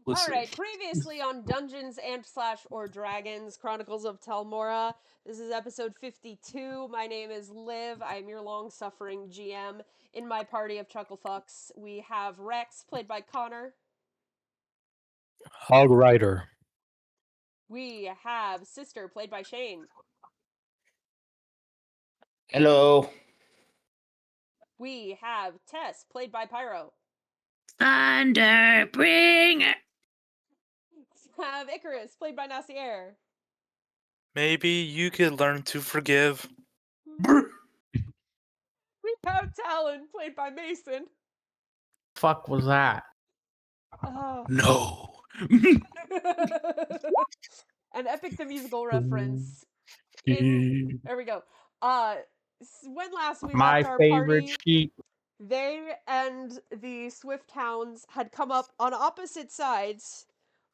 Listen. Alright, previously on Dungeons and / or Dragons, Chronicles of Telmora. This is episode 52. My name is Liv. I'm your long-suffering GM. In my party of Chucklefucks, we have Rex, played by Connor. Hog Rider. We have Sister, played by Shane. Hello. We have Tess, played by Pyro. Thunder, bring it! We have Icarus, played by Nacier. Maybe you could learn to forgive. We have Talon, played by Mason. Fuck was that? Oh. No. An Epic the Musical reference. There we go. When last we My left our favorite party, sheep. they and the Swift Hounds had come up on opposite sides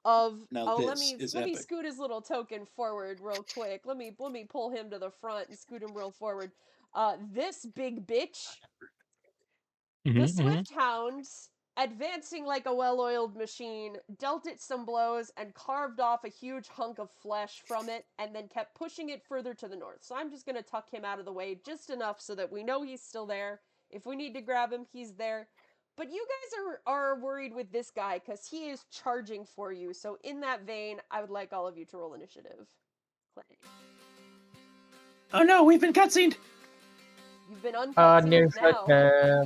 of. Now this let me is let me epic. scoot his little token forward real quick. Let me pull him to the front and scoot him real forward. This big bitch, the Swift Hounds, advancing like a well-oiled machine, dealt it some blows and carved off a huge hunk of flesh from it, and then kept pushing it further to the north. So I'm just going to tuck him out of the way just enough so that we know he's still there. If we need to grab him, he's there. But you guys are worried with this guy because he is charging for you. So in that vein, I would like all of you to roll initiative. Clay. Oh no, we've been cutscened. You've been uncutscened Near now.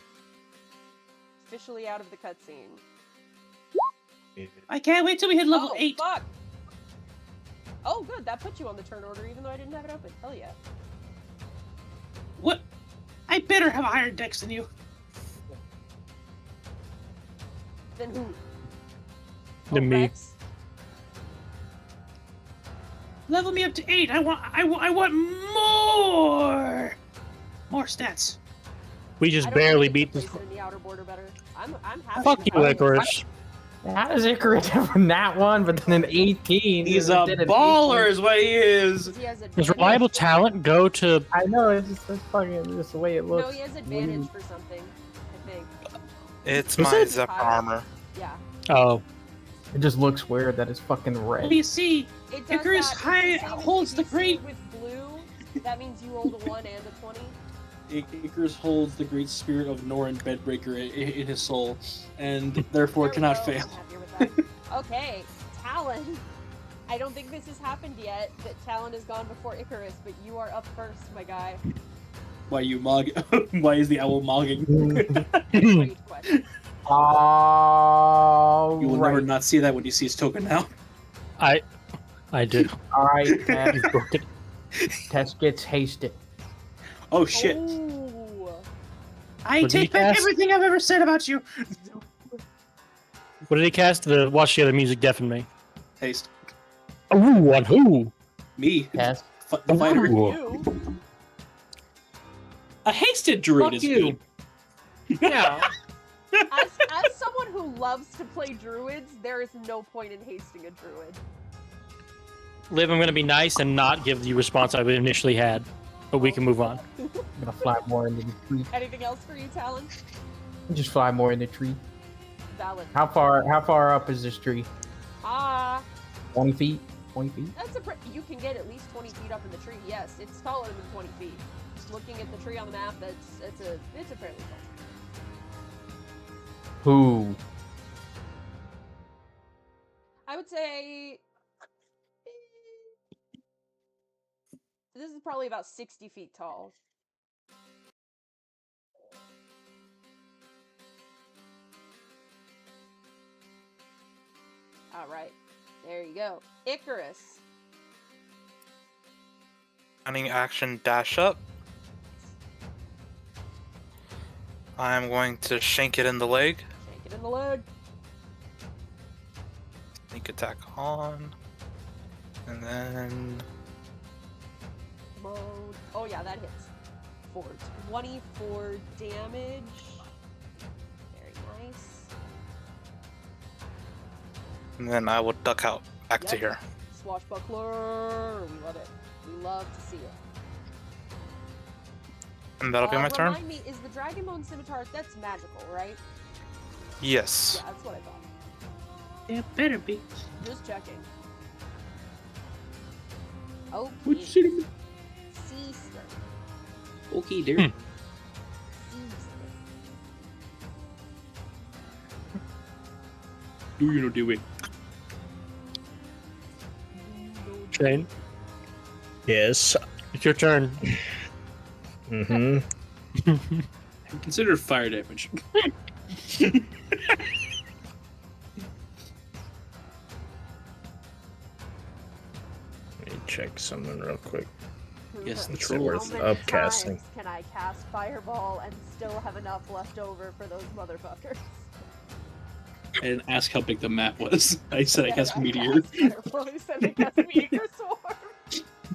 Officially out of the cutscene. I can't wait till we hit level 8. Fuck! Oh, good. That put you on the turn order, even though I didn't have it open. Hell yeah. What? I better have a higher dex than you. Then who? Then me. Rex? Level me up to 8. I want more stats. We I just don't barely think beat it's this. placed in the outer border better. I'm happy. Fuck with you, that. Icarus. How does Icarus have a nat 1, but then an 18? He's a baller, is what he is. He has Does advantage. reliable talent go to? I know, it's just fucking just the way it looks. No, he has advantage for something, I think. It's Is my it? Zephyr armor. Yeah. Oh, It just looks weird that it's fucking What do red. you see? It does Icarus that. It's high the same as holds if the you see great. it with blue, that means you rolled a 1 and a 20. Icarus holds the great spirit of Norn Bedbreaker in his soul, and therefore There we cannot go. fail. I'm happier with that. Okay, Talon. I don't think this has happened yet, that Talon has gone before Icarus, but you are up first, my guy. Why you mog? Why is the owl mogging? Great question. Oh, You will never not see that when you see his token now. I do. Alright, Tess. You broke it. Tess gets hasted. Oh shit! Ooh. I What did he take back cast? everything I've ever said about you. What did he cast? The watch the other music deafen me. Haste. Ooh, on who? Me. Tess. The fighter. Ooh. You. A hasted druid Fuck is you. good. Yeah. As someone who loves to play druids, there is no point in hasting a druid. Liv, I'm gonna be nice and not give the response I initially had, but we can move on. I'm gonna fly more into the tree. Anything else for you, Talon? Just fly more in the tree. Valid. How far up is this tree? 20 feet? 20 feet? That's you can get at least 20 feet up in the tree. Yes, it's taller than 20 feet. Just looking at the tree on the map, it's a fairly tall tree. Who? I would say this is probably about 60 feet tall. All right, there you go. Icarus. Running action dash up. I'm going to shank it in the leg. Shake it in the leg. Sneak attack on. And then Mode. Oh yeah, that hits. For 24 damage. Very nice. and then I will duck out back to Yep. here. Swashbuckler. We love it. We love to see it. And that'll be my turn. Remind me, is the Dragonbone Scimitar, that's magical, right? Yes. Yeah, that's what I thought. It better be. Just checking. Okay. What'd you say to me? Seaster. Okay, dear. Do you know do it? Shane, Yes. it's your turn. Mm-hmm. Consider fire damage. Let me check something real quick. Yes, It's troll. worth How many upcasting. times can I cast Fireball and still have enough left over for those motherfuckers? I didn't ask how big the map was. I said I cast Meteor. Cast Fireball. I said I cast Meteor Swarm.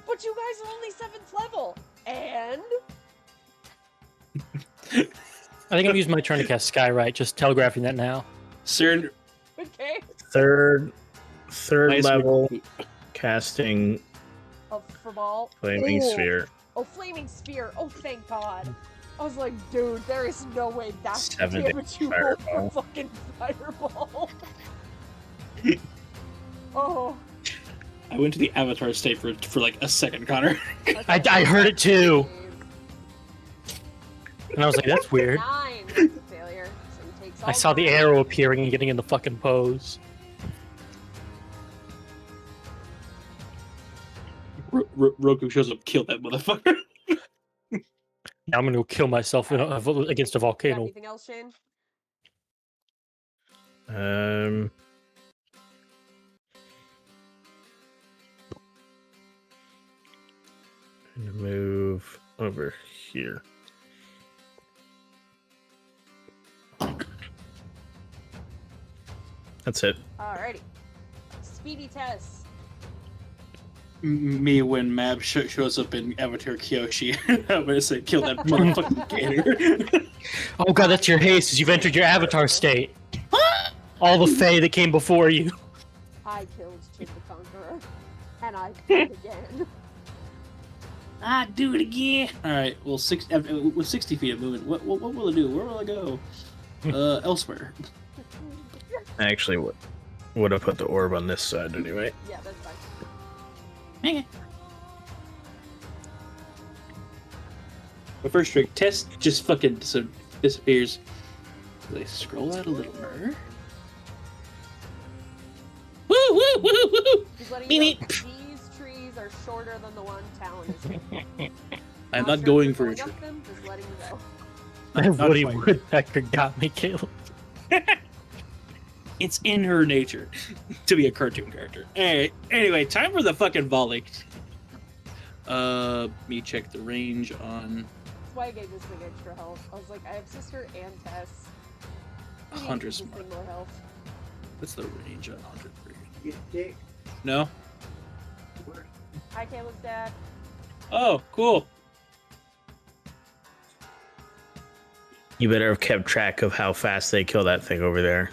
But you guys are only 7th level. And? I think I'm using my turn to cast Skyrite, just telegraphing that now. Sir, Okay. Third nice level week. casting For ball. flaming Ooh. sphere. Oh, Flaming Spear. Oh, thank God. I was like, dude, there is no way that's the 7 damage you roll Fireball. for fucking Fireball. Oh. I went to the Avatar state for like a second, Connor. I heard it too. And I was like, that's weird. 9. That's a failure. So he takes all I saw the 9. arrow appearing and getting in the fucking pose. Roku shows up, kill that motherfucker. Now I'm gonna go kill myself against a Got volcano. anything else, Shane? And move over here. That's it. Alrighty. Speedy test. Me when Mab shows up in Avatar Kyoshi. I'm gonna say kill that motherfucking gator. Oh god, that's your haste as you've entered your avatar state. All the Fae that came before you. I killed Chid the Conqueror. And I did it again. I do it again. Alright, well, with 60 feet of movement, what will it do? Where will I go? Elsewhere. I actually would have put the orb on this side anyway. Yeah, that's fine. Okay. My first trick test just fucking disappears. They scroll out a little more. Woo woo woo woo! Just letting Beep, you know, beep. these trees are shorter than the one Talon is in. I'm Not not sure going if for you're a going trick. up them, just letting you know. That Woody fine. Woodpecker got me, Caleb. It's in her nature to be a cartoon character. Anyway, time for the fucking volley. Me check the range on That's why I gave this thing extra health. I was like, I have sister and Tess. We need to 100 give this smart. thing more health. What's the range on 100? No? Hi, Caleb's dad. Oh, cool. You better have kept track of how fast they kill that thing over there.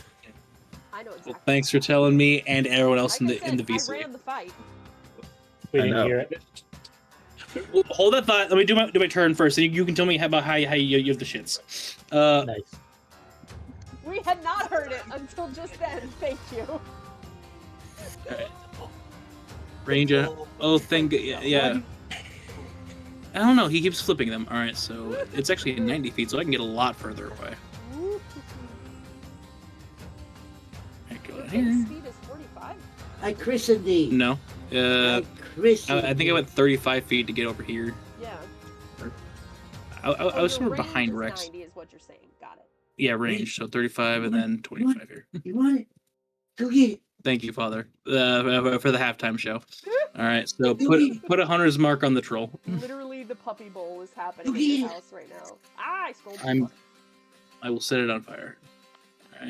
I know exactly. Well, thanks for telling me and everyone else Like in the I VC. ran the fight. We I didn't know. hear it. Well, hold that thought. Let me do my turn first, and you can tell me about how you have the shits. Nice. We had not heard it until just then. Thank you. Range. Oh, yeah. I don't know. He keeps flipping them. All right, so it's actually 90 feet, so I can get a lot further away. Alright, go Your ahead. base speed is 45. I christened thee. No. I christened I think I went 35 feet to get over here. Yeah. I was your somewhere range behind is Rex. 90 is what you're saying. Got it. Yeah, range. So 35 and then 25 here. You want it? Go get it. Thank you, Father, for the halftime show. All right, so put a hunter's mark on the troll. Literally, the puppy bowl is happening in Okay. the house right now. Ah, I scrolled. I will set it on fire. All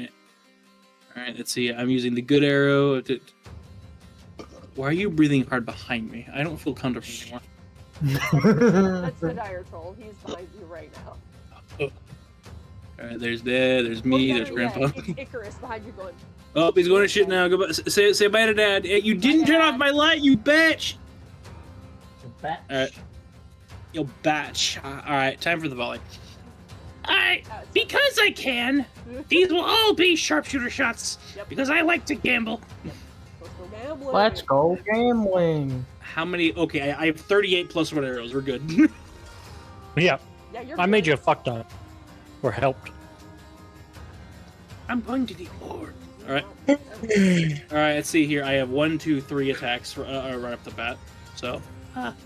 right. Let's see. I'm using the good arrow. Why are you breathing hard behind me? I don't feel comfortable anymore. That's the dire troll. He's behind you right now. All right, there's Dad. There's me. Or There's better yet, Grandpa. it's Icarus behind you going. Oh, he's going to shit now. Go say bye to Dad. Hey, you didn't turn off my light, you bitch. All right. Yo, batch. All right, time for the volley. Because I can, these will all be sharpshooter shots. Yep. Because I like to gamble. Let's go gambling. Let's go gambling. How many? Okay, I have 38 plus what arrows. We're good. Yeah, Yeah, you're I made good. you a fuck ton. Or helped. I'm going to the board. All right. All right. Let's see here. I have 1, 2, 3 attacks right up the bat. So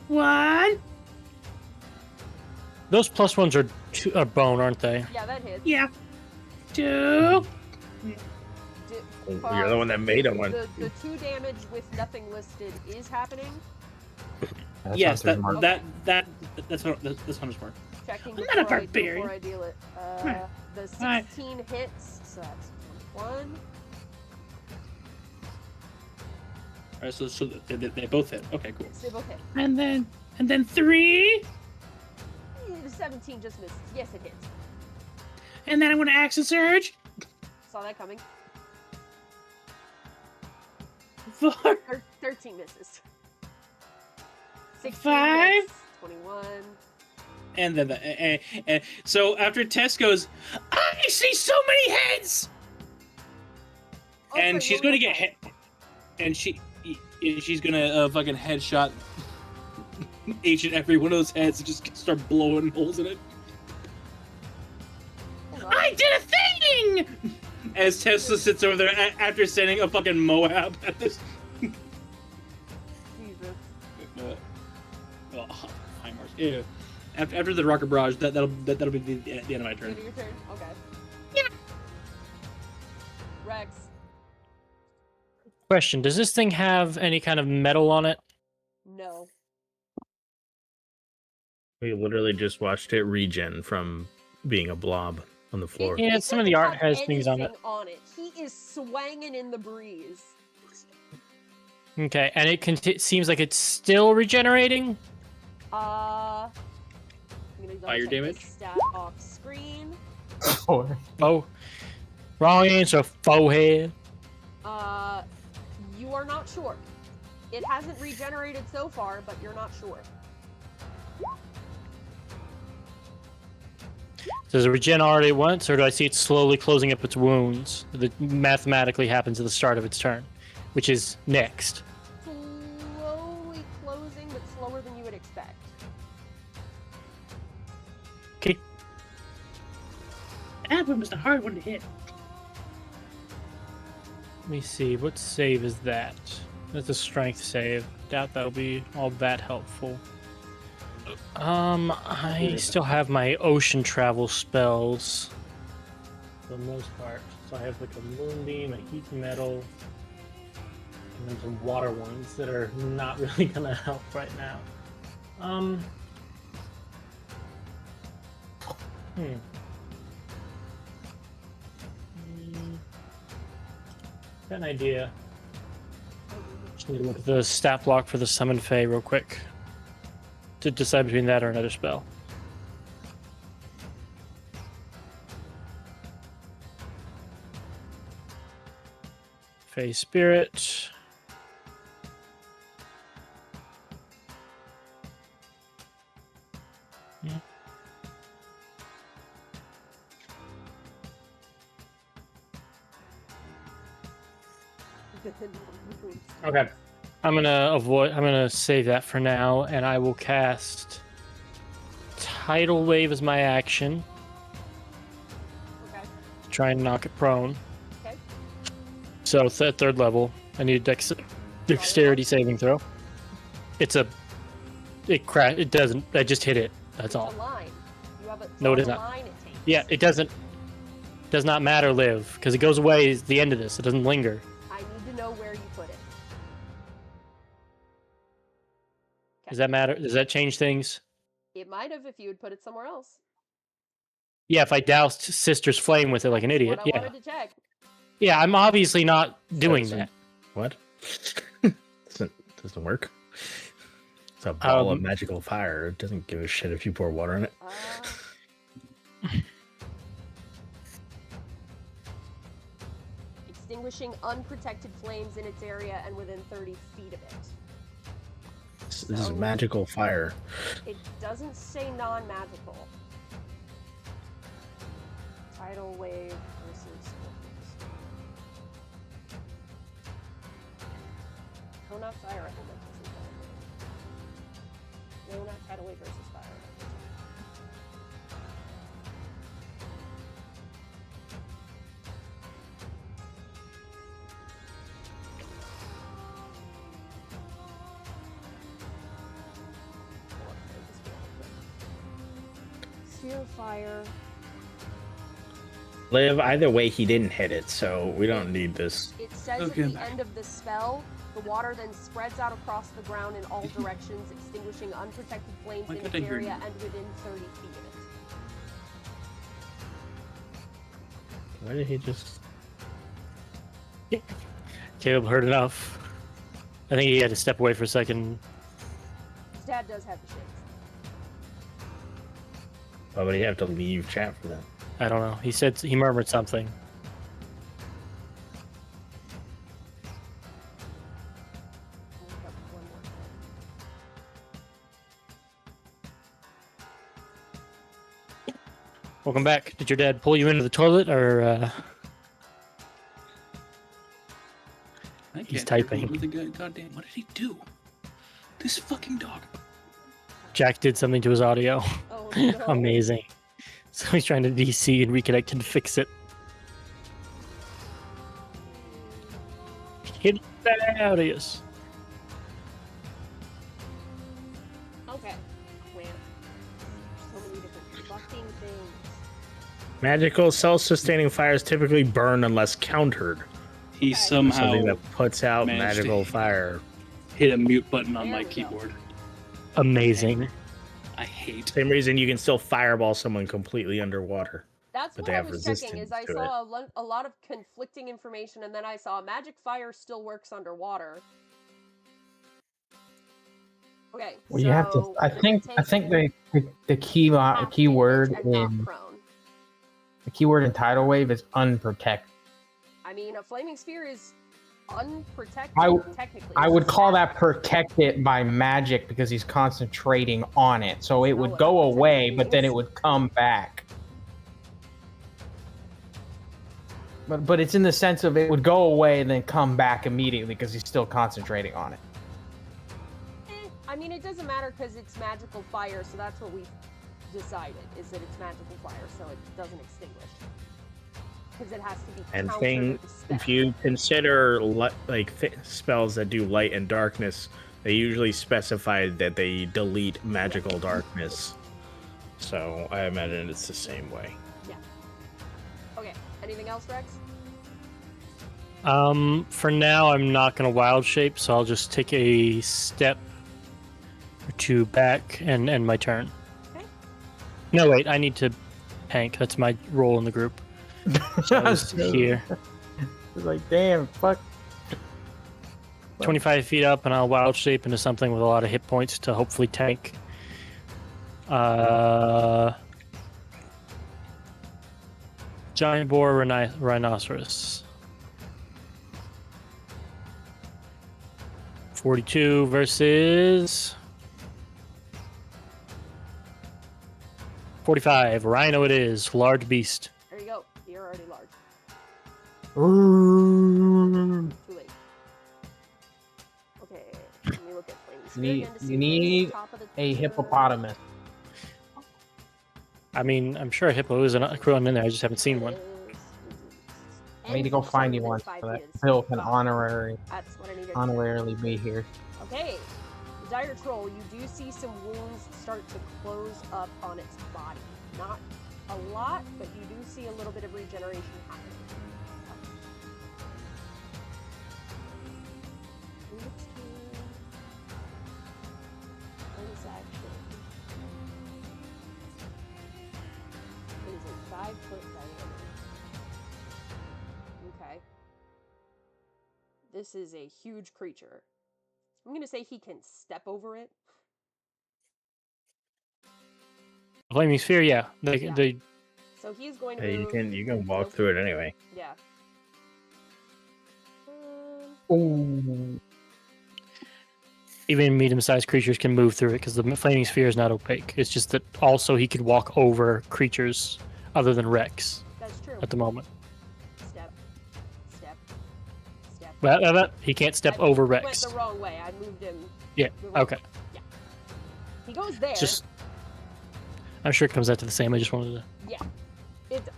1. Those plus ones are bone, aren't they? Yeah, that hits. Yeah. 2. You're the one that made him one. The 2 damage with nothing listed is happening. yes, sounds smart. that's Hunter's mark. Checking I'm not a before barbarian. I deal it. The Alright. 16 hits, so that's 1. All right. So they both hit. Okay, cool. Yes, they both hit. And then 3. The 17 just misses. Yes, it hits. And then I'm going to action surge. Saw that coming. 4. 13 misses. 16 5. hits, 21. And then so after Tess goes, I see so many heads. Oh, and sorry, she's what gonna was get that? hit, and she's gonna fucking headshot each and every one of those heads and just start blowing holes in it. Hold on. I did a thing. As Tessa sits over there after sending a fucking Moab at this. Jesus. High Mars. Ew. After the rocket barrage, that'll be the end of my turn. End of your turn? Okay. Yeah. Rex. Question: does this thing have any kind of metal on it? No. We literally just watched it regen from being a blob on the floor. Yeah, It some of the doesn't art have has things on it. anything on it. He is swanging in the breeze. Okay, and it seems like it's still regenerating. I'm gonna double Fire check damage? this stat off screen. Oh, wrong answer, forehead. You are not sure. It hasn't regenerated so far, but you're not sure. Does it regen already once, or do I see it slowly closing up its wounds? That mathematically happens at the start of its turn, which is next. Slowly closing, but slower than you would expect. Okay. That one was the hard one to hit. Let me see. What save is that? That's a strength save. Doubt that'll be all that helpful. I still have my ocean travel spells for the most part. So I have like a moonbeam, a heat metal, and then some water ones that are not really gonna help right now. Got an idea. Just need to look at the stat block for the summon Fae real quick to decide between that or another spell. Fae Spirit. Okay. I'm gonna save that for now, and I will cast Tidal Wave as my action. Okay. To try and knock it prone. Okay. So it's at 3rd level. I need a dexterity saving throw. It doesn't. I just hit it. That's It's all. a line. You have a No, it it's is a not. line it takes. Yeah, it doesn't. Does not matter, Liv, because it goes away at the end of this. It doesn't linger. I need to know where you put it. Does that matter? Does that change things? It might have if you had put it somewhere else. Yeah, if I doused Sister's Flame with it like an That's idiot. what I Yeah. wanted to check. Yeah, I'm obviously not doing Doesn't- that. What? doesn't work. It's a ball of magical fire. It doesn't give a shit if you pour water in it. Extinguishing unprotected flames in its area and within 30 feet of it. This is magical fire. It doesn't say non-magical. Tidal wave versus storm. No, not fire. I think that's just tidal wave. No, not tidal wave versus fire. Sphere of fire. Live, either way, he didn't hit it, so we don't need this. It says Okay. at the end of the spell, the water then spreads out across the ground in all directions, extinguishing unprotected flames Why in can't its I hear area you? and within 30 feet of it. Why did he just... Caleb heard enough. I think he had to step away for a second. His dad does have the shakes. Why would he have to leave chat for that? I don't know. He said he murmured something. I'll look up one more thing. Welcome back. Did your dad pull you into the toilet, or I He's can't hear typing. what the guy, goddamn, what did he do? This fucking dog. Jack did something to his audio? Oh, no. Amazing. So he's trying to DC and reconnect and fix it. Get out of here. Okay. Man. So many different fucking things. Magical self-sustaining fires typically burn unless countered. He Okay. somehow Something that puts out managed to magical fire. hit a mute button on There my we go. keyboard. Amazing. I hate. Same reason you can still fireball someone completely underwater. That's But what they I have was checking, is I resistance to saw a lot of conflicting information, and then I saw magic fire still works underwater. Okay, Well, you have to. so I think the keyword in the keyword in tidal wave is unprotected. I mean, a flaming sphere is unprotected, technically. I It's would a call that static. protected by magic because he's concentrating on it. So it No, would it go protects away, but then beings. it would come back. But it's in the sense of it would go away and then come back immediately because he's still concentrating on it. I mean, it doesn't matter because it's magical fire, so that's what we've decided, is that it's magical fire, so it doesn't extinguish. Because it has to be And countered thing, with a spell. if you consider spells that do light and darkness, they usually specify that they delete magical darkness. So I imagine it's the same way. Okay, anything else, Rex? For now, I'm not gonna wild shape, so I'll just take a step or two back and end my turn. Okay. No, wait, I need to tank. That's my role in the group. So I was here. It's like, damn, fuck. 25 feet up, and I'll wild shape into something with a lot of hit points to hopefully tank. Giant boar rhinoceros. 42 versus 45. Rhino it is. Large beast. There you go. You're already large. Ooh. Too late. Okay, let me look at flaming sphere You again to see you if it's need top of the a turn. hippopotamus. I mean, I'm sure a hippo is accruing in there. I just haven't seen one. I need to go find you one so that Phil can honorarily be here. Okay, the dire troll, you do see some wounds start to close up on its body. Not a lot, but you do see a little bit of regeneration happening. Its turn. Bonus action. It is a 5-foot diameter. Okay. This is a huge creature. I'm gonna say he can step over it. Flaming sphere, yeah. Yeah. They So he's going to Hey, move. you can walk through it anyway. Yeah. Ooh. even medium-sized creatures can move through it because the flaming sphere is not opaque. It's just that also he could walk over creatures other than Rex. That's at the moment. Step. Step. Step. He can't step I over went Rex. the wrong way. I moved him. Yeah. the wrong- Okay. Yeah. He goes there. Just. I'm sure it comes out to the same. I just wanted to. Yeah. It does.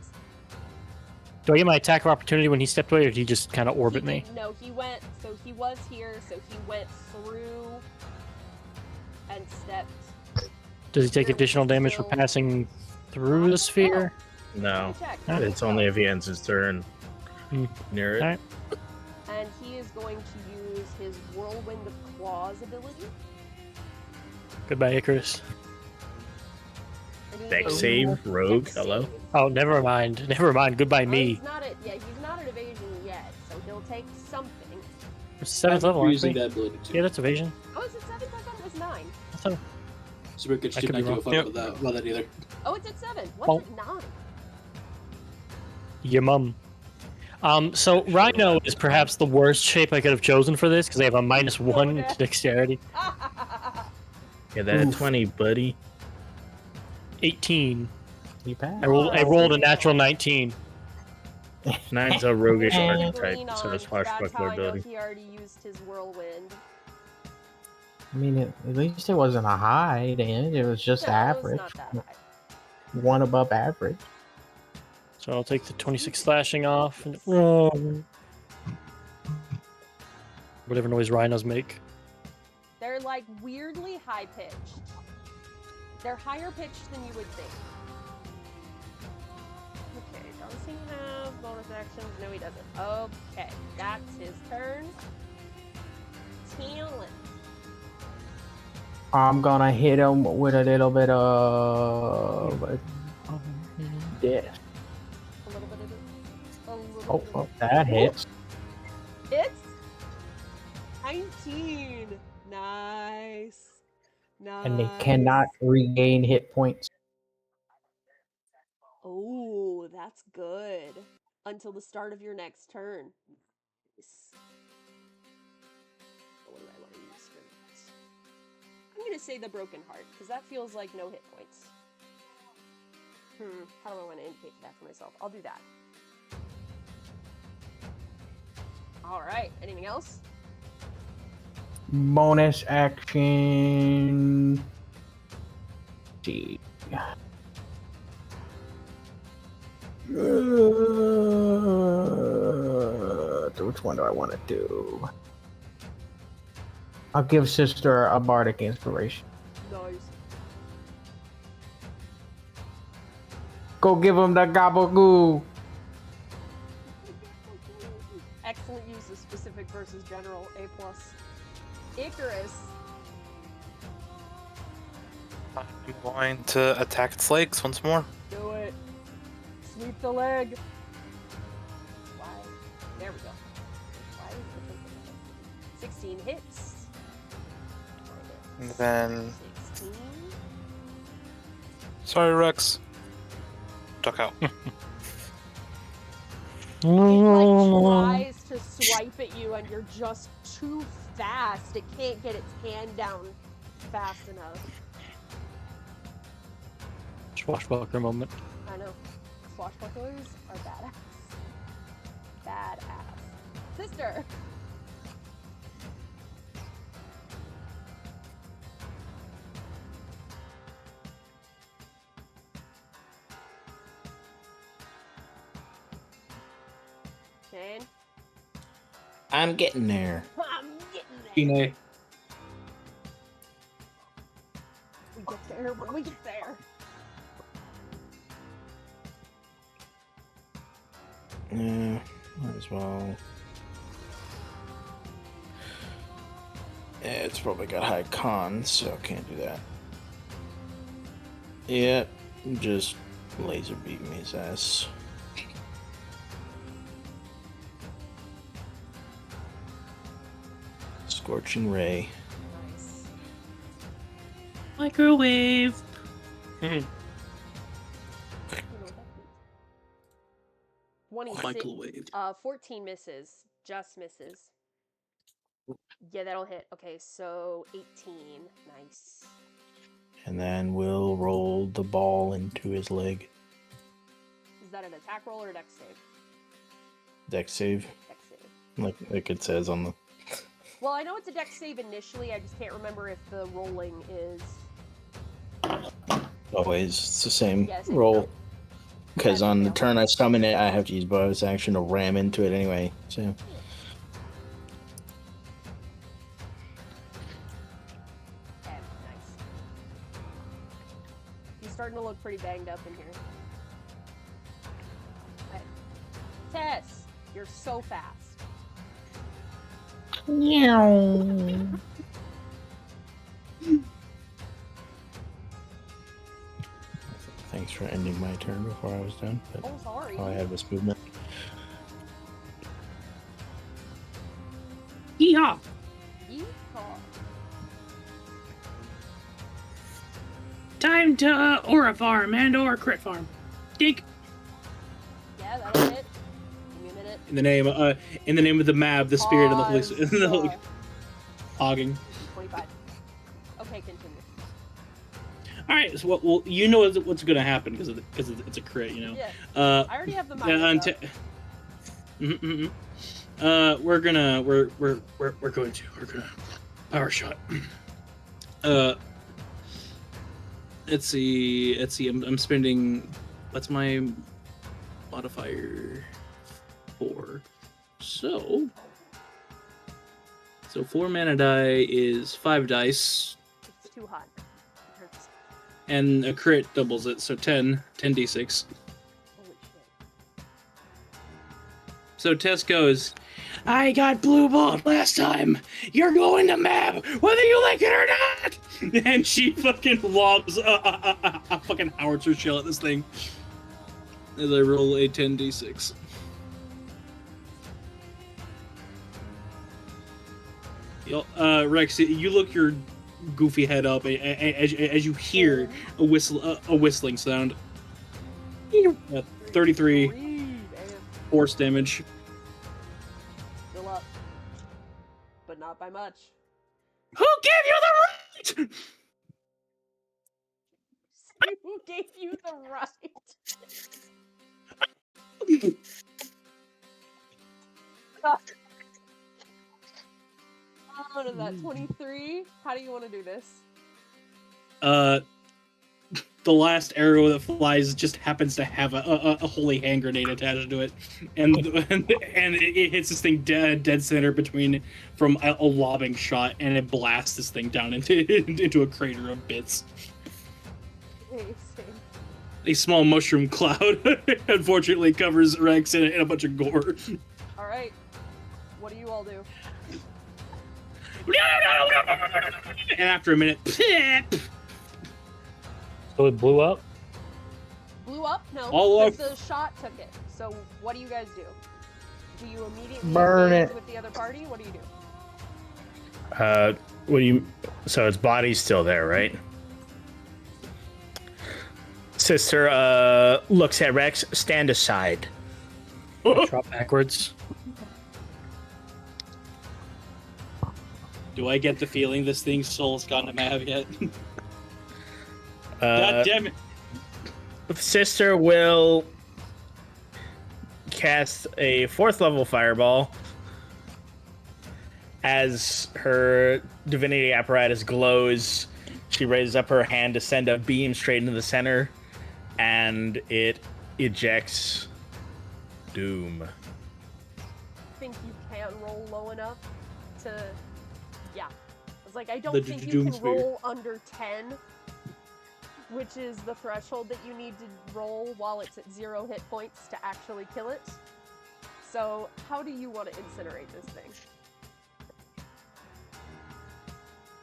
Do I get my attack of opportunity when he stepped away, or did he just kind of orbit me? No, he went. So he was here. So he went through and stepped. Does he take additional damage for passing through the sphere? No, Check. it's only if he ends his turn near it. Alright. And he is going to use his Whirlwind of Claws ability. Goodbye, Icarus. And he Dex is a save, rogue, dex hello. save. Oh, never mind. Never mind. Goodbye, me. He's not he's not at evasion yet, so he'll take something. We're 7th level, We're aren't using we? that ability too. Yeah, that's evasion. Oh, is it 7? I thought it was 9. I thought So we're good. I She's could not be give a wrong. fuck about that either. Oh, it's at 7. Oh. What's at 9? your mum. So Rhino is perhaps the worst shape I could have chosen for this because they have a -1 to dexterity. Yeah, that Oof. 20, buddy. 18. You pass. I rolled a natural 19. 9's a roguish And archetype, green so on. it's That's how swashbuckler I know ability. he already used his Whirlwind. I mean, at least it wasn't a high damage. It was just No, it was average. not that high. One above average. So I'll take the 26 slashing off. And... whatever noise rhinos make. They're like weirdly high pitched. They're higher pitched than you would think. Okay, does he have bonus actions? No, he doesn't. Okay, that's his turn. Talent. I'm gonna hit him with a little bit of death. A little bit of it. A little Oh, bit oh, of that hits. It's 19. Nice. Nice. And they cannot regain hit points. Oh, that's good. Until the start of your next turn. Nice. What do I want to use for this? I'm going to say the Broken Heart, because that feels like no hit points. How do I want to indicate that for myself? I'll do that. Alright, anything else? Bonus action. See. Which one do I want to do? I'll give Sister a bardic inspiration. Nice. Go give him the gabagoo. Excellent use of specific versus general. A+. Icarus. I'm going to attack its legs once more. Do it. Sweep the leg. Why? There we go. Why is it 16 hits. And then, 16. sorry, Rex. Duck out. It like tries to swipe at you and you're just too fast. It can't get its hand down fast enough. Swashbuckler moment. I know. Swashbucklers are badass. Badass. Sister! Shane? I'm getting there. I'm getting there! Gina. We get there when we get there. Yeah, might as well. Yeah, it's probably got high con, so can't do that. Yeah, just laser beating his ass. Scorching ray. Nice. Microwave. You know what that means. 26. Microwave. 14 misses. Just misses. Yeah, that'll hit. Okay, so 18. Nice. And then we'll roll the ball into his leg. Is that an attack roll or a dex save? Dex save, Dex save. like it says on the. Well, I know it's a dex save initially. I just can't remember if the rolling is. Always it's the same Yeah, same roll. thing. Because That's on the fail. turn I summon it, I have to use bonus action to ram into it anyway. So Okay, nice. He's starting to look pretty banged up in here. Okay. Tess, you're so fast. thanks for ending my turn before I was done. But Oh, sorry. all I had was movement. Yeehaw! Yeehaw. Time to Aura Farm and or Crit Farm. Dink. Yeah, that'll hit. Give me a minute. In the name of the Mab, the Spirit, and the Holy Pause. the Holy Hogging. 25. Okay, continue. All right, so well, you know what's going to happen because it's a crit, you know. Yeah. I already have the mind up. We're going to power shot. Let's see. I'm spending. What's my modifier? 4. So 4 mana die is 5 dice, It's too hot. It hurts. and a crit doubles it, so 10 d6. Holy shit. So Tess goes, I got blue balled last time. You're going to Mab, whether you like it or not. and she fucking lobs a fucking howitzer shell at this thing. As I roll a 10d6. Rex, you look your goofy head up as you hear a whistling sound. 33 Damn. force damage. Still up. But not by much. Who gave you the right? Who gave you the right? What is that, 23? How do you want to do this? The last arrow that flies just happens to have a holy hand grenade attached to it, and it hits this thing dead center from a lobbing shot, and it blasts this thing down into a crater of bits. Amazing. A small mushroom cloud, unfortunately, covers Rex in a bunch of gore. Alright. What do you all do? And after a minute, So it blew up? Blew up? No. All up. The shot took it. So what do you guys do? Do you immediately Burn engage it. with the other party? What do you do? What do you? So its body's still there, right? Sister looks at Rex. Stand aside. Drop backwards. do I get the feeling this thing's soul's gotten a Mav yet? God damn it! Sister will cast a 4th level fireball as her divinity apparatus glows. She raises up her hand to send a beam straight into the center, and it ejects Doom. Think you can roll low enough to... Yeah. I was like, I don't The think you Doom can Spear. roll under 10, which is the threshold that you need to roll while it's at 0 hit points to actually kill it. So, how do you want to incinerate this thing?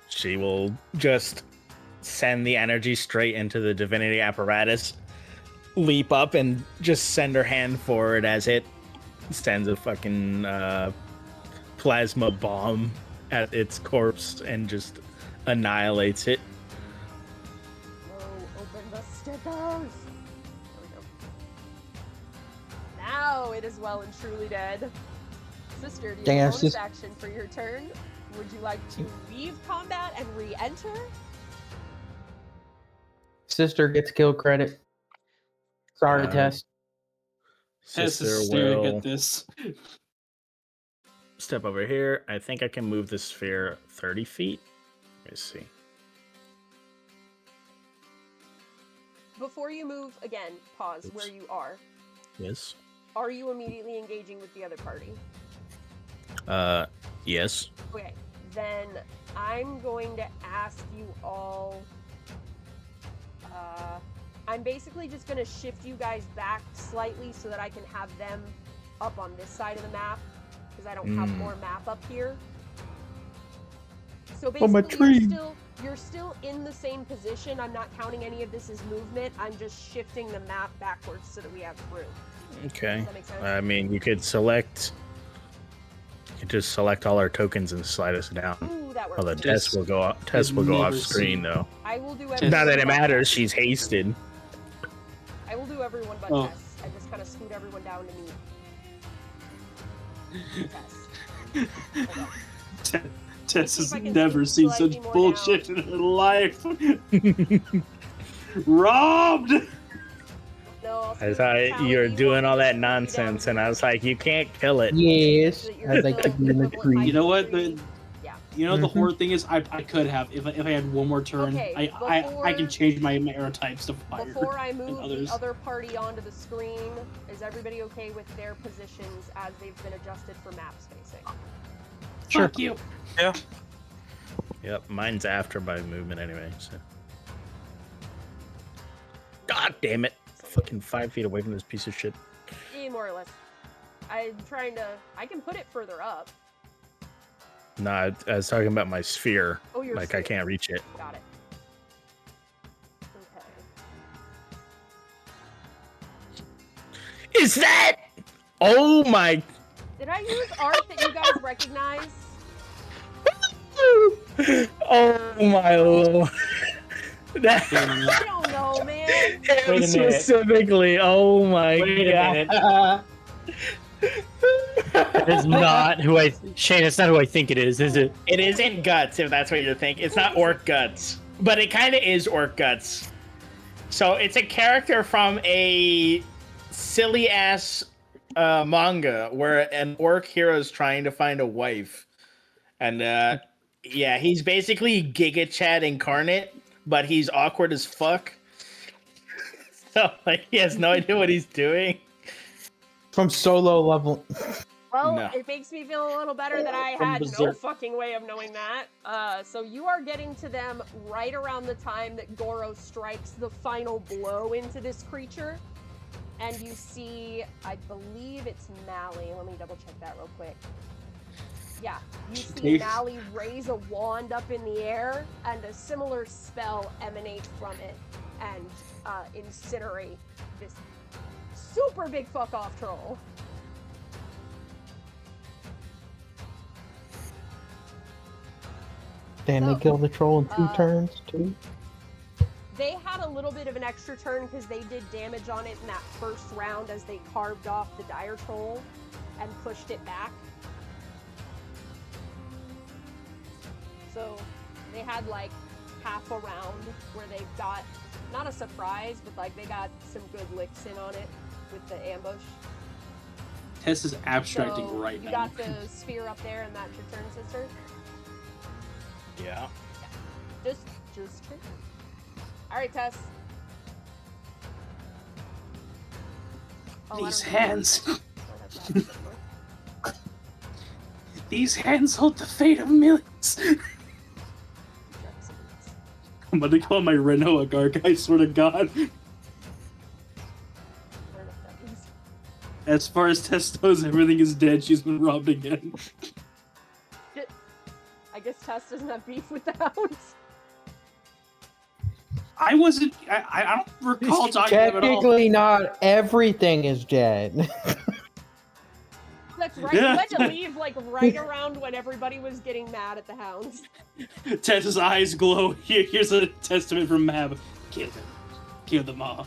She will just send the energy straight into the divinity apparatus, leap up, and just send her hand forward as it sends a fucking plasma bomb at its corpse and just annihilates it. Oh, open the stickers! There we go. Now it is well and truly dead. Sister, do you Dang, have a it's bonus just- action for your turn? Would you like to leave combat and re-enter? Sister gets kill credit. Sorry, Tess. Tess Sister is staring will at this. step over here. I think I can move the sphere 30 feet. Let me see. Before you move, again, pause where you are. Yes. Are you immediately engaging with the other party? Yes. Okay, then I'm going to ask you all. I'm basically just going to shift you guys back slightly so that I can have them up on this side of the map, because I don't have more map up here. So basically, you're still in the same position. I'm not counting any of this as movement. I'm just shifting the map backwards so that we have room. Okay. Does that make sense? I mean, you could select. You could just select all our tokens and slide us down. Ooh, that works. Well, the too. Tess will go off. Tess will go off never screen seen- though. I will do Not everyone. Not that it but matters. Tess. She's hasted. I will do everyone but Oh. Tess. I just kind of scoot everyone down to meet Tess. Hold on. Tess see if has I can never scoot seen slightly such more bullshit in her life. Robbed! No, I'll I scoot thought Callie, you were you doing want all me to that scoot you down nonsense, and I here? was like, you can't kill it. Yes, So that you're I'd like to still be in the equivalent tree. height You know to what? the tree. Yeah. You know the Mhm. horror thing is, I could have if I had one more turn. Okay, I can before- change my arrow types to fire. Before I move others. the other party onto the screen, is everybody okay with their positions as they've been adjusted for map spacing? Fuck you. Yeah. Yep, mine's after my movement anyway. So. God damn it! Fucking 5 feet away from this piece of shit. Yeah, more or less. I'm trying to. I can put it further up. Nah, I was talking about my sphere. Oh, your Like sphere. I can't reach it. Got it. Okay. Is that? Oh my! Did I use art that you guys recognize? Oh my lord! That I don't know, man. Wait a minute. specifically. Oh my Wait a god! That is not who Shane, it's not who I think it is it? It isn't guts, if that's what you're thinking. It's not orc guts, but it kind of is orc guts. So it's a character from a silly ass manga where an orc hero is trying to find a wife, and yeah, he's basically Giga Chad incarnate, but he's awkward as fuck. So like he has no idea what he's doing. From solo level. Well, No. it makes me feel a little better that I From had no Berserk. fucking way of knowing that. So you are getting to them right around the time that Goro strikes the final blow into this creature. And you see, I believe it's Mally. Let me double check that real quick. Yeah, you see Okay. Mally raise a wand up in the air, and a similar spell emanates from it and incinerate this super big fuck off troll. Damn, So, they killed the troll in 2 turns, too? They had a little bit of an extra turn because they did damage on it in that first round as they carved off the dire troll and pushed it back. So they had like half a round where they got, not a surprise, but like they got some good licks in on it with the ambush. Tess is abstracting So right you now. got the sphere up there, and that's your turn, sister. Yeah. Just all right, Tess. Oh, I These don't know. hands. Oh, that's not- These hands hold the fate of millions. I'm about to call my Renault a Garg, I swear to God. As far as Tess knows, everything is dead. She's been robbed again. I guess Tess doesn't have beef with the hounds. I wasn't. I don't recall talking to them at all. Technically, not everything is dead. That's right. You had to leave like right around when everybody was getting mad at the hounds. Tess's eyes glow. Here's a testament from Mab. Kill them. Kill them all.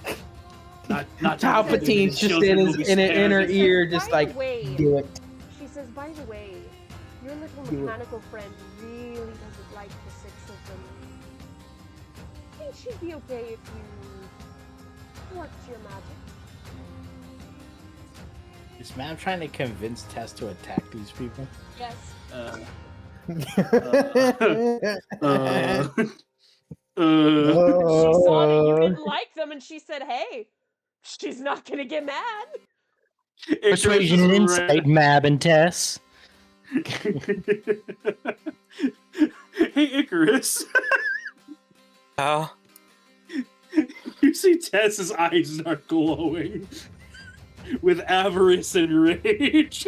Not Palpatine's just children will be in her spared. ear, By just the like, way, do it. She says, by the way, your little Do it. mechanical friend really doesn't like the 6 of them. I think she'd be okay if you worked your magic. Is Matt trying to convince Tess to attack these people? Yes. She She saw that you didn't like them, and she said, "Hey, she's not gonna get mad." Persuasion and insight, Mab and Tess. Hey, Icarus. You see Tess's eyes start glowing with avarice and rage.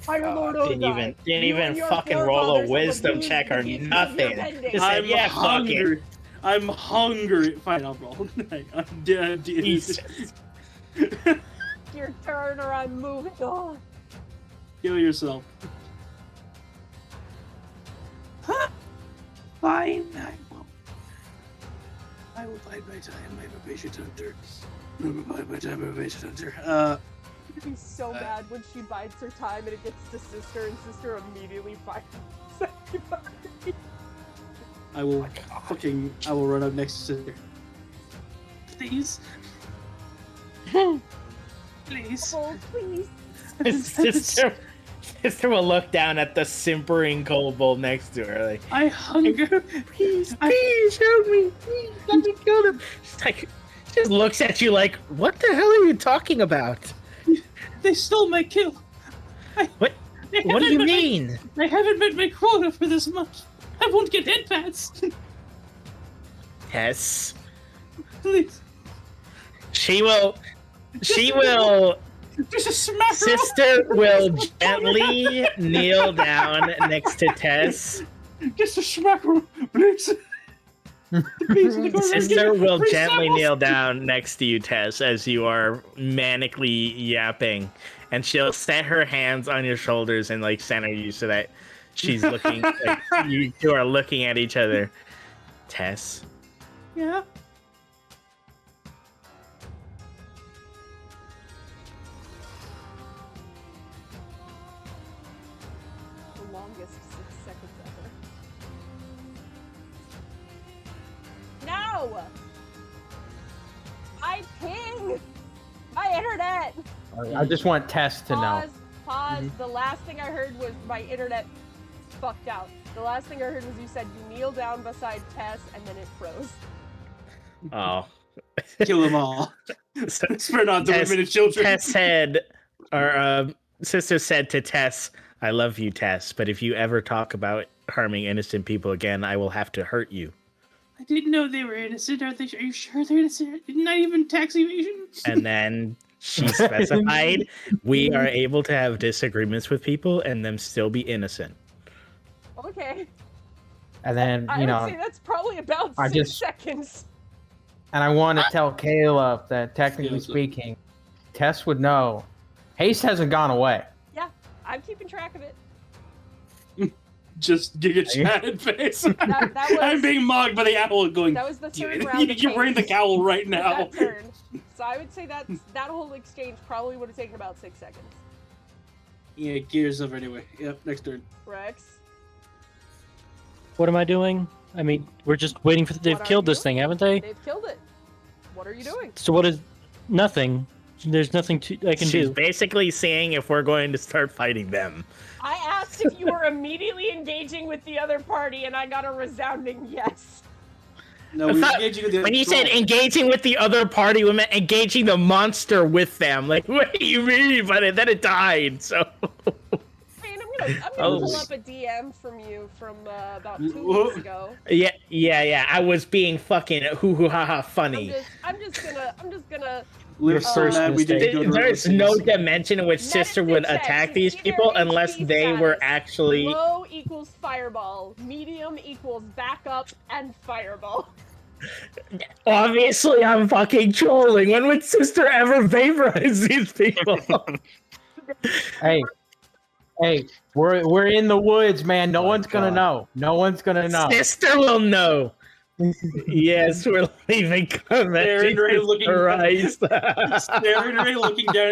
Fire Lord Didn't even fucking roll a wisdom check or nothing. Just said, yeah, fuck it. I'm hungry. Fine, I'll roll. I'm dead. Jesus. Your turn, or I'm moving on. Kill yourself. Fine, I will bide my time. I'm a patient hunter. I will bide my time. I'm a patient hunter. I'd be so mad when she bides her time and it gets to Sister, and Sister immediately fires everybody. I will I will run up next to Sister. Please. Please. Oh, please. Sister will look down at the simpering kobold next to her, like, I hunger. please help me. Please let me kill them. She just looks at you like, what the hell are you talking about? They stole my kill. What do you mean? I haven't met my quota for this month. I won't get head pats. Tess. Please. She will. Just a smack. Sister will gently kneel down next to Tess. Just a smack. Please. Sister will gently kneel down next to you, Tess, as you are manically yapping, and she'll set her hands on your shoulders and like center you so that she's looking. Like, you two are looking at each other. Tess. Yeah. The longest 6 seconds ever. No! I ping! My internet! I just want Tess to know. Pause. The last thing I heard was my internet fucked out. The last thing I heard was you said you kneel down beside Tess and then it froze. Oh. Kill them all. Spare not the women and children. Tess said, or Sister said to Tess, I love you, Tess, but if you ever talk about harming innocent people again, I will have to hurt you. I didn't know they were innocent. Are you sure they're innocent? Not even tax evasion? And then she specified, we are able to have disagreements with people and them still be innocent. Okay. And then, I would say that's probably about 6 seconds. And I want to tell Caleb that, technically speaking, Tess would know. Haste hasn't gone away. Yeah, I'm keeping track of it. Just Giga Chatted face. That was, I'm being mocked by the owl going. That was the third round of You're wearing the cowl right now. That turn. So I would say that whole exchange probably would have taken about 6 seconds. Yeah, gears over anyway. Yep, next turn. Rex. What am I doing? I mean, we're just waiting for. They've killed this thing, haven't they? They've killed it. What are you doing? So what is? Nothing. There's nothing I can do. She's basically saying if we're going to start fighting them. I asked if you were immediately engaging with the other party, and I got a resounding yes. No, we're engaging with the other when you troll. said engaging with the other party, we meant engaging the monster with them. Like, what do you mean? But then it died, so... I'm gonna pull up a DM from you from about 2 weeks ago. Yeah. I was being fucking hoo-hoo-ha-ha funny. I'm just gonna. There's no dimension in which Sister would attack these people unless they were actually... Low equals fireball, medium equals backup, and fireball. Obviously, I'm fucking trolling. When would Sister ever vaporize these people? Hey, we're in the woods, man. No one's gonna know. No one's gonna know. Sister will know. Yes, we're leaving. Staring Ray looking down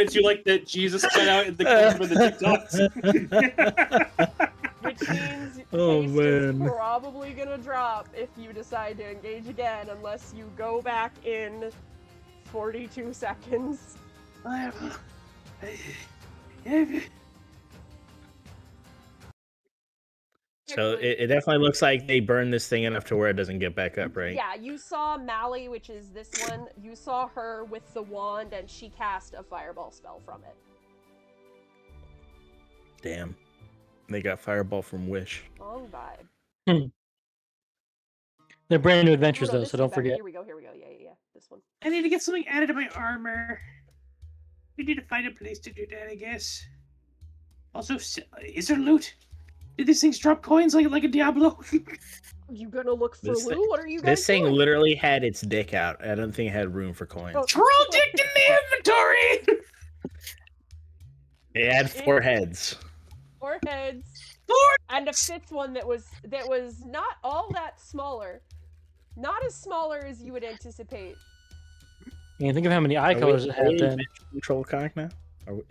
at you like that Jesus cut out in the clip for the TikToks. Which means Haste is probably gonna drop if you decide to engage again, unless you go back in 42 seconds. I So it definitely looks like they burned this thing enough to where it doesn't get back up, right? Yeah, you saw Mally, which is this one. You saw her with the wand, and she cast a fireball spell from it. Damn. They got fireball from Wish. Long vibe. They're brand new adventures, Oh, no, though, this so is don't better. forget. Here we go. Yeah. This one. I need to get something added to my armor. We need to find a place to do that, I guess. Also, is there loot? Did these things drop coins like a Diablo? You gonna look for This loot? thing- What are you guys This thing doing? literally had its dick out. I don't think it had room for coins. Oh. Troll dick in the inventory! It had 4 heads. 4 heads. 4! And a 5th one that was not all that smaller. Not as smaller as you would anticipate. You can think of how many eye colors it had then. Troll cock now?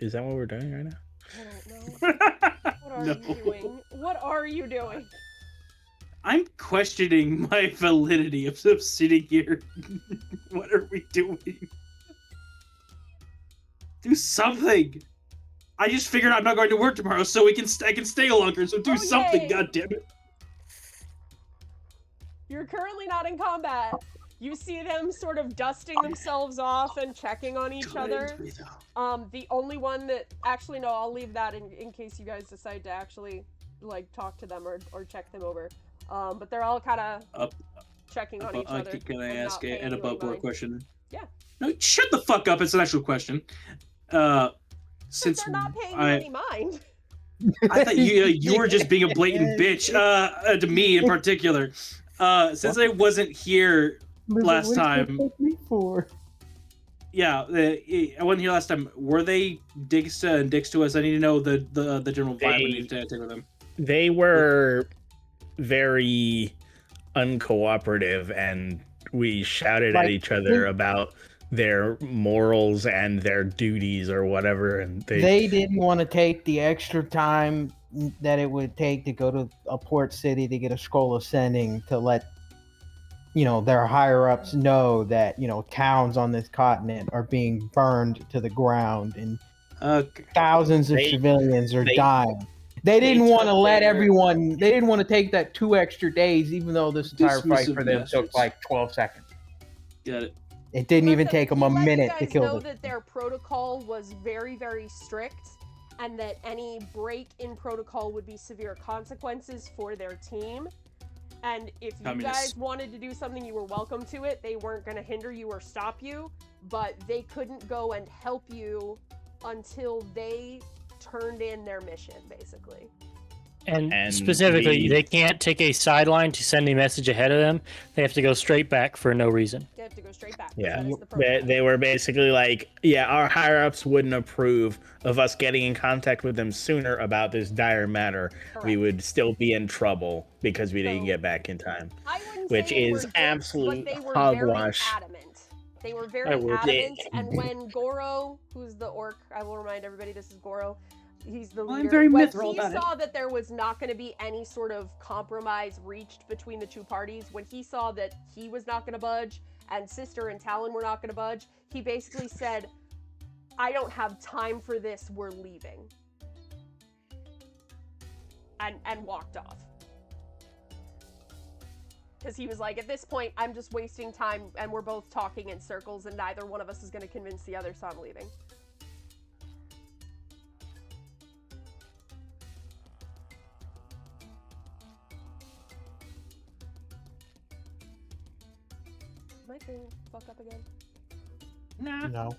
Is that what we're doing right now? I don't know. What are No. you doing? What are you doing? I'm questioning my validity of sitting here. What are we doing? Do something! I just figured I'm not going to work tomorrow, so I can stay longer. So do something, yay. goddammit! You're currently not in combat. You see them sort of dusting themselves off and checking on each other. The only one that actually no, I'll leave that in case you guys decide to actually like talk to them or check them over. But they're all kind of checking on each other. Can I and ask not paying an you any above board mind. question? Yeah. No, shut the fuck up. It's an actual question. Since They're not paying you any mind. I thought you were just being a blatant bitch to me in particular. Since I wasn't here last time. Yeah, I wasn't here last time. Were they dicks to us? I need to know the general vibe we need to take with them. They were very uncooperative, and we shouted at each other about their morals and their duties or whatever, and they didn't want to take the extra time that it would take to go to a port city to get a scroll of sending to let their higher ups know that towns on this continent are being burned to the ground and thousands of civilians are dying. They didn't want to let everyone. They didn't want to take that 2 extra days, even though this entire fight for them took like 12 seconds. Got it. It didn't even take them a minute to kill them. Know that their protocol was very, very strict, and that any break in protocol would be severe consequences for their team. And if you guys wanted to do something, you were welcome to it. They weren't going to hinder you or stop you, but they couldn't go and help you until they turned in their mission, basically. And specifically, they can't take a sideline to send a message ahead of them. They have to go straight back for no reason. They have to go straight back. Yeah, they were basically like, our higher-ups wouldn't approve of us getting in contact with them sooner about this dire matter. Correct. We would still be in trouble because we didn't get back in time. Which is absolute hogwash. They were very adamant, and when Goro, who's the orc, I will remind everybody this is Goro, he's the leader. I'm very when mithril he about saw that there was not going to be any sort of compromise reached between the two parties, when he saw that he was not going to budge and Sister and Talon were not going to budge, he basically said, I don't have time for this, we're leaving. And walked off. Because he was like, at this point, I'm just wasting time, and we're both talking in circles, and neither one of us is going to convince the other, so I'm leaving. My thing fuck up again? No. No?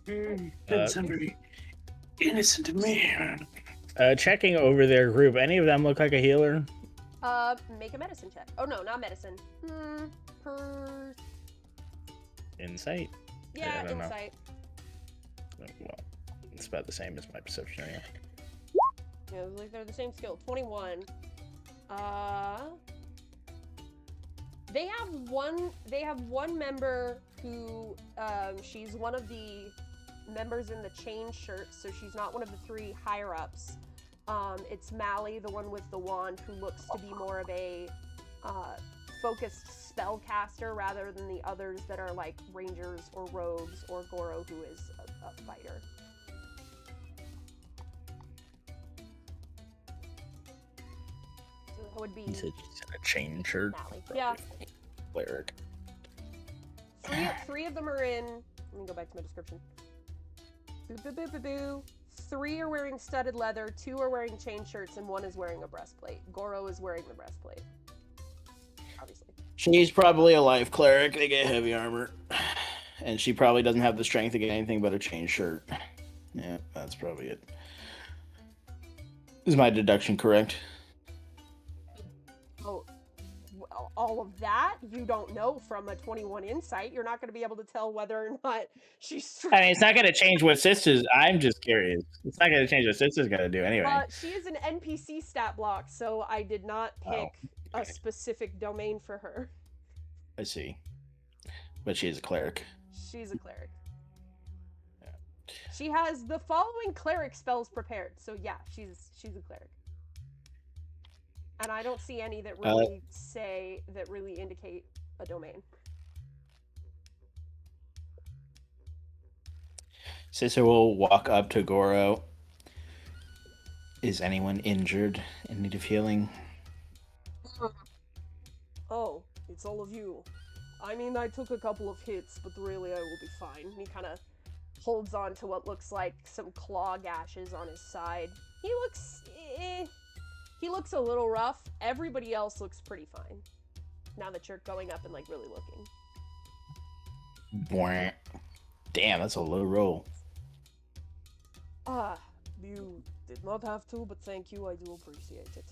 Okay. That's very innocent of me. Checking over their group, any of them look like a healer? Make a medicine check. Oh, no, not medicine. Insight? Yeah, insight. Well, it's about the same as my perception. Yeah, it looks like they're the same skill. 21. They have one member who, she's one of the members in the chain shirt, so she's not one of the 3 higher ups. It's Mally, the one with the wand, who looks to be more of a focused spellcaster rather than the others that are like rangers or rogues or Goro, who is a fighter. So that would be He said he's in a chain shirt. Mally. Yeah. Cleric. Three of them are in. Let me go back to my description. Boo, boo, boo, boo, boo. 3 are wearing studded leather, 2 are wearing chain shirts, and 1 is wearing a breastplate. Goro is wearing the breastplate. Obviously. She's probably a life cleric. They get heavy armor. And she probably doesn't have the strength to get anything but a chain shirt. Yeah, that's probably it. Is my deduction correct? Oh, well, all of that you don't know from a 21 insight. You're not going to be able to tell whether or not she's. I mean, it's not going to change what Sisters. I'm just curious. It's not going to change what Sisters got to do anyway. She is an NPC stat block, so I did not pick a specific domain for her. I see. But she is a cleric. She's a cleric. Yeah. She has the following cleric spells prepared, so yeah, she's a cleric. And I don't see any that really indicate a domain. Sister will walk up to Goro. Is anyone injured? In need of healing? Oh, it's all of you. I mean, I took a couple of hits, but really I will be fine. He kind of holds on to what looks like some claw gashes on his side. He looks a little rough. Everybody else looks pretty fine. Now that you're going up and like really looking. Damn, that's a low roll. You did not have to, but thank you. I do appreciate it.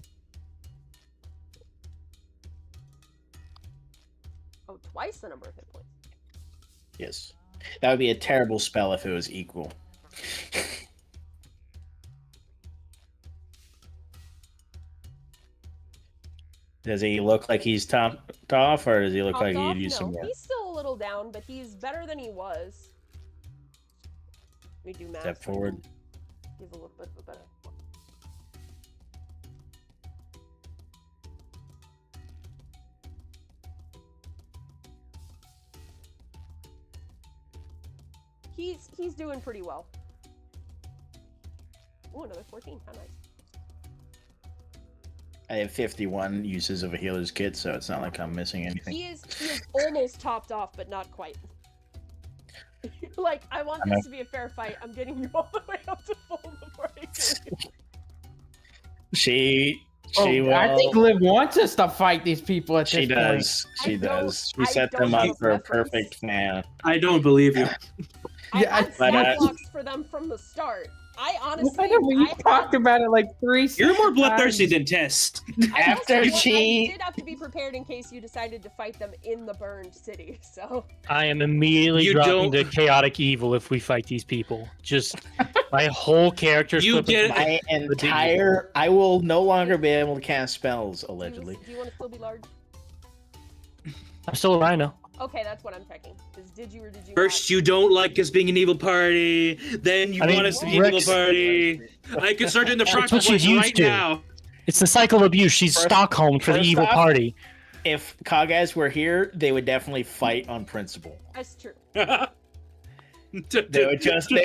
Oh, twice the number of hit points. Yes. That would be a terrible spell if it was equal. Does he look like he's topped off, or does he look Topped like off? he'd use No, some more? he's still a little down, but he's better than he was. Let me do math. Step forward. Give a little bit of a better. He's doing pretty well. Oh, another 14. How nice. I have 51 uses of a healer's kit, so it's not like I'm missing anything. He is almost topped off, but not quite. Like, I want this to be a fair fight. I'm getting you all the way up to full before I do. She will. I think Liv wants us to fight these people at this She point. does. She does. She I set don't them up use for a reference. perfect man. I don't believe you. I Yeah, had but, stat blocks for them from the start. I honestly, I know, we talked about it like 3 You're more times. bloodthirsty than Tess. I did have to be prepared in case you decided to fight them in the burned city. So I am immediately You dropping don't- to chaotic evil if we fight these people. Just my whole character. You flipping get- my- My entire. I will no longer be able to cast spells, allegedly. do you want to still be large? I'm still a rhino. Okay, that's what I'm checking. Is did you or did you First, not? you don't like us being an evil party. Then you I mean, want us to be an Rex- evil party. I can start doing the front what she's voice used right to. now. It's the cycle of abuse. She's Stockholm for the first evil off- party. If Kagas were here, they would definitely fight on principle. That's true. They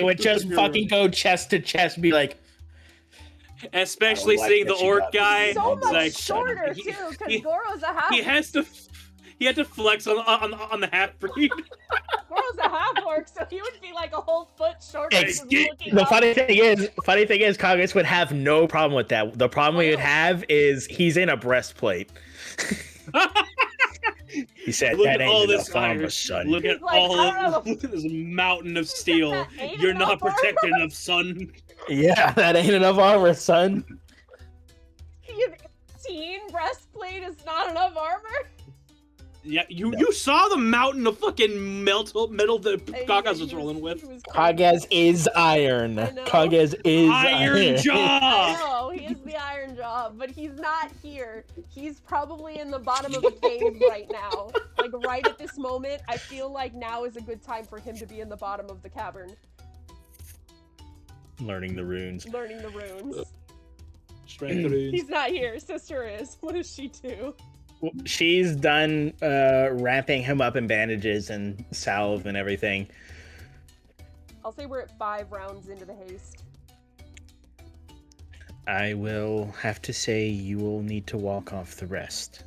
would just fucking go chest to chest and be like, Especially I would like seeing the that you orc got guy. So It's much like, shorter he- too, because he- Goro's a half. He had to flex on the half breed. Goro's a half orc, so he would be like a whole foot shorter. just looking the up. funny thing is, Kagas would have no problem with that. The problem he would have is he's in a breastplate. He said, Look "That at all ain't this enough armor, iron. son." Look at He's like, all I don't know. look at this mountain of steel. That ain't You're enough not protected enough, son. Yeah, that ain't enough armor, son. You 18 breastplate is not enough armor? Yeah, you saw the mountain of fucking metal that Hey, Kagas he was rolling with. he was Kagas is iron. I know. Kagas is Iron I Jaw. know, he is the Iron Jaw, but he's not here. He's probably in the bottom of a cave right now. Like, right at this moment, I feel like now is a good time for him to be in the bottom of the cavern, Learning the runes. learning the runes. Strength runes. He's not here. Sister is. What does she do? she's done wrapping him up in bandages and salve and everything. I'll say we're at 5 rounds into the haste. I will have to say you will need to walk off the rest.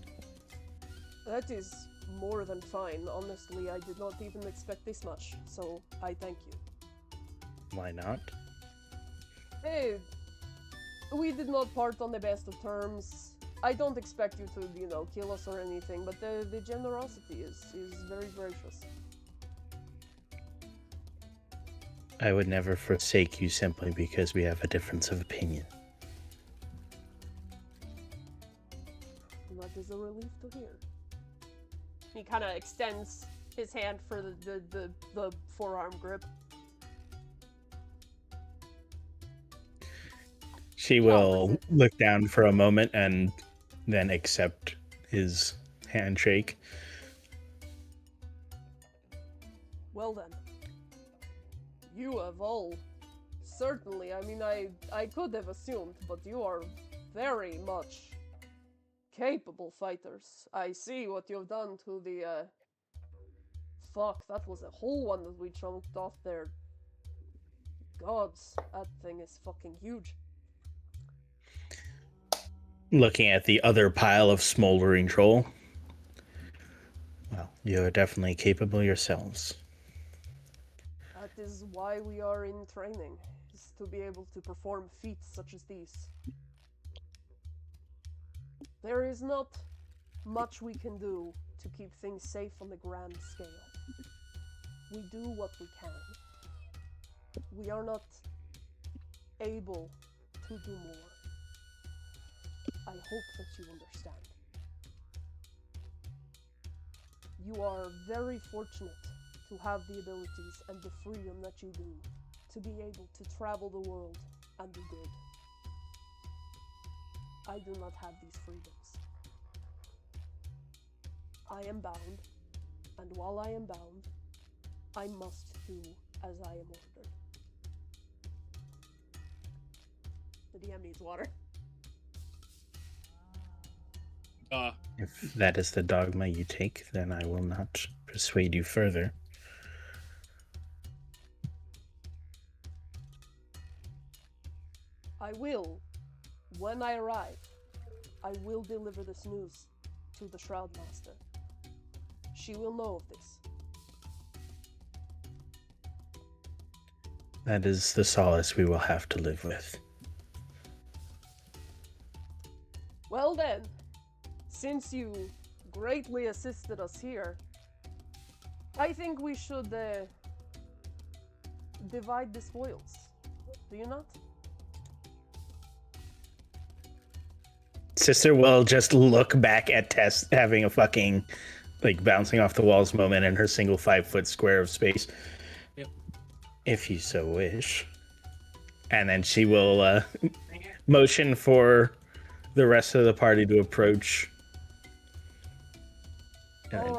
That is more than fine. Honestly, I did not even expect this much, so I thank you. Why not? Hey, we did not part on the best of terms. I don't expect you to, kill us or anything, but the generosity is very gracious. I would never forsake you simply because we have a difference of opinion. That is a relief to hear. He kind of extends his hand for the forearm grip. She will look down for a moment and then accept his handshake. Well then. You have all... Certainly, I mean, I could have assumed, but you are very much capable fighters. I see what you've done to the, Fuck, that was a whole one that we chunked off there. Gods, that thing is fucking huge. Looking at the other pile of smoldering troll. Well, you are definitely capable yourselves. That is why we are in training, is to be able to perform feats such as these. There is not much we can do to keep things safe on the grand scale. We do what we can. We are not able to do more. I hope that you understand. You are very fortunate to have the abilities and the freedom that you do to be able to travel the world and do good. I do not have these freedoms. I am bound, and while I am bound, I must do as I am ordered. The DM needs water. If that is the dogma you take, then I will not persuade you further. I will, when I arrive, I will deliver this news to the Shroud Master. She will know of this. That is the solace we will have to live with. Well then, since you greatly assisted us here, I think we should divide the spoils. Do you not? Sister will just look back at Tess having a fucking, bouncing off the walls moment in her single 5-foot square of space. Yep. If you so wish. And then she will motion for the rest of the party to approach. All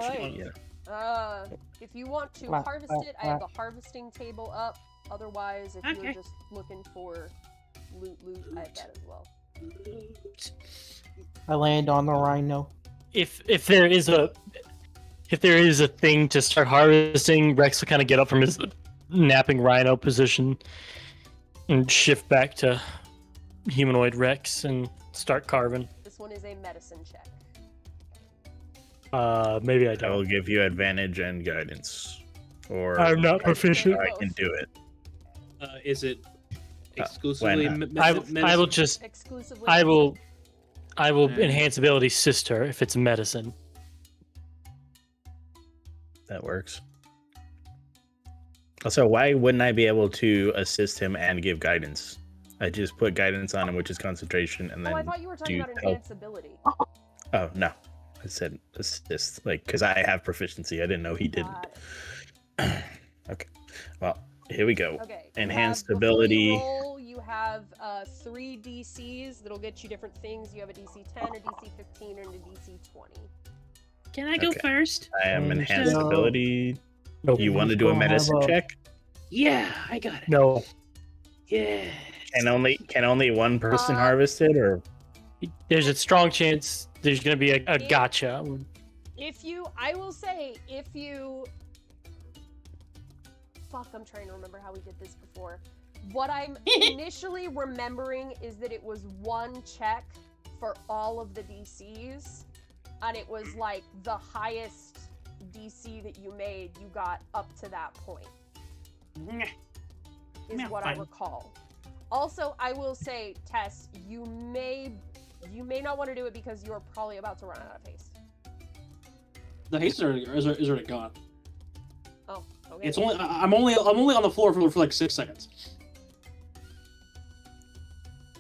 right. If you want to harvest it, I have the harvesting table up. Otherwise, if you're just looking for loot, I have that as well. I land on the rhino. If there is a thing to start harvesting, Rex will kind of get up from his napping rhino position and shift back to humanoid Rex and start carving. This one is a medicine check. Maybe I I don't. will give you advantage and guidance. Or I'm not proficient. I can do it. Is it exclusively I will just Exclusively. I will enhance ability sister if it's medicine. That works. Also, why wouldn't I be able to assist him and give guidance? I just put guidance on him, which is concentration, and then I thought you were talking about help. enhanced ability. Oh, no. I said assist, because I have proficiency. I didn't know he didn't. Okay. Well, here we go. Okay. Enhanced before ability. You roll, you have 3 DCs that'll get you different things. You have a DC 10, a DC 15, and a DC 20. Can I go first? I am enhanced No. ability. Nope. You want to do a medicine check? Yeah, I got it. No. Yeah. Can only one person harvest it, or There's a strong chance there's going to be a gotcha. I will say, if you... Fuck, I'm trying to remember how we did this before. What I'm initially remembering is that it was one check for all of the DCs, and it was like the highest DC that you made, you got up to that point. Is what I recall. Also, I will say, Tess, you may not want to do it because you're probably about to run out of haste. The haste is already gone. Oh, okay. It's only I'm only on the floor for like 6 seconds.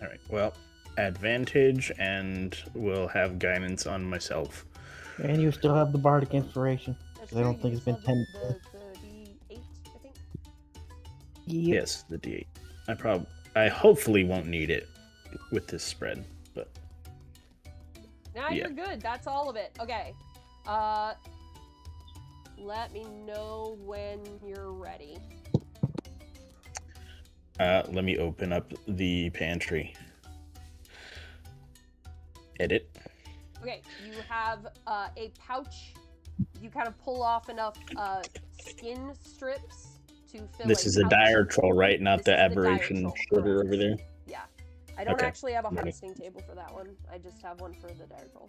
All right. Well, advantage, and we'll have guidance on myself. And you still have the bardic inspiration. That's I don't true, think you it's been just have 10. the D8, I think. Yep. Yes, the D8. I hopefully won't need it with this spread, but Now yeah. you're good. That's all of it. Okay. Let me know when you're ready. Let me open up the pantry. Edit. Okay, you have a pouch. You kind of pull off enough skin strips to fill This is a pouch. dire troll, right? Not This the is the dire aberration troll, shooter correct. over there. Yeah. I don't Okay. actually have a Ready. harvesting table for that one. I just have one for the dire troll.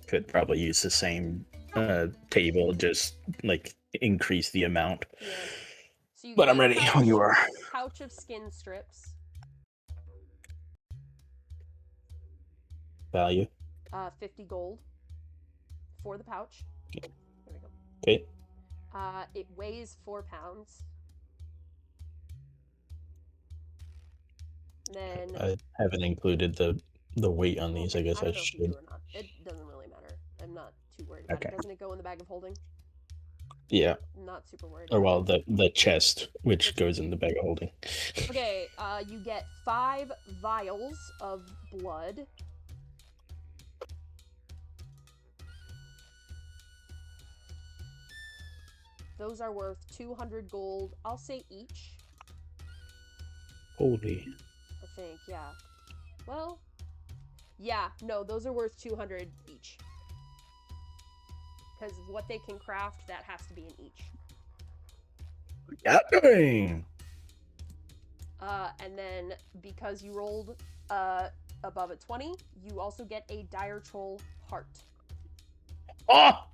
Could probably use the same table, just like increase the amount. Yeah. So you But get I'm a ready when you are. Pouch of skin strips. Value. 50 gold for the pouch. There we go. Okay. It weighs 4 pounds. Then I haven't included the weight on these. I guess I I don't know if you do should. or not. It doesn't really matter. I'm not too worried about Okay. it. Doesn't it go in the bag of holding? Yeah. I'm not super worried. Or about well, it. the chest, which goes in the bag of holding. Okay. You get 5 vials of blood. Those are worth 200 gold. I'll say each. Holy. I think, yeah. Well, yeah, no, those are worth 200 each. Because what they can craft, that has to be in each. Dang. And then, because you rolled above a 20, you also get a dire troll heart. Oh!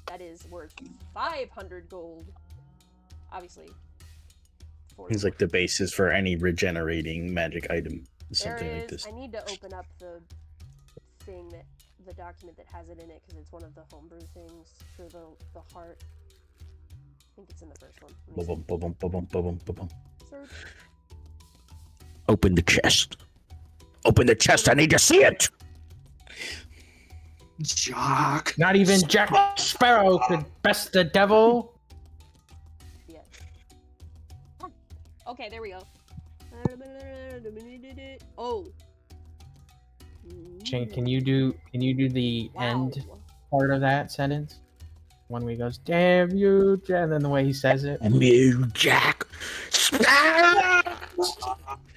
That is worth 500 gold. Obviously. It's like the basis for any regenerating magic item. Something There like is, this. I need to open up the thing that, the document that has it in it, because it's one of the homebrew things for the heart. I think it's in the first one. Let me see. Ba-bum, ba-bum, ba-bum, ba-bum. Search. Open the chest. Open the chest. I need to see it. Jock. Not even Jack Sparrow could best the devil. Yeah. Okay, there we go. Oh. Shane, can you do the end part of that sentence? One where he goes, "Damn you," and then the way he says it. Damn you, Jack Sparrow.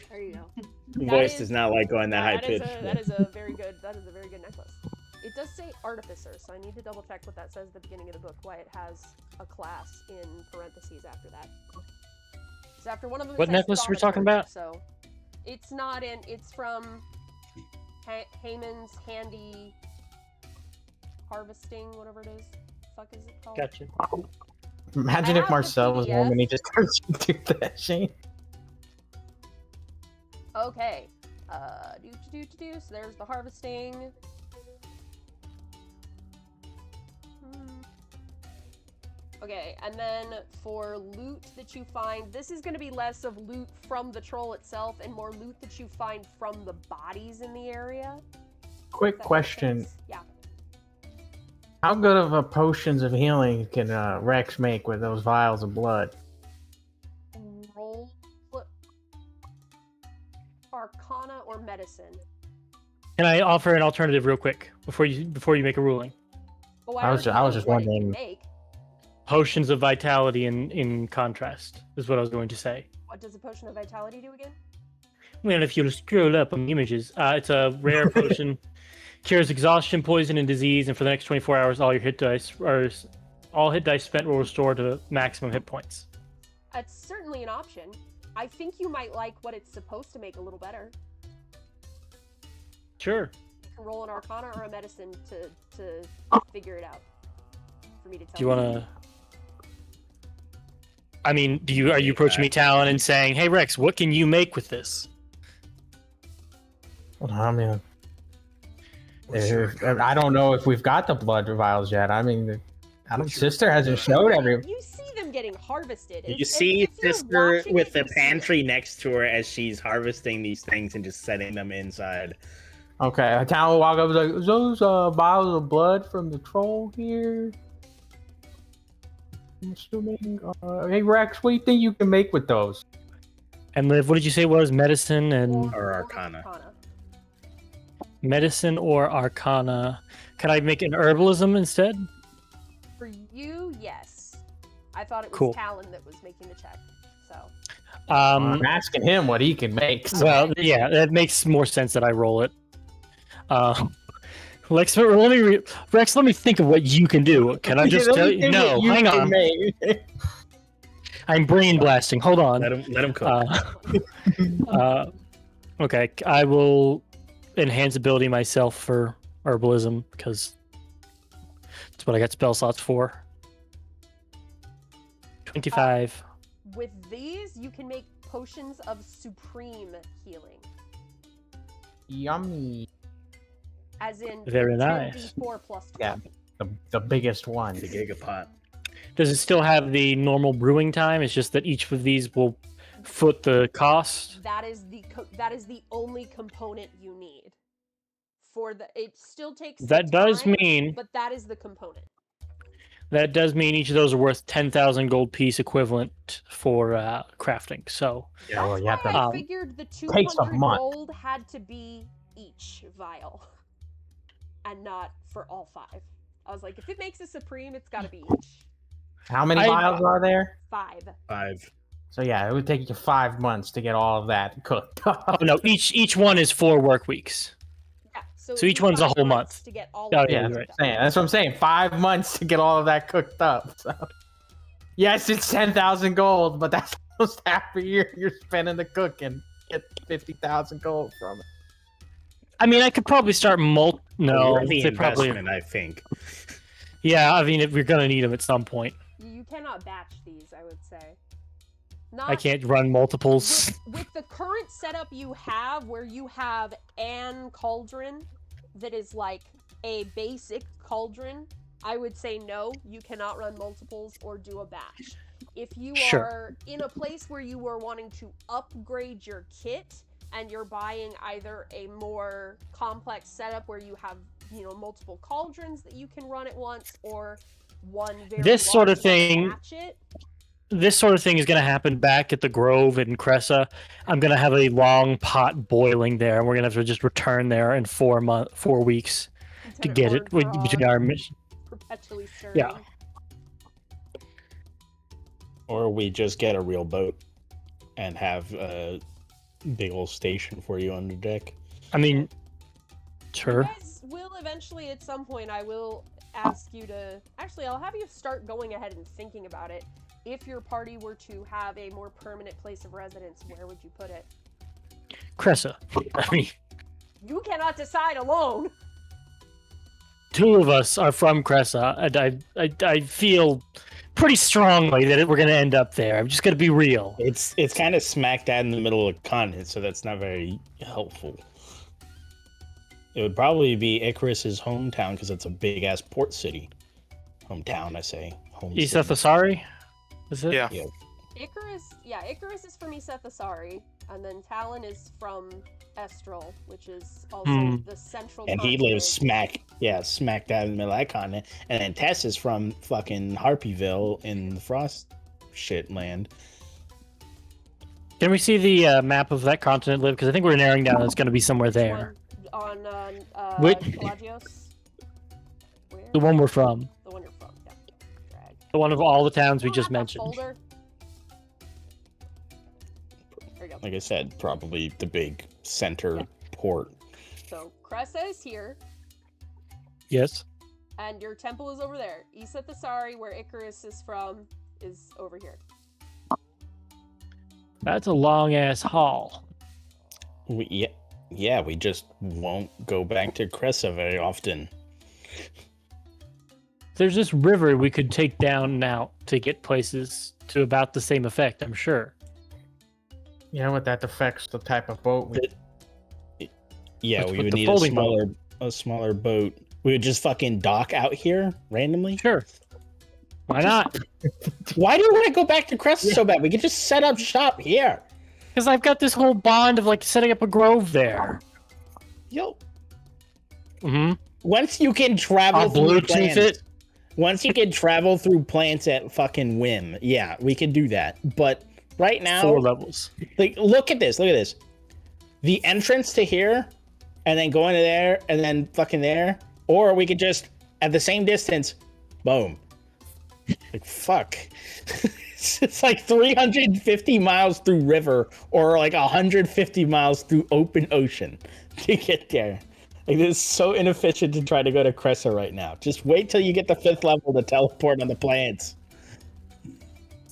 There you go. Voice does not like going that high pitch. That is a very good necklace. It does say artificer, so I need to double check what that says at the beginning of the book, why it has a class in parentheses after that. So after one of them, What necklace we're talking about? So it's not in. It's from Haemon's Handy Harvesting, whatever it is. Fuck is it called? Gotcha. Imagine I if have the Marcel was home and he PDF. just turns you to that, Shane. Okay. So there's the harvesting. Okay, and then for loot that you find, this is going to be less of loot from the troll itself and more loot that you find from the bodies in the area. Quick If that makes question. sense. Yeah. How good of a potions of healing can Rex make with those vials of blood? Roll Arcana or Medicine. Can I offer an alternative real quick before you make a ruling? Oh, I was already just know what it can wondering. Make. Potions of vitality in contrast is what I was going to say. What does a potion of vitality do again? Well, if you scroll up on the images, it's a rare potion. Cures exhaustion, poison, and disease, and for the next 24 hours, all hit dice spent will restore to maximum hit points. It's certainly an option. I think you might like what it's supposed to make a little better. Sure. You can roll an Arcana or a Medicine to figure it out. For me to tell Do you want to? I mean, are you approaching me, Talon, and saying, "Hey, Rex, what can you make with this?" Well, I mean, I don't know if we've got the blood vials yet. I mean, sister hasn't showed every. You see them getting harvested. You see sister with the pantry next to her as she's harvesting these things and just setting them inside. Okay, Talon walk up and like, "Is those vials of blood from the troll here?" I'm assuming. Hey Rex, what do you think you can make with those? And Liv, what did you say was medicine and Or Arcana. medicine or Arcana? Can I make an herbalism instead? For you, yes. I thought it was Cool. Talon that was making the check. So. I'm asking him what he can make. So. Well, yeah, that makes more sense that I roll it. Rex, let me think of what you can do. Can I just tell you? No, hang on. I'm brain blasting. Hold on. Let him cook. Okay, I will enhance ability myself for herbalism because that's what I got spell slots for. 25. With these, you can make potions of supreme healing. Yummy. As in Very nice. 10d4 plus 12. Yeah, the biggest one. The gigapot. Does it still have the normal brewing time? It's just that each of these will foot the cost. That is the only component you need. It still takes some That does time, mean but that is the component. that does mean each of those are worth 10,000 gold piece equivalent for crafting. So Yeah, well, you have That's to. why I figured the takes a 200 month. gold had to be each vial, and not for all 5. I was like, if it makes a supreme, it's got to be each. How many vials are there? 5. 5. So yeah, it would take you 5 months to get all of that cooked. oh no, each one is 4 work weeks. Yeah, So it'd each be one's a 5 whole months month. to get all Oh, of yeah, it you're right. done. That's what I'm saying. 5 months to get all of that cooked up. So. Yes, it's 10,000 gold, but that's almost half a year you're spending to cook and get 50,000 gold from it. I mean, I could probably start No, Worth the they probably. investment, I think. Yeah, I mean, if we're gonna need them at some point. You cannot batch these, I would say. I can't run multiples. With the current setup you have, where you have an cauldron that is like a basic cauldron, I would say no, you cannot run multiples or do a batch. If you Sure. are in a place where you are wanting to upgrade your kit and you're buying either a more complex setup where you have, multiple cauldrons that you can run at once, or one very This sort of large one to thing- batch it. This sort of thing is going to happen back at the Grove in Cressa. I'm going to have a long pot boiling there, and we're going to have to just return there in 4 weeks to get it between our mission. Perpetually stirring. Yeah. Or we just get a real boat and have a big old station for you on the deck. I mean, You sure. guys will eventually, at some point, I will ask you to... Actually, I'll have you start going ahead and thinking about it. If your party were to have a more permanent place of residence, where would you put it? Cressa. I mean, You cannot decide alone! 2 of us are from Cressa, and I feel pretty strongly that we're going to end up there. I'm just going to be real. It's kind of smack dab in the middle of the continent, so that's not very helpful. It would probably be Icarus's hometown because it's a big ass port city. Hometown, I say. Home city. Isathasari? Is it? Yeah. Icarus is from Isethasari, and then Talon is from Estral, which is also the central And he continent. lives smack dab in the middle of that continent. And then Tess is from fucking Harpyville in the Frost shit land. Can we see the map of that continent, Liv? Because I think we're narrowing down it's going to be somewhere there. On Wait. Pelagios? Where? The one we're from. The one you're from, yeah. Drag. The one of all the towns we Pull just up a mentioned. folder. There you go. Like I said, probably the big center port. So Cressa is here, Yes. and your temple is over there. Issa Thasari, where Icarus is from, is over here. That's a long ass haul. Yeah, we just won't go back to Cressa very often. There's this river we could take down now to get places to about the same effect, I'm sure. Yeah, but that affects the type of boat we. Yeah, What's we with would the need folding boat? a smaller boat. We would just fucking dock out here randomly. Sure. Why not? Why do you want to go back to Cressa so bad? We could just set up shop here. Because I've got this whole bond of like setting up a grove there. Yo, Mm-hmm. once you can travel I'll through Bluetooth plants, it. once you can travel through plants at fucking whim, yeah, we can do that. But right now, 4 levels. like, look at this. Look at this. The entrance to here, and then going to there, and then fucking there. Or we could just, at the same distance, boom. Like, fuck. It's like 350 miles through river, or like 150 miles through open ocean to get there. Like, this is so inefficient to try to go to Cressa right now. Just wait till you get the 5th level to teleport on the plants.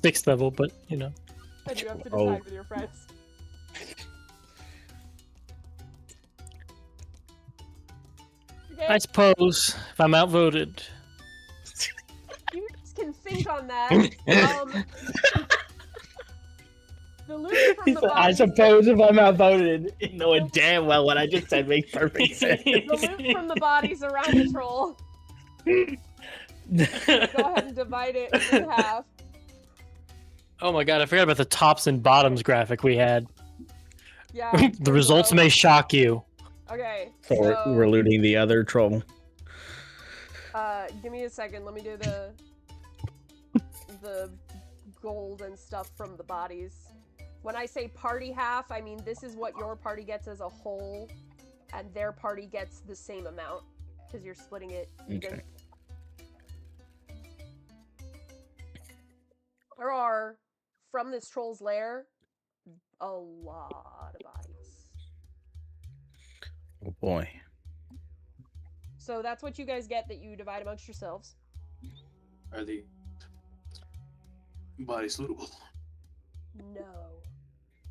6th level, but you know. And you have to decide Oh. with your friends. Okay, I suppose if I'm outvoted. you can think on that. The loot from the I bodies. suppose if I'm outvoted, knowing damn well what I just said makes perfect sense. The loot from the bodies around the troll. Go ahead and divide it in half. Oh my god, I forgot about the tops and bottoms graphic we had. Yeah. The results may shock you. Okay. So we're looting the other troll. Give me a second. Let me do the gold and stuff from the bodies. When I say party half, I mean this is what your party gets as a whole, and their party gets the same amount because you're splitting it even. Okay. There are, from this troll's lair, a lot of bodies. Oh boy. So that's what you guys get that you divide amongst yourselves. Are the bodies lootable? No.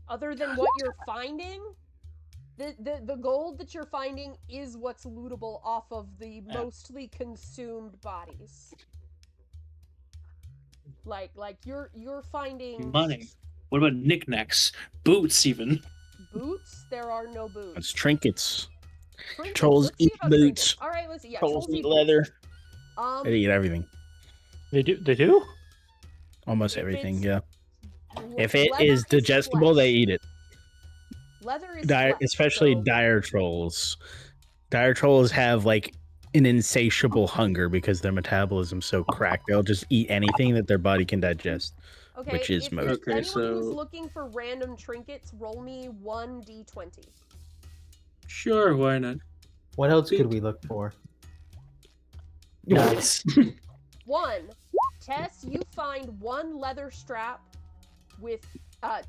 Other than what you're finding, the gold that you're finding is what's lootable off of the mostly consumed bodies. Like you're finding Money. What about knickknacks? Boots, even. boots. There are no boots. It's trinkets. Trinkets, Trolls let's see eat about boots. trinkets. All right, let's see. Yeah, Trolls eat boots. leather. They eat everything. They do? Almost If everything, it's- yeah. If it leather is digestible, they flesh. eat it. Leather is Dire, flesh, especially so- dire trolls. Dire trolls have like an insatiable hunger because their metabolism's so cracked. They'll just eat anything that their body can digest. Okay, which is if most. there's Okay, anyone so- who's looking for random trinkets, roll me 1d20. Sure, why not? What else could we look for? Nice. 1. Tess, you find one leather strap with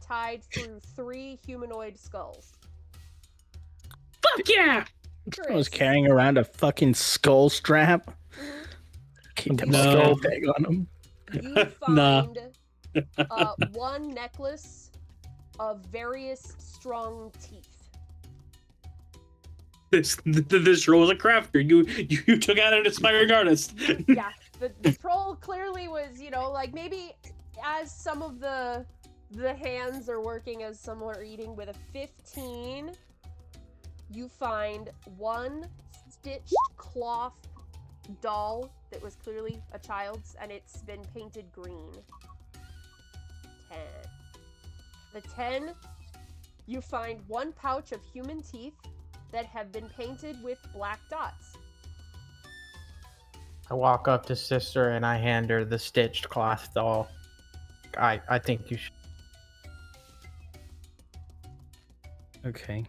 tied through 3 humanoid skulls. Fuck yeah! I was Chris, carrying around a fucking skull strap. Mhm. Keep the No. skull tag on them. you Nah. find one necklace of various strong teeth. This troll was a crafter. You took out an aspiring artist. Yeah, the troll clearly was, like maybe as some of the hands are working, as some are eating. With a 15, you find one stitched cloth doll that was clearly a child's, and it's been painted green. 10. The 10, you find one pouch of human teeth that have been painted with black dots. I walk up to sister and I hand her the stitched cloth doll. I think you should. Okay.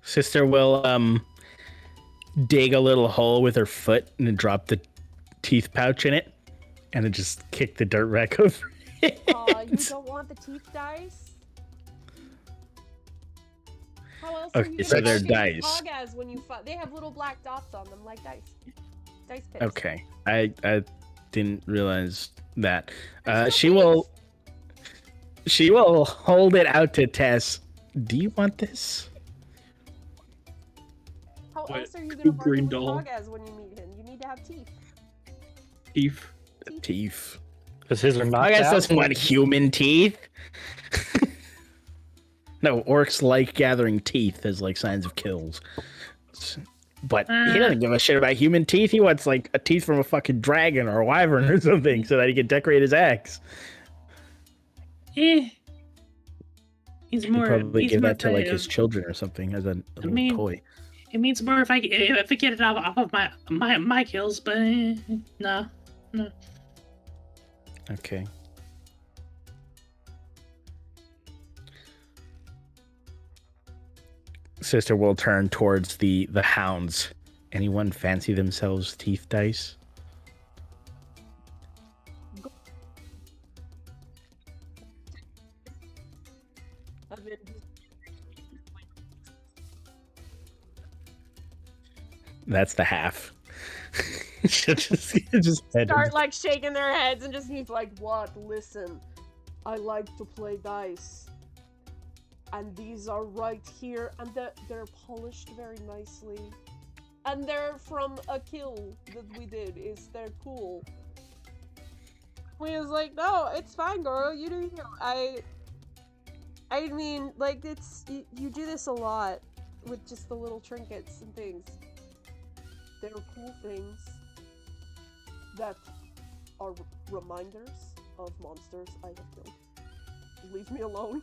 Sister will dig a little hole with her foot and then drop the teeth pouch in it, and then just kick the dirt back over it. You don't want the teeth dice? How else are Okay, you so gonna they're mark these dice. Pogas when you fight? They have little black dots on them, like dice. Dice pips. Okay, I didn't realize that. There's She no will hold it out to Tess. Do you want this? How What, else are you gonna Coop mark Green him with Doll? Pogas when you meet him? You need to have teeth. Thief. Teeth. Because his are not. I guess doesn't want human teeth. No, orcs like gathering teeth as like signs of kills. But he doesn't give a shit about human teeth. He wants like a teeth from a fucking dragon or a wyvern or something so that he can decorate his axe. He's He'd more. probably He's give more that to like effective. his children or something as a little mean- toy. It means more if I get it off of my kills, but no. Okay. Sister will turn towards the hounds. Anyone fancy themselves teeth dice? I've been That's the half. just head start like shaking their heads and just he's like, what? Listen, I like to play dice. And these are right here, and they're polished very nicely. And they're from a kill that we did. They're cool. We was like, no, it's fine, girl. You do you. I mean, like, it's you do this a lot with just the little trinkets and things. They're cool things that are reminders of monsters I have killed. Leave me alone.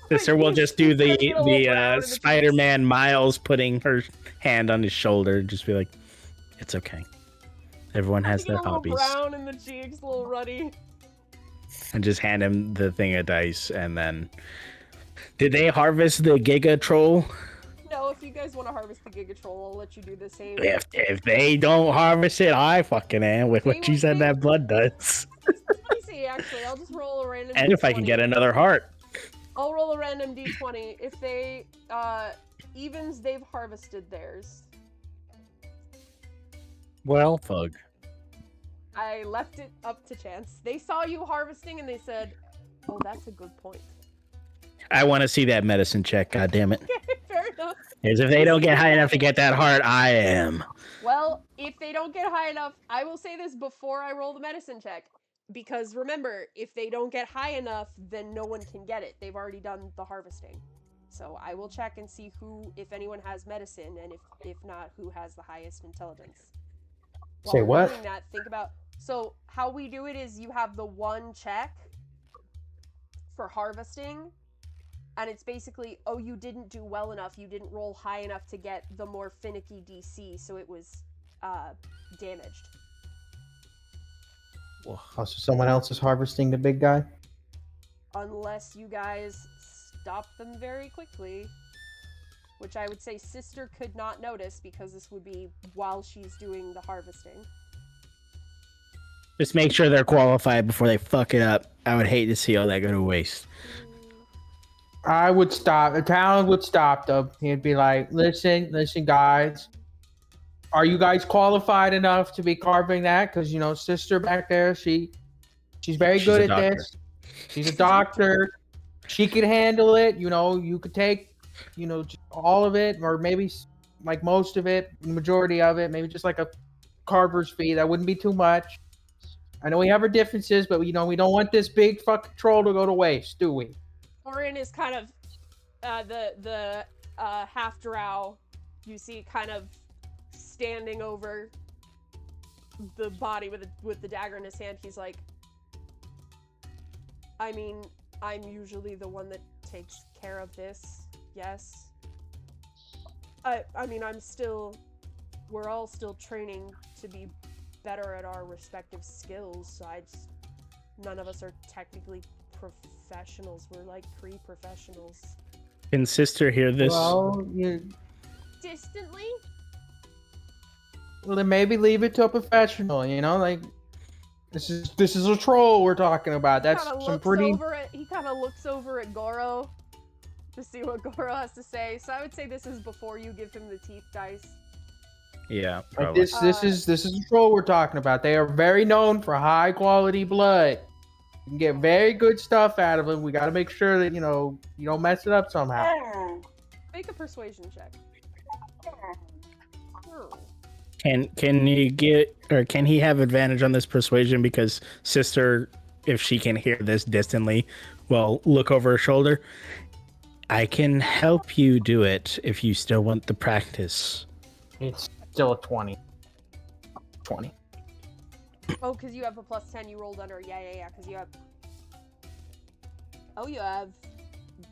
Sister will just do She's gonna roll around the in the Spider-Man Miles putting her hand on his shoulder, just be like, it's okay. Everyone has their a little hobbies. brown in the cheeks, a little ruddy. And just hand him the thing of dice, and then... Did they harvest the Giga Troll? No, if you guys want to harvest the Giga Troll, I'll let you do the same. If they don't harvest it, I fucking am with what They you said would- that blood does. Let me see, actually. I'll just roll a random And if I can D20. get another heart. I'll roll a random d20. If they, evens, they've harvested theirs. Well, Fug. I left it up to chance. They saw you harvesting and they said, oh, that's a good point. I want to see that medicine check, God damn it. Fair enough. Because if they don't get high enough to get that heart, I am. Well, if they don't get high enough, I will say this before I roll the medicine check. Because remember, if they don't get high enough, then no one can get it. They've already done the harvesting. So I will check and see if anyone has medicine, and if not, who has the highest intelligence. Say While we're what? doing that, think about... So how we do it is you have the one check for harvesting, and it's basically, oh, you didn't do well enough, you didn't roll high enough to get the more finicky DC, so it was damaged. Oh, so someone else is harvesting the big guy? Unless you guys stop them very quickly, which I would say Sister could not notice because this would be while she's doing the harvesting. Just make sure they're qualified before they fuck it up. I would hate to see all that go to waste. I would stop. The town would stop them. He'd be like, listen, guys. Are you guys qualified enough to be carving that? Because, sister back there, she's very She's good a at doctor. this. She's a doctor. She could handle it. You could take, just all of it, or maybe like most of it, the majority of it, maybe just like a carver's fee. That wouldn't be too much. I know we have our differences, but we don't want this big fucking troll to go to waste, do we? Orin is kind of the half drow. You see, kind of standing over the body with the dagger in his hand. He's like, I mean, I'm usually the one that takes care of this. Yes. I mean, we're all still training to be better at our respective skills. So none of us are technically professionals. We're like pre-professionals. Can Sister hear this? Well, Distantly? Well, then maybe leave it to a professional. Like this is a troll we're talking about. That's some pretty. He kind of looks over at Goro, to see what Goro has to say. So I would say this is before you give him the teeth dice. Yeah, Like probably. this is the troll we're talking about. They are very known for high quality blood. You can get very good stuff out of them. We got to make sure that you don't mess it up somehow. Make a persuasion check. Can you get, or can he have advantage on this persuasion because sister, if she can hear this distantly, will look over her shoulder? I can help you do it if you still want the practice. It's still a 20. 20. Oh, because you have a plus 10 you rolled under. Yeah, because you have... Oh, you have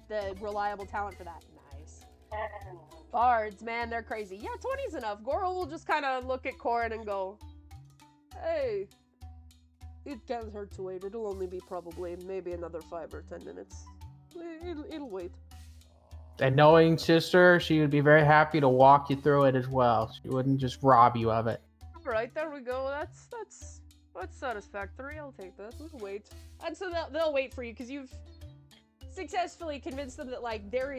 the reliable talent for that. Nice. Bards, man, they're crazy. Yeah, 20's enough. Goro will just kind of look at Corin and go, hey, it can't hurt to wait. It'll only be probably maybe another 5 or 10 minutes. It'll wait. And knowing sister, she would be very happy to walk you through it as well. She wouldn't just rob you of it. All right, there we go. That's satisfactory. I'll take that. We'll wait. And so they'll wait for you because you've successfully convinced them that like there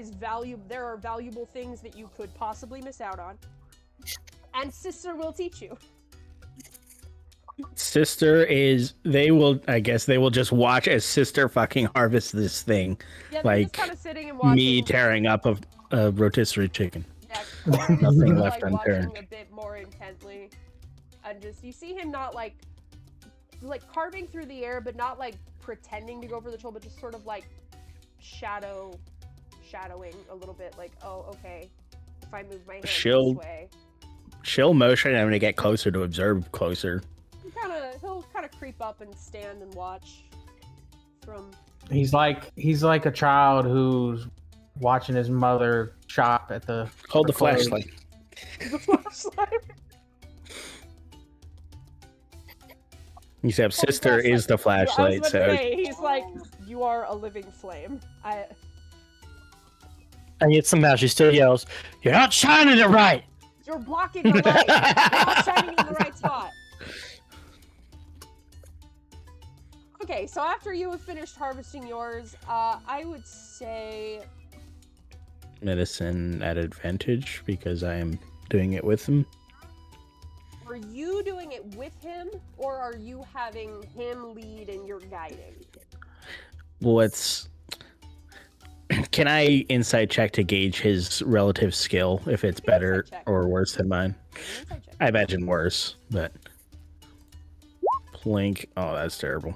are valuable things that you could possibly miss out on. And sister will teach you. Sister they will just watch as sister fucking harvest this thing. Yeah, they're just like kind of sitting and watching. me tearing up a rotisserie chicken. Yeah, Nothing just, left like, unturned. watching a bit more intently, and just you see him not like carving through the air, but not like pretending to go for the troll, but just sort of like shadowing a little bit. Like, oh, okay, if I move my hand this way, she'll motion. I'm gonna get closer to observe closer. He'll kind of creep up and stand and watch from. He's like a child who's watching his mother shop at the. Hold the flashlight. The flashlight. Except sister is the flashlight, so He's like, you are a living flame. And yet somehow she still yells, "You're not shining it right! You're blocking the light! You're not shining in the right spot!" Okay, so after you have finished harvesting yours, I would say... medicine at advantage because I am doing it with him. Are you doing it with him, or are you having him lead and you're guiding? Well, can I insight check to gauge his relative skill, if it's better or worse than mine? I imagine worse, but... Plink. Oh, that's terrible.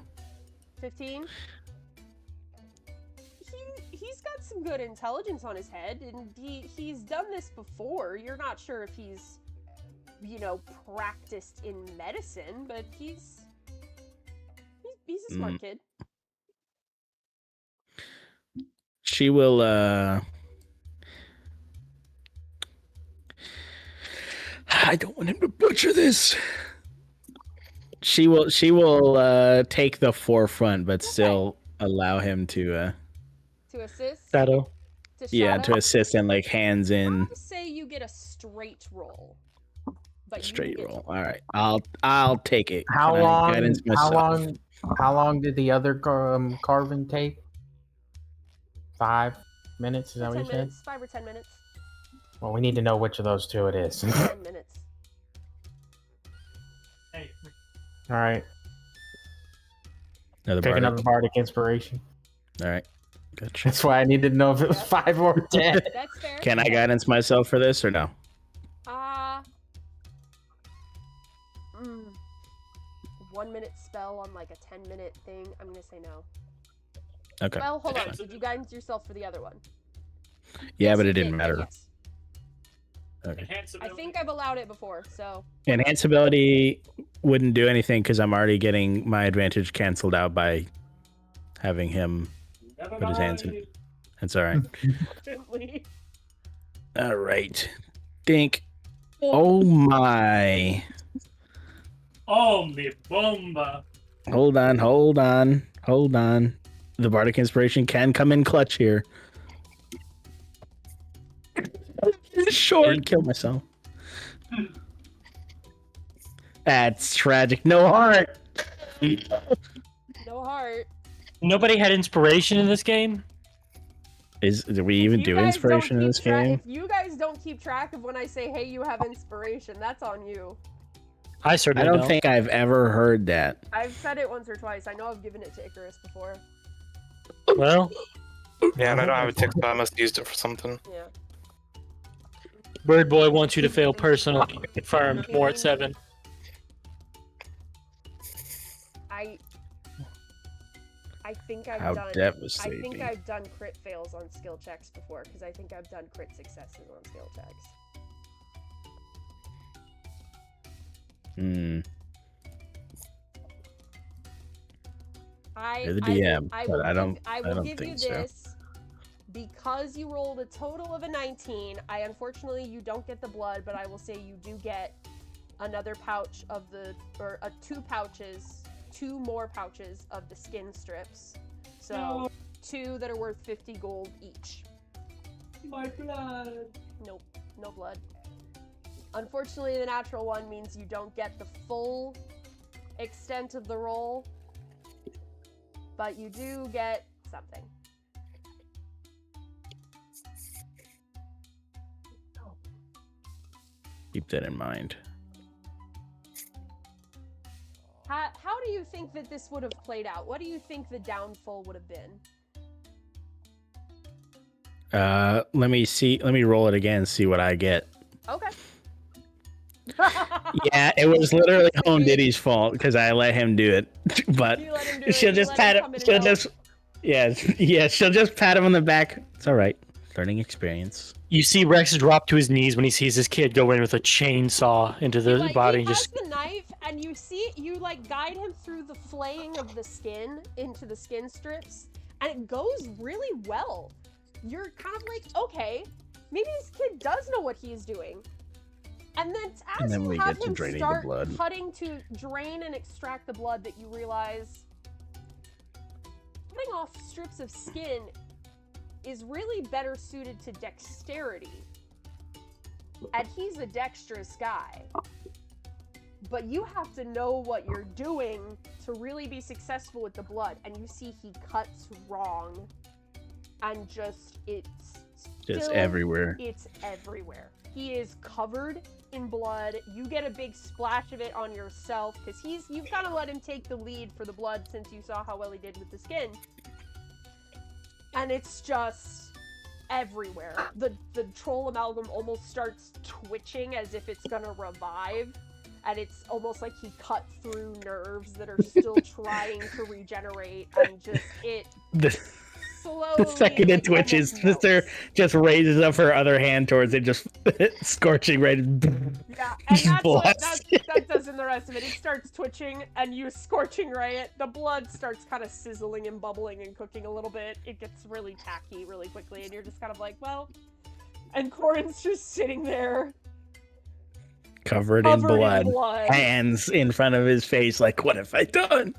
15? He's got some good intelligence on his head, and he's done this before. You're not sure if he's, practiced in medicine, but he's a smart kid. She will, I don't want him to butcher this. She will take the forefront, but still allow him to assist. Shadow. To assist and like hands in. I say you get a straight roll. But straight roll. All right, I'll take it. How long did the other carving take? 5 minutes? Is that what you said? 5 or 10 minutes. Well, we need to know which of those two it is. 10 minutes. Hey. All right. Take another bardic inspiration. All right. Gotcha. That's why I needed to know if it was 5 or 10. That's fair. Can I guidance myself for this or no? 1 minute spell on like a 10-minute thing. I'm gonna say no. Okay. Well, hold on. Did you guidance yourself for the other one? Yeah, Yes, but you it didn't did, matter. Yes. Okay. I think I've allowed it before, so. Enhance ability wouldn't do anything because I'm already getting my advantage canceled out by having him put his hands in. That's all right. All right. Think. Oh my. Oh, me bomba. Hold on. The bardic inspiration can come in clutch here. Short. Kill myself. That's tragic. No heart. No heart. Nobody had inspiration in this game? Do we If even you do guys don't inspiration in keep this game? If you guys don't keep track of when I say, hey, you have inspiration, that's on you. I I certainly don't think I've ever heard that. I've said it once or twice. I know I've given it to Icarus before. Well, Yeah, and I don't have a tick, but I must have used it for something. Yeah. Bird Boy wants you to fail personally. Confirmed. More at 7. I think I've How done. I devastating. think I've done crit fails on skill checks before, because I think I've done crit successes on skill checks. Hmm. I You're the DM, I but will I don't give you think so. this. Because you rolled a total of a 19, unfortunately you don't get the blood, but I will say you do get another pouch of two more pouches of the skin strips. So 2 that are worth 50 gold each. My blood. Nope, no blood. Unfortunately, the natural one means you don't get the full extent of the roll, but you do get something. Keep that in mind. How do you think that this would have played out? What do you think the downfall would have been? Let me see. Let me roll it again. See what I get. Okay. Yeah, it was literally Home Diddy's fault because I let him do it. But You let him do it, she'll you just let pat him him. come in and She'll help. just she'll just pat him on the back. It's all right. Learning experience. You see Rex drop to his knees when he sees his kid go in with a chainsaw into the body. He And just has the knife, and you guide him through the flaying of the skin into the skin strips, and it goes really well. You're kind of like, okay, maybe this kid does know what he's doing. And then as you we have get to him draining the start blood. cutting to drain and extract the blood, that you realize cutting off strips of skin is really better suited to dexterity. And he's a dexterous guy. But you have to know what you're doing to really be successful with the blood. And you see he cuts wrong. And it's Just everywhere. It's everywhere. He is covered in blood. You get a big splash of it on yourself because you've kind of let him take the lead for the blood since you saw how well he did with the skin. And it's just everywhere. The troll amalgam almost starts twitching as if it's gonna revive. And it's almost like he cut through nerves that are still trying to regenerate, and slowly, The second it twitches, Sister just raises up her other hand towards it, just scorching right. Yeah, and that's what that does in the rest of it. It starts twitching, and you scorching right. The blood starts kind of sizzling and bubbling and cooking a little bit. It gets really tacky really quickly, and you're just kind of like, well. And Corin's just sitting there. Covered in blood. Hands in front of his face, like, what have I done?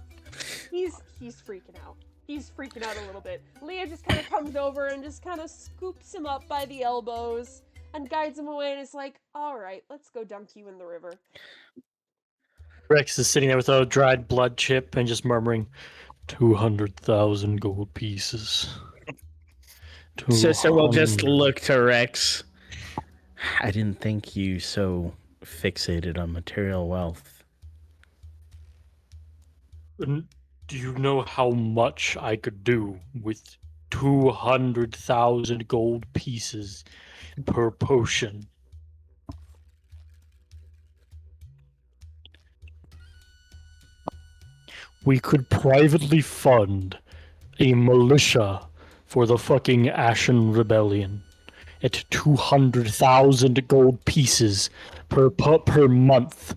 He's freaking out. He's freaking out a little bit. Leah just kind of comes over and just kind of scoops him up by the elbows and guides him away and is like, all right, let's go dunk you in the river. Rex is sitting there with a dried blood chip and just murmuring, 200,000 gold pieces. Sister will just look to Rex. I didn't think you so fixated on material wealth. Do you know how much I could do with 200,000 gold pieces per potion? We could privately fund a militia for the fucking Ashen Rebellion at 200,000 gold pieces per month.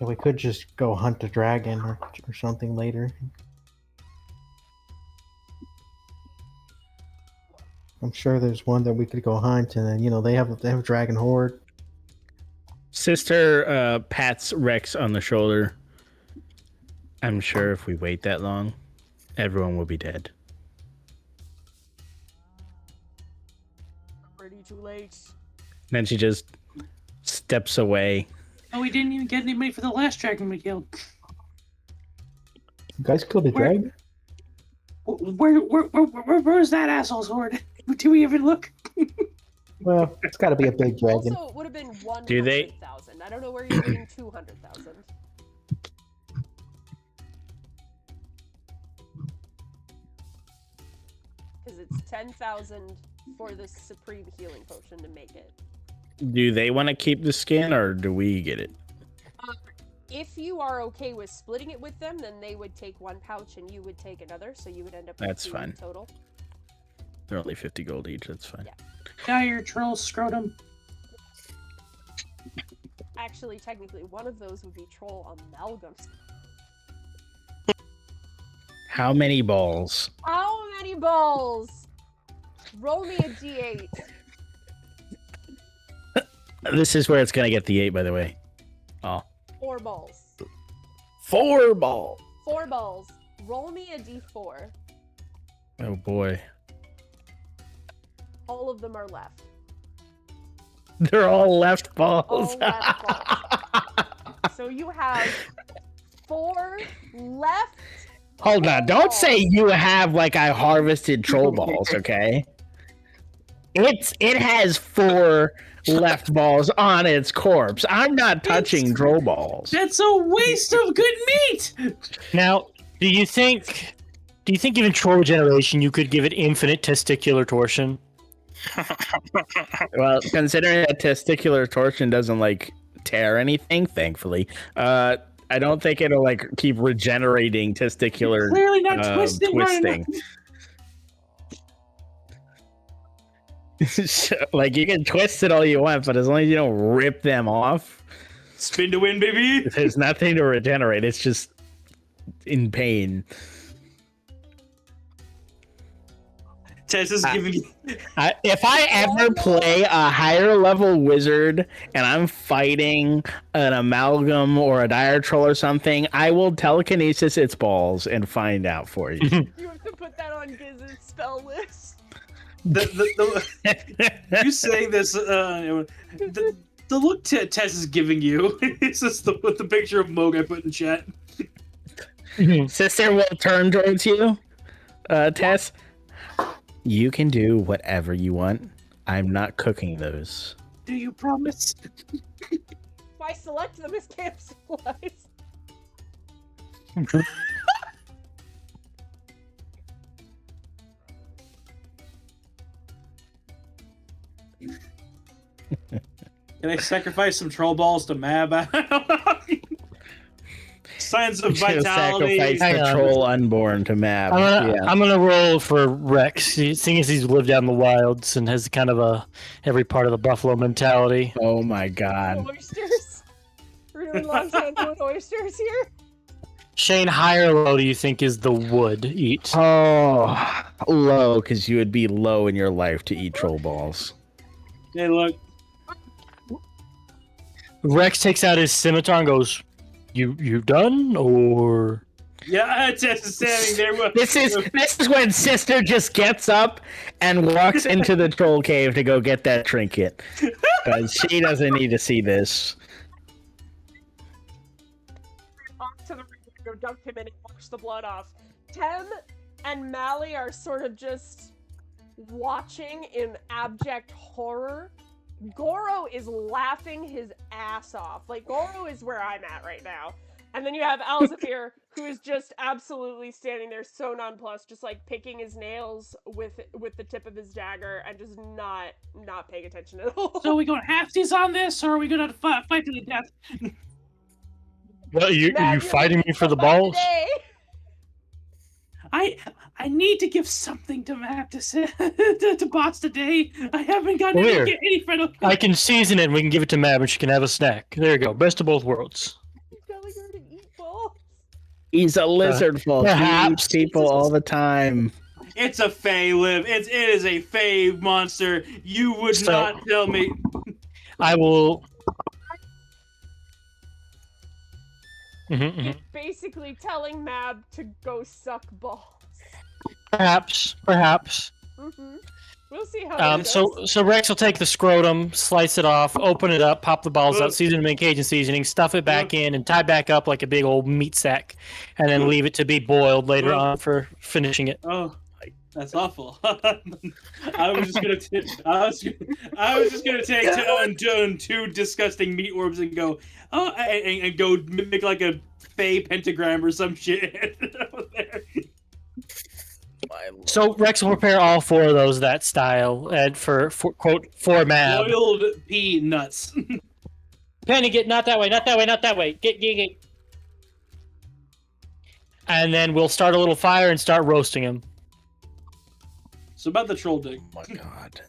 Yeah, we could just go hunt a dragon or something later. I'm sure there's one that we could go hunt, and then they have a dragon horde. Sister pats Rex on the shoulder. I'm sure if we wait that long, everyone will be dead. Pretty too late. Then she just steps away. Oh, we didn't even get any money for the last dragon we killed. You guys killed a dragon? Where's that asshole's horde? Do we even look? Well, it's got to be a big dragon. Also, it would have been Do they- 100,000. I don't know where you're getting 200,000. Because it's 10,000 for the supreme healing potion to make it. Do they want to keep the skin, or do we get it? If you are okay with splitting it with them, then they would take one pouch and you would take another, so you would end up with That's 2 fine. total. They're only 50 gold each. That's fine. Yeah. Dire troll scrotum. Actually, technically, one of those would be troll amalgams. How many balls? How many balls? Roll me a d8. This is where it's gonna get the 8, by the way. Oh. 4 balls. 4 balls. 4 balls. Roll me a d4. Oh boy. All of them are left. They're all left balls. All left balls. So you have 4 left. Hold on. Don't balls. say you have like I harvested troll balls, okay? It has 4 left balls on its corpse. I'm not touching troll balls. That's a waste of good meat. Now, do you think even troll regeneration you could give it infinite testicular torsion? Well, considering that testicular torsion doesn't like tear anything, thankfully, I don't think it'll like keep regenerating testicular Clearly not twisting. twisting. So, like you can twist it all you want, but as long as you don't rip them off, Spin to win, baby. there's nothing to regenerate. It's just in pain. Tess is giving you. If I ever play a higher level wizard and I'm fighting an amalgam or a dire troll or something, I will telekinesis its balls and find out for you. You have to put that on Giz's spell list. You saying this, the look Tess is giving you is just the picture of Moog I put in chat. Sister will turn towards you, Tess. You can do whatever you want. I'm not cooking those. Do you promise? If I select them as camp supplies. Can I sacrifice some troll balls to Mab? Signs of vitality. Sacrifice Hang the on. troll unborn to Mab. I'm gonna roll for Rex, seeing as he's lived out in the wilds and has kind of a every part of the buffalo mentality. Oh my god. Oysters. We're doing long time doing oysters here. Shane, high or low do you think is the wood eat? Oh, low, because you would be low in your life to eat troll balls. Hey, look. Rex takes out his scimitar and goes, "You done or?" Yeah, Tess is standing there. This is when Sister just gets up and walks into the troll cave to go get that trinket. Because she doesn't need to see this. Off to the window, dunk him in and wash the blood off. Tem and Mally are sort of just watching in abject horror. Goro is laughing his ass off. Like, Goro is where I'm at right now. And then you have Alzafir, who is just absolutely standing there so nonplussed, just like picking his nails with the tip of his dagger and just not paying attention at all. So are we going halfsies on this, or are we going to fight to the death? Well, you Matt, you're fighting looking me for the so bad balls? today. I need to give something to Matt to boss today. I haven't gotten Well, here. any friend. I can season it and we can give it to Mab and she can have a snack. There you go. Best of both worlds. You're telling her to eat balls. He's a lizard folk. He perhaps. eats people all the time. It's a Fey live. It is a Fey monster. You would So- not tell me. I will. Mhm. It's basically telling Mab to go suck balls. Perhaps. Mm-hmm. We'll see how it goes. So Rex will take the scrotum, slice it off, open it up, pop the balls out, season them in Cajun seasoning, stuff it back in, and tie back up like a big old meat sack, and then leave it to be boiled later on for finishing it. Oh, that's awful. I was just gonna take two disgusting meatworms and go, and go make like a fey pentagram or some shit over there. So Rex will prepare all 4 of those that style, and for quote for Mab. Boiled pea nuts. Penny, get not that way, not that way, not that way. Get. And then we'll start a little fire and start roasting him. So about the troll dig. Oh my god.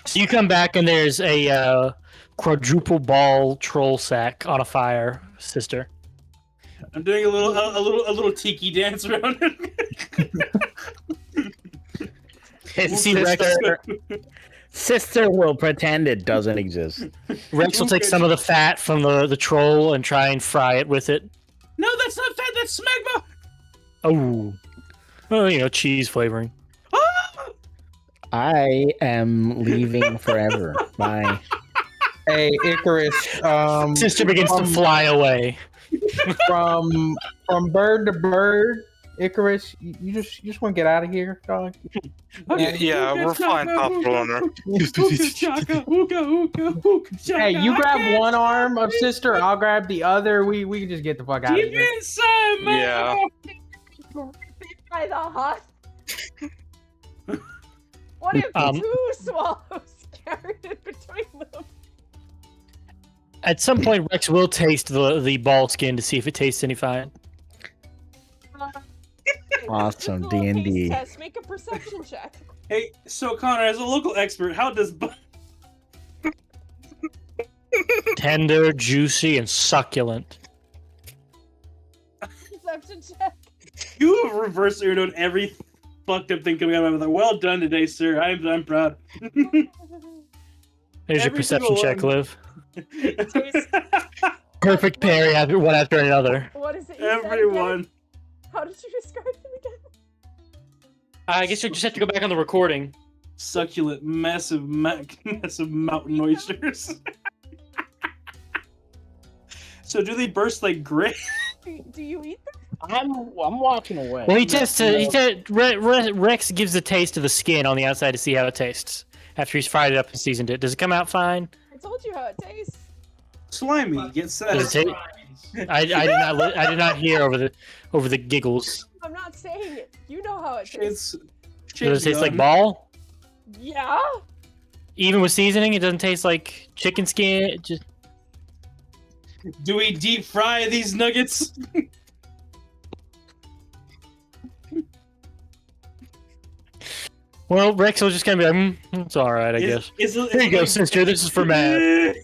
So you come back and there's a quadruple ball troll sack on a fire, sister. I'm doing a little tiki dance around it. His See, Rex, sister will pretend it doesn't exist. Rex will take some of the fat from the troll and try and fry it with it. No, that's not fat. That's smegma. Oh, well, cheese flavoring. Ah! I am leaving forever. Bye. Hey, Icarus. Sister begins to fly away. From bird to bird, Icarus. You just want to get out of here, dog. Yeah, we're fine, Pop Runner. Hey, you grab one arm of sister, I'll grab the other. We can just get the fuck out of here. Yeah. By the hut. What if 2 swallows carried in between them? At some point, Rex will taste the ball skin to see if it tastes any fine. Awesome, Little D&D. taste test. Make a perception check. Hey, so Connor, as a local expert, how does Tender, juicy, and succulent. Perception check. you have reverse earned every fucked up thing coming out of my mouth? Well done today, sir. I'm proud. There's your Every perception single check, one. Liv. Perfect parry one after another. What is it? You said again? Everyone. How did you describe him again? I guess you just have to go back on the recording. Succulent, massive mountain oysters. So do they burst like grit? Do you eat them? I'm walking away. Well, Rex gives a taste of the skin on the outside to see how it tastes after he's fried it up and seasoned it. Does it come out fine? I told you how it tastes. Slimy. Get set. Does it I did not hear over the giggles. I'm not saying it. You know how it tastes. Does it taste like ball? Yeah. Even with seasoning, it doesn't taste like chicken skin. It just Do we deep fry these nuggets? well, Rex will just kind of be like, it's all right, I guess. Here you go, sister. This is for Matt.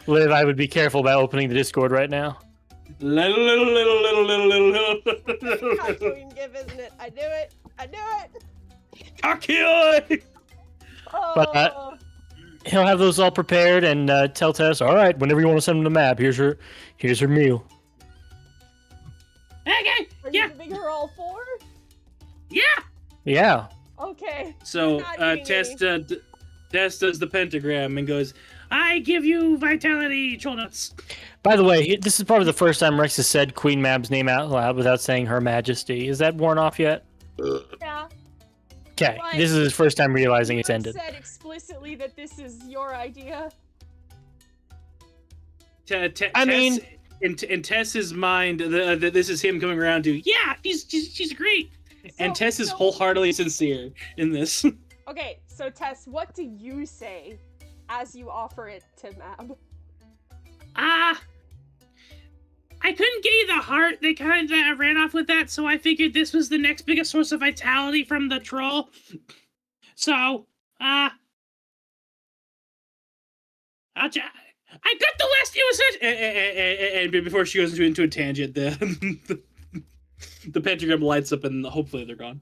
Liv, I would be careful about opening the Discord right now. Little. Not Queen Give, isn't it? I knew it. Akio! Oh. He'll have those all prepared and tell Tess, all right, whenever you want to send him the map, here's her meal. Okay. Are you giving her all 4? Yeah. Okay. So Tess does the pentagram and goes, I give you vitality troll nuts. By the way, this is probably the first time Rex has said Queen Mab's name out loud without saying Her Majesty. Is that worn off yet? Yeah. Okay, But this is his first time realizing it's You ended. said explicitly that this is your idea. In Tess's mind, this is him coming around to, yeah, she's great. And Tess is wholeheartedly sincere in this. Okay, so Tess, what do you say as you offer it to Mab? I couldn't get you the heart. They kind of ran off with that, so I figured this was the next biggest source of vitality from the troll. So, I got the last. It was And before she goes into a tangent, the pentagram lights up and hopefully they're gone.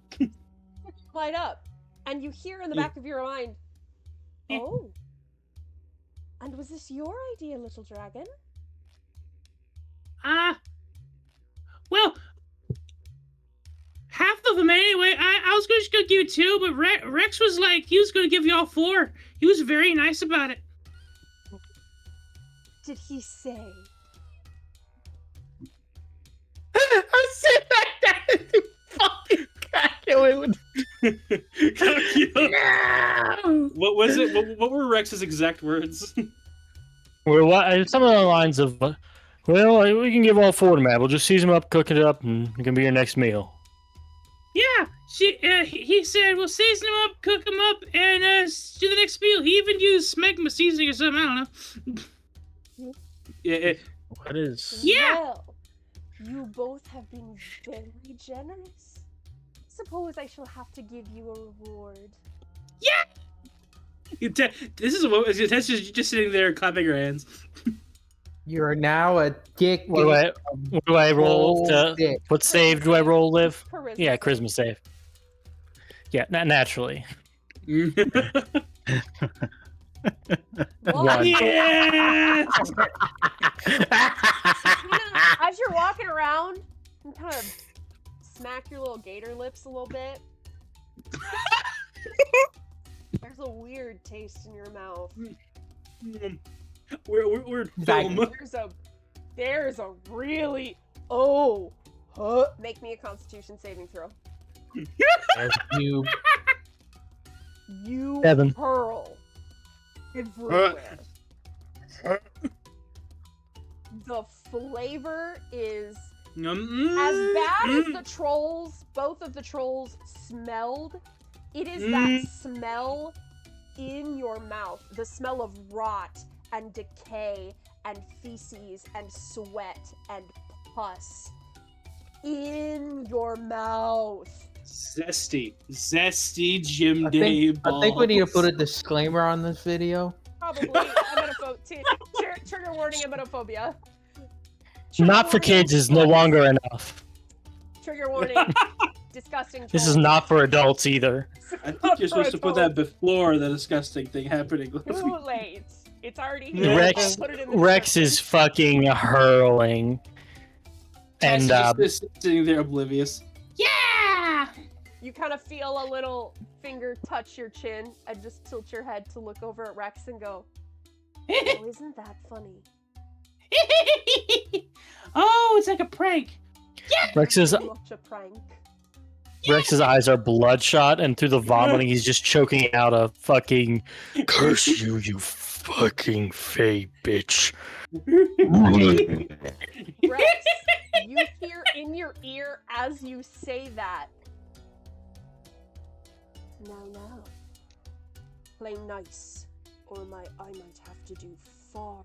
Light up, and you hear in the back of your mind, oh. And was this your idea, little dragon? Well, half of them anyway. I was gonna give you 2, but Rex was like, he was gonna give you all 4. He was very nice about it. Did he say? I said that. Fucking calculate. What was it? What were Rex's exact words? Well, some of the lines of, well, we can give all 4 to Matt. We'll just season them up, cook it up, and it can be your next meal. Yeah, he said, we'll season them up, cook them up, and do the next meal. He even used smegma seasoning or something, I don't know. Yeah. What is? Yeah. Well, you both have been very generous. Suppose I shall have to give you a reward. This is what Tess is just sitting there clapping her hands. You are now addicted. What do I roll? What save do I roll, Liv? Charisma. Yeah, charisma save. Yeah, naturally. Well, Yeah. as you're walking around, you kind of smack your little gator lips a little bit. There's a weird taste in your mouth. We're dumb. There's a really make me a Constitution saving throw. You You 7. hurl everywhere. The flavor is as bad as the trolls, both of the trolls smelled. It is that smell in your mouth, the smell of rot and decay and feces and sweat and pus in your mouth. Zesty Jim I Day think, I think we need to put a disclaimer on this video. Probably trigger warning emetophobia. Not for kids is no longer enough. Trigger warning. Disgusting. This is trolls. not for adults either. I think you're supposed to put that before the disgusting thing happening. Too late. It's already here. Rex, Put it in the Rex is fucking hurling. Tess And is just sitting there oblivious. Yeah! You kind of feel a little finger touch your chin and just tilt your head to look over at Rex and go, "Oh, isn't that funny?" Oh, it's like a prank. Rex's Much a prank. eyes are bloodshot, and through the vomiting, he's just choking out a fucking curse you, you fucking fey bitch. Rex, you hear in your ear as you say that. No. Play nice, or I might have to do far,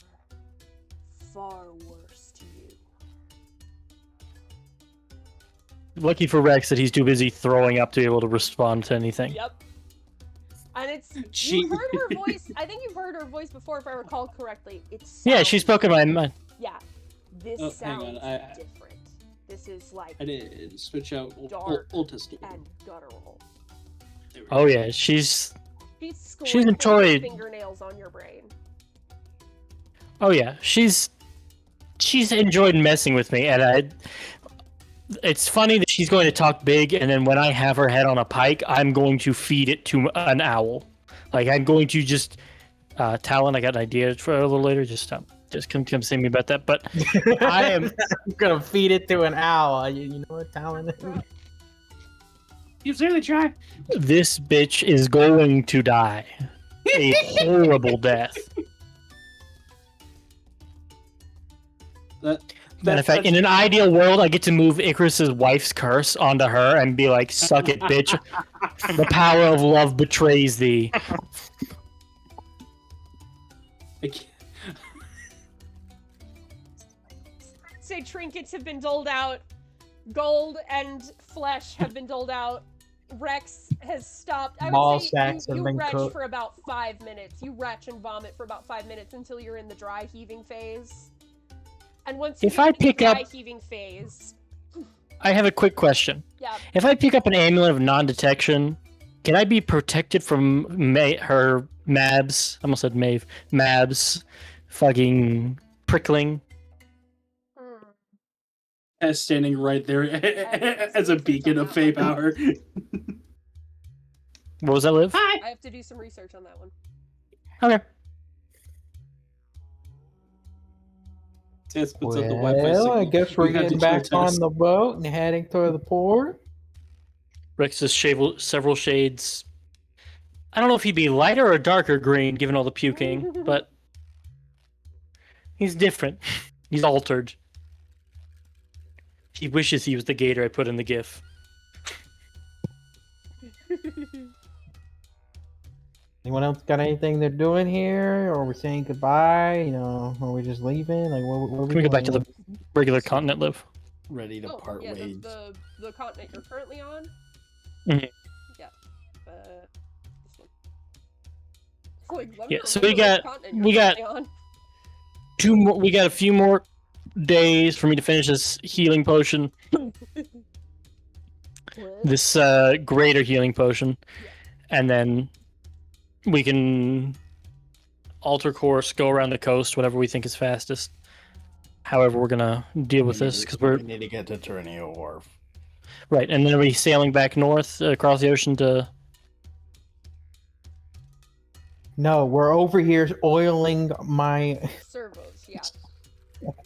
far worse to you. Lucky for Rex that he's too busy throwing up to be able to respond to anything. Yep. And it's She- you've heard her voice. I think you've heard her voice before, if I recall correctly. Yeah, she spoke in my mind. Yeah, this Oh, hang sounds on, I- different. This is like I did switch out Dark. Old Testament. and guttural. There we go. Oh yeah, she's She's enjoyed- fingernails on your brain. Oh yeah, she's enjoyed messing with me, and it's funny that she's going to talk big, and then when I have her head on a pike, I'm going to feed it to an owl. Like I'm going to just Talon. I got an idea for a little later. Just come see me about that. But I am gonna feed it to an owl. You know what talent is? You certainly try. This bitch is going to die a horrible death. Matter of fact, in an ideal world, I get to move Icarus's wife's curse onto her and be like, "Suck it, bitch! The power of love betrays thee." I can't- Say trinkets have been doled out, gold and flesh have been doled out. Rex has stopped. I Ball would say sacks have you been retch cooked. for about 5 minutes. You retch and vomit for about 5 minutes until you're in the dry heaving phase. And once you If get I in the pick dry up- heaving phase, I have a quick question. yeah, If I pick up an amulet of non-detection, can I be protected from her Mabs? I almost said Maeve. Mabs, fucking prickling. As standing right there as a beacon of fey power. What was that, Liv? Hi. I have to do some research on that one. Okay. Tess puts up the Wi-Fi Well, signal. I guess we're You have to getting chill, back on Tess. the boat and heading toward the port. Rex is several shades. I don't know if he'd be lighter or darker green, given all the puking, but he's different. He's altered. He wishes he was the gator I put in the GIF. Anyone else got anything they're doing here, or we're saying goodbye? Are we just leaving? Like, what are we Can we go doing? back to the regular continent, Liv? Ready to Oh, part yeah, ways. the continent you're currently on? Mhm. Yeah. This one. Like, let me Yeah, so remember we which got- continent we you're got- currently on. 2 more. We got a few more days for me to finish this healing potion. What? This greater healing potion, and then we can alter course, go around the coast, whatever we think is fastest. However, we're gonna deal with this because we need to get to Ternio Wharf. right, and then are we sailing back north across the ocean to? No, we're over here oiling my. Servos, yeah.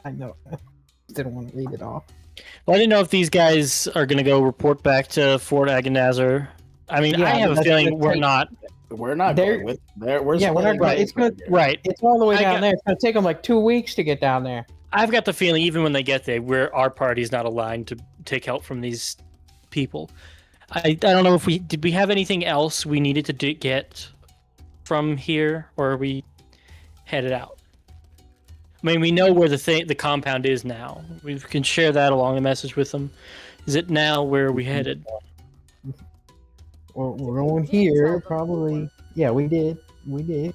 I know. Didn't want to read it off. Well, I didn't know if these guys are gonna go report back to Fort Agonazar. I mean, Yeah, I have a that's feeling gonna we're take- not. We're not They're- going with there. We're Yeah, we're not splitting going- ways it's gonna- right here. Right. It's all the way I down got- there. It's gonna take them like 2 weeks to get down there. I've got the feeling even when they get there, our party's not aligned to take help from these people. I don't know if did we have anything else we needed to get from here, or are we headed out? I mean, we know where the compound is now. We can share that along the message with them. Is it now where are we headed? Well, we're going We did tell here, them probably. before. Yeah, we did.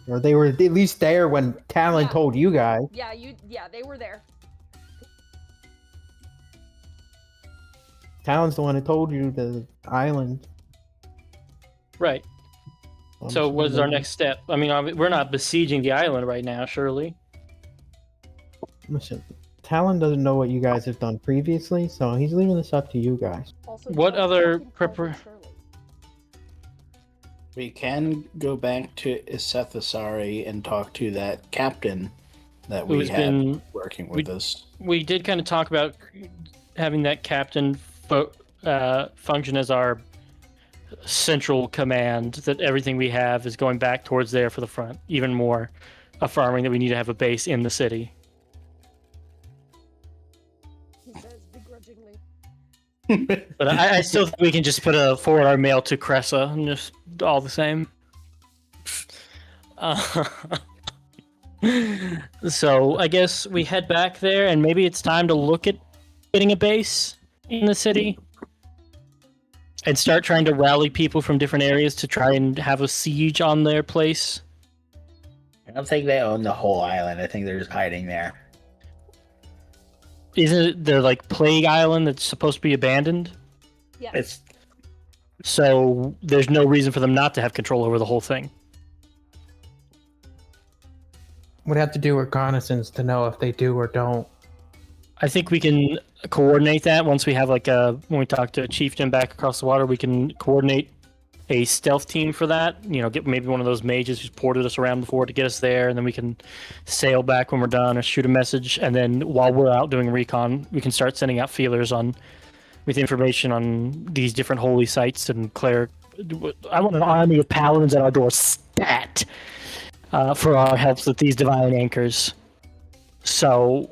Or they were at least there when Talon Yeah. told you guys. Yeah, they were there. Talon's the one that told you the island. Right. I'm So what is our assuming- next step? I mean, we're not besieging the island right now, surely. Listen, Talon doesn't know what you guys have done previously, so he's leaving this up to you guys. Also, What don't other fucking call them Sterling. We can go back to Isethasari and talk to that captain that we Who's had been working with us. we did kind of talk about having that captain function as our central command, that everything we have is going back towards there for the front, even more affirming that we need to have a base in the city. He says begrudgingly. But I still think we can just forward our mail to Cressa and just all the same. So I guess we head back there, and maybe it's time to look at getting a base in the city and start trying to rally people from different areas to try and have a siege on their place. I don't think they own the whole island. I think they're just hiding there. Isn't it the plague island that's supposed to be abandoned? Yeah. It's So there's no reason for them not to have control over the whole thing. Would have to do reconnaissance to know if they do or don't. I think we can coordinate that once we have when we talk to Chieftain back across the water, we can coordinate a stealth team for that. Get maybe one of those mages who's ported us around before to get us there, and then we can sail back when we're done or shoot a message. And then while we're out doing recon, we can start sending out feelers with information on these different holy sites and Claire. I want an army of paladins at our door stat for our helps with these divine anchors. So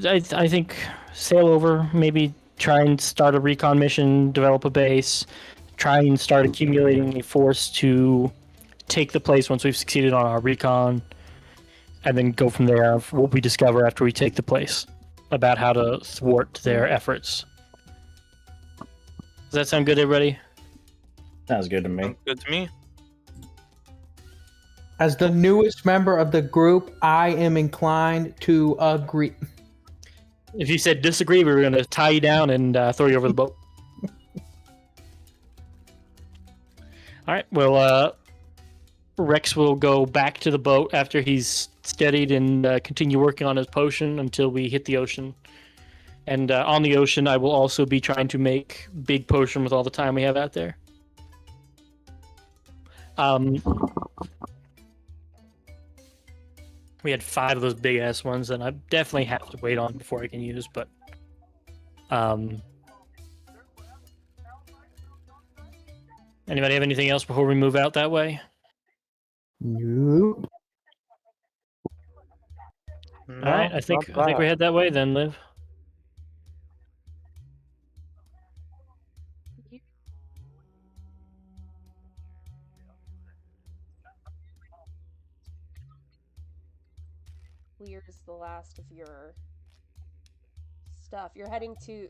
I think sail over, maybe try and start a recon mission, develop a base, try and start accumulating a force to take the place once we've succeeded on our recon, and then go from there of what we discover after we take the place about how to thwart their efforts. Does that sound good, everybody? sounds good to me. Good to me. As the newest member of the group, I am inclined to agree. If you said disagree, we were going to tie you down and throw you over the boat. All right. Well, Rex will go back to the boat after he's steadied and continue working on his potion until we hit the ocean. And on the ocean, I will also be trying to make big potion with all the time we have out there. We had 5 of those big ass ones, and I definitely have to wait on before I can use. But anybody have anything else before we move out that way? Nope. All right, I think we head that way then, Liv. Clears the last of your stuff. You're heading through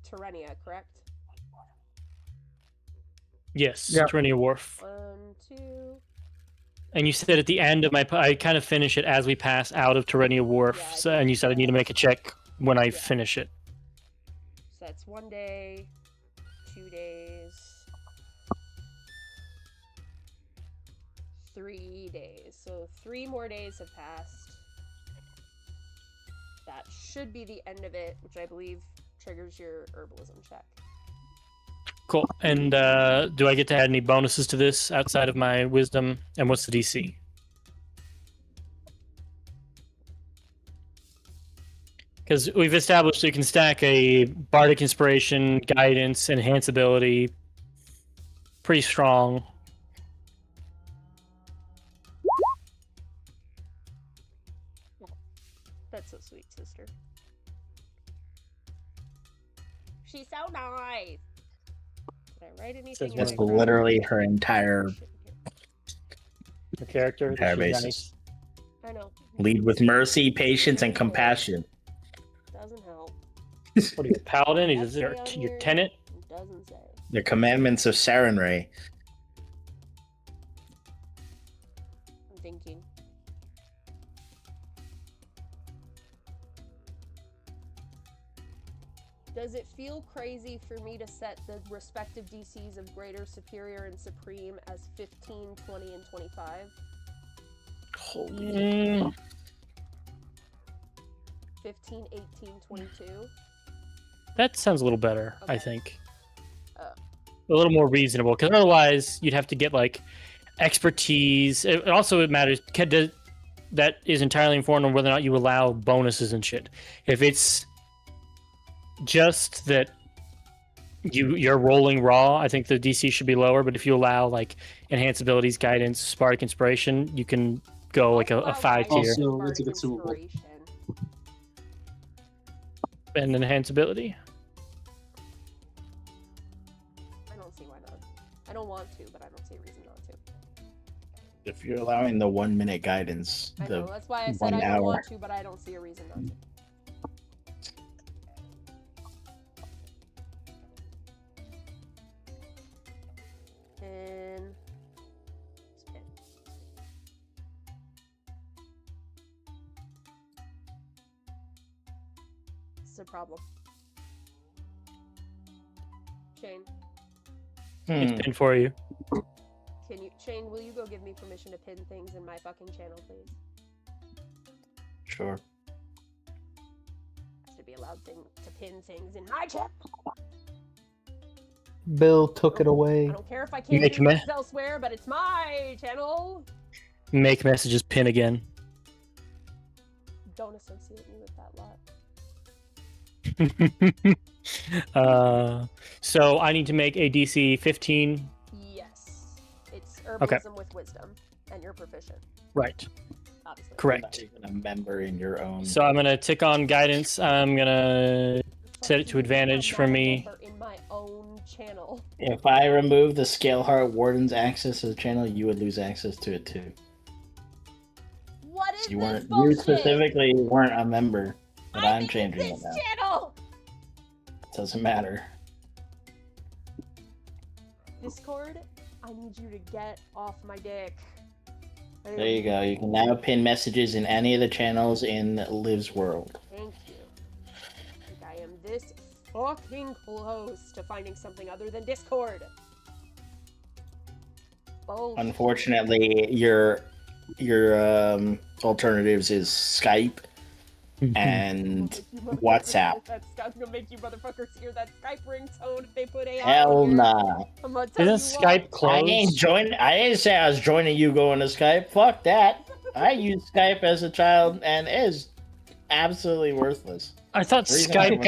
Terrenia, correct? Yes, Yep. Terrenia Wharf. 1, 2. And you said at the end of I kind of finish it as we pass out of Terrenia Wharf, Yeah, so, and you said I need to make a check when I finish it. So that's 1 day, 2 days, 3 days. So 3 more days have passed. That should be the end of it, which I believe triggers your herbalism check. Cool. And do I get to add any bonuses to this outside of my wisdom? And what's the DC? Because we've established you can stack a bardic inspiration, guidance, enhance ability. Pretty strong. That's so sweet, sister. She's so nice. Did I write anything? That's That's literally her entire The character. entire she's basis. nice. I know. Lead with mercy, patience, and compassion. Doesn't help. What are you, a paladin? Is Doesn't your say on your here. tenant? Doesn't say. The commandments of Sarenrae. I'm thinking. Does it feel crazy for me to set the respective DCs of Greater, Superior, and Supreme as 15, 20, and 25? Mm, 15, 18, 22? that sounds a little better, I Okay. think. Oh. A little more reasonable, because otherwise you'd have to get like expertise. It also it matters. That is entirely informed on whether or not you allow bonuses and shit. If it's just that you're rolling raw, I think the DC should be lower. But if you allow like enhanced abilities, guidance, spark inspiration, you can go like a 5 tier. Also, it's a consumable. And enhanced ability. I don't see why not. I don't want to, but I don't see a reason not to. If you're allowing the 1 minute guidance, I know, the that's why I said 1 I don't hour. want to, but I don't see a reason not to. And spin. This is a problem. Shane, It's been for you. Shane, will you go give me permission to pin things in my fucking channel, please? Sure. Has to be allowed to pin things in my channel. Bill took it away. I don't care if I can't Make use me- this elsewhere, but it's my channel. Make messages pin again. Don't associate me with that lot. So I need to make a DC 15. Yes. It's herbalism Okay. with wisdom, and you're proficient, right. obviously. Correct. You're not even a member in your own. So I'm gonna tick on guidance. I'm gonna set it to advantage for me. In my own channel. If I remove the Scaleheart Warden's access to the channel, you would lose access to it too. What is You this weren't. You bullshit? specifically weren't a member, but I'm need changing this it now. channel. Doesn't matter. Discord, I need you to get off my dick. There you go. You can now pin messages in any of the channels in Liv's world. Thank you. I am this fucking close to finding something other than Discord. Bullshit. Unfortunately, your alternatives is Skype, and You motherfuckers WhatsApp. I'm gonna make you motherfuckers hear that Skype ringtone if they put AI Hell on here. nah. I'm gonna tell Isn't you Skype what. closed? I didn't say I was joining you going to Skype. Fuck that. I used Skype as a child and it is absolutely worthless. I thought The reason I Skype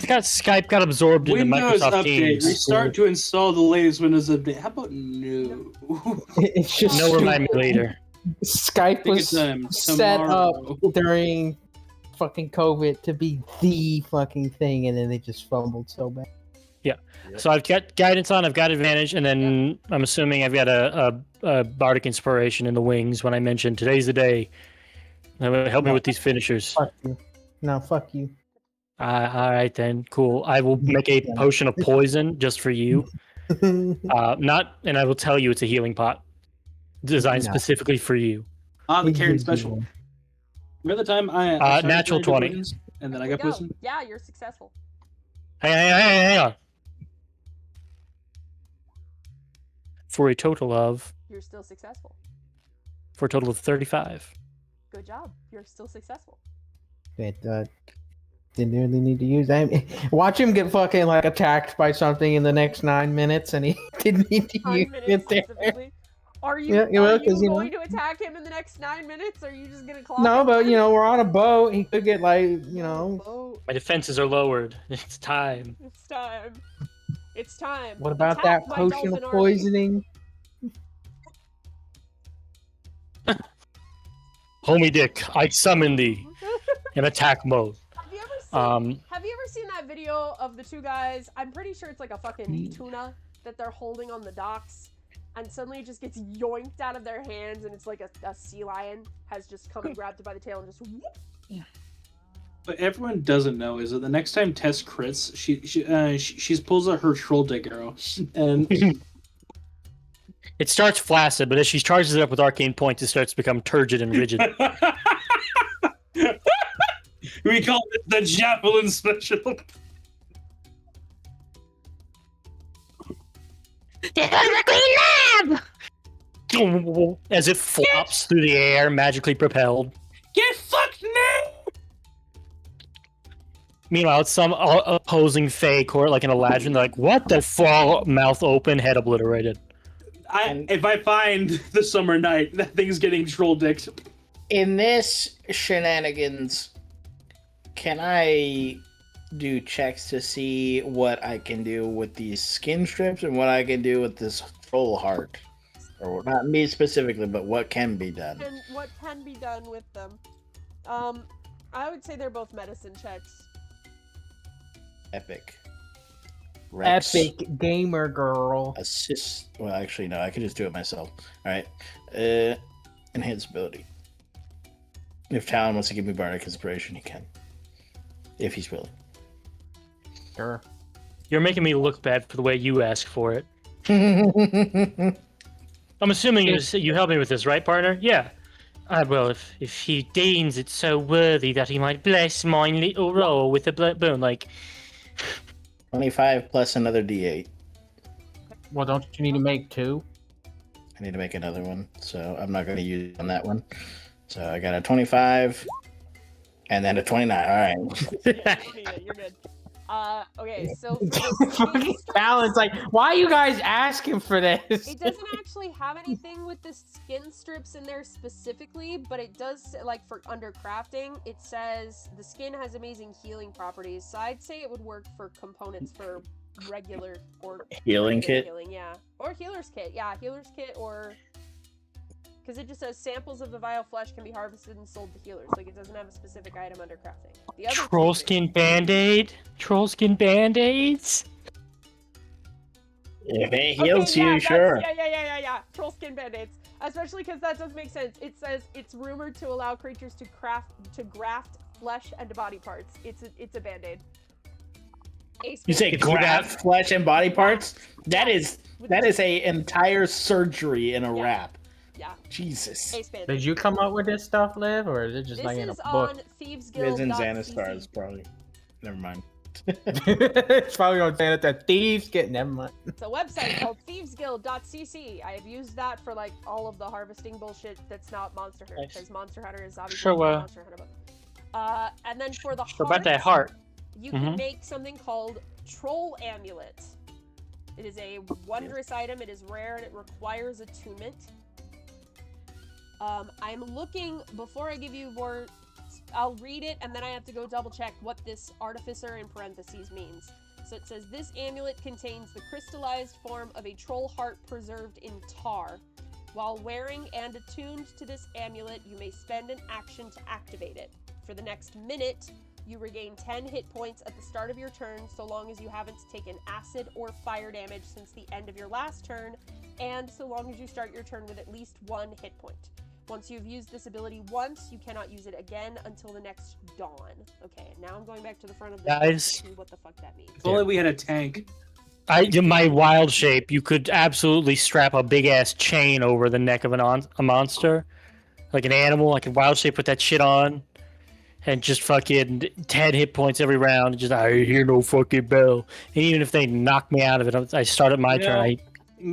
got Skype got absorbed into Windows Microsoft update. Teams. Restart to install the latest Windows update. How about no? It's just No, remind me later. Skype Take was your time. set up Tomorrow. during fucking COVID to be the fucking thing, and then they just fumbled so bad. So I've got guidance on, I've got advantage, and then I'm assuming I've got a bardic inspiration in the wings when I mentioned today's the day. Help me with these finishers. Fuck you. No, fuck you. All right then, cool. I will make a potion of poison just for you. And I will tell you it's a healing pot, designed No. specifically for you. The Karen special. Remember the time I started natural doing 20. poisons, and then I There we got go. poisoned? Yeah, you're successful. Hang on. For a total of You're still successful. 35. Good job. You're still successful. Didn't really need to use that. Watch him get fucking like attacked by something in the next 9 minutes, and he didn't need to 9 use minutes it there. specifically. Are you, Yeah, well, 'cause, you know- going to attack him in the next 9 minutes? Or are you just gonna clock No, him? but we're on a boat. He could get like. Oh, My defenses are lowered. It's time. it's time. It's time. What about Attack that my potion of dolphin army. poisoning? Homie Dick, I summon thee in attack mode. Have you ever seen that video of the two guys? I'm pretty sure it's like a fucking tuna that they're holding on the docks, and suddenly it just gets yoinked out of their hands, and it's like a sea lion has just come and grabbed it by the tail and just whoop. What everyone doesn't know is that the next time Tess crits, she pulls out her troll dick arrow, and It starts flaccid, but as she charges it up with arcane points, it starts to become turgid and rigid. we call it the javelin special. As it flops through the air, magically propelled. Get fucked now! Meanwhile, it's some opposing fake or like an Aladdin. They're like, what the fuck? Mouth open, head obliterated. If I find the summer night, that thing's getting troll dicked. In this shenanigans, can I do checks to see what I can do with these skin strips and what I can do with this troll heart? Or not me specifically, but what can be done? And what can be done with them? I would say they're both medicine checks. Epic. Rex. Epic gamer girl. Assist. Well, actually, no. I could just do it myself. All right. Enhance ability. If Talon wants to give me bardic inspiration, he can. If he's willing. Sure. You're making me look bad for the way you ask for it. I'm assuming you help me with this, right, partner? Yeah. Well, if he deems it so worthy that he might bless my little roll with a bone, like... 25 plus another d8. Well, don't you need to make 2? I need to make another one, so I'm not going to use it on that one. So I got a 25 and then a 29. All right. You're good. Okay, so Fucking balance. Like, why are you guys asking for this? it doesn't actually have anything with the skin strips in there specifically, but it does, like, for under crafting, it says the skin has amazing healing properties. So I'd say it would work for components for regular or Healing regular kit? healing, yeah, or healer's kit, yeah, healer's kit, or because it just says samples of the vile flesh can be harvested and sold to healers. Like, it doesn't have a specific item under crafting. The other Troll skin band-aid? Troll skin band-aids? If it heals you, sure. Yeah. Troll skin band-aids. Especially because that does make sense. It says it's rumored to allow creatures to graft flesh and body parts. It's a band-aid. You say graft flesh and body parts? That is a entire surgery in a wrap. Yeah. Jesus. Did you come up with this stuff, Liv, or is it just like in a This is book? on It's in thievesguild.cc. Xanastars, probably. Never mind. It's probably on saying that thieves get never mind. It's a website called thievesguild.cc. I have used that for like all of the harvesting bullshit that's not Monster Hunter, because Monster Hunter is obviously Sure, not Monster Hunter book. And then for the So about that heart. you can make something called Troll Amulet. It is a wondrous item. It is rare and it requires attunement. I'm looking, before I give you more, I'll read it and then I have to go double check what this artificer in parentheses means. So it says, this amulet contains the crystallized form of a troll heart preserved in tar. While wearing and attuned to this amulet, you may spend an action to activate it. For the next minute, you regain 10 hit points at the start of your turn, so long as you haven't taken acid or fire damage since the end of your last turn, and so long as you start your turn with at least 1 hit point. Once you've used this ability once, you cannot use it again until the next dawn. Okay, now I'm going back to the front of the Guys. to see what the fuck that means. If only we had a tank. My wild shape, you could absolutely strap a big ass chain over the neck of a monster, like an animal. I could wild shape, put that shit on, and just fucking 10 hit points every round. And just I hear no fucking bell. And even if they knock me out of it, I start at my turn.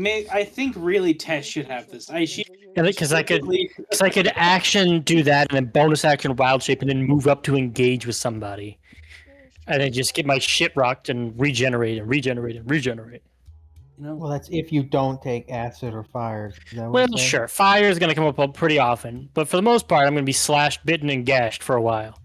I think really Tess should have this. Because I could action do that and then bonus action wild shape and then move up to engage with somebody. And then just get my shit rocked and regenerate. Well, that's if you don't take acid or fires. Is that what Well, you said? sure. Fire is going to come up pretty often. But for the most part, I'm going to be slashed, bitten, and gashed for a while.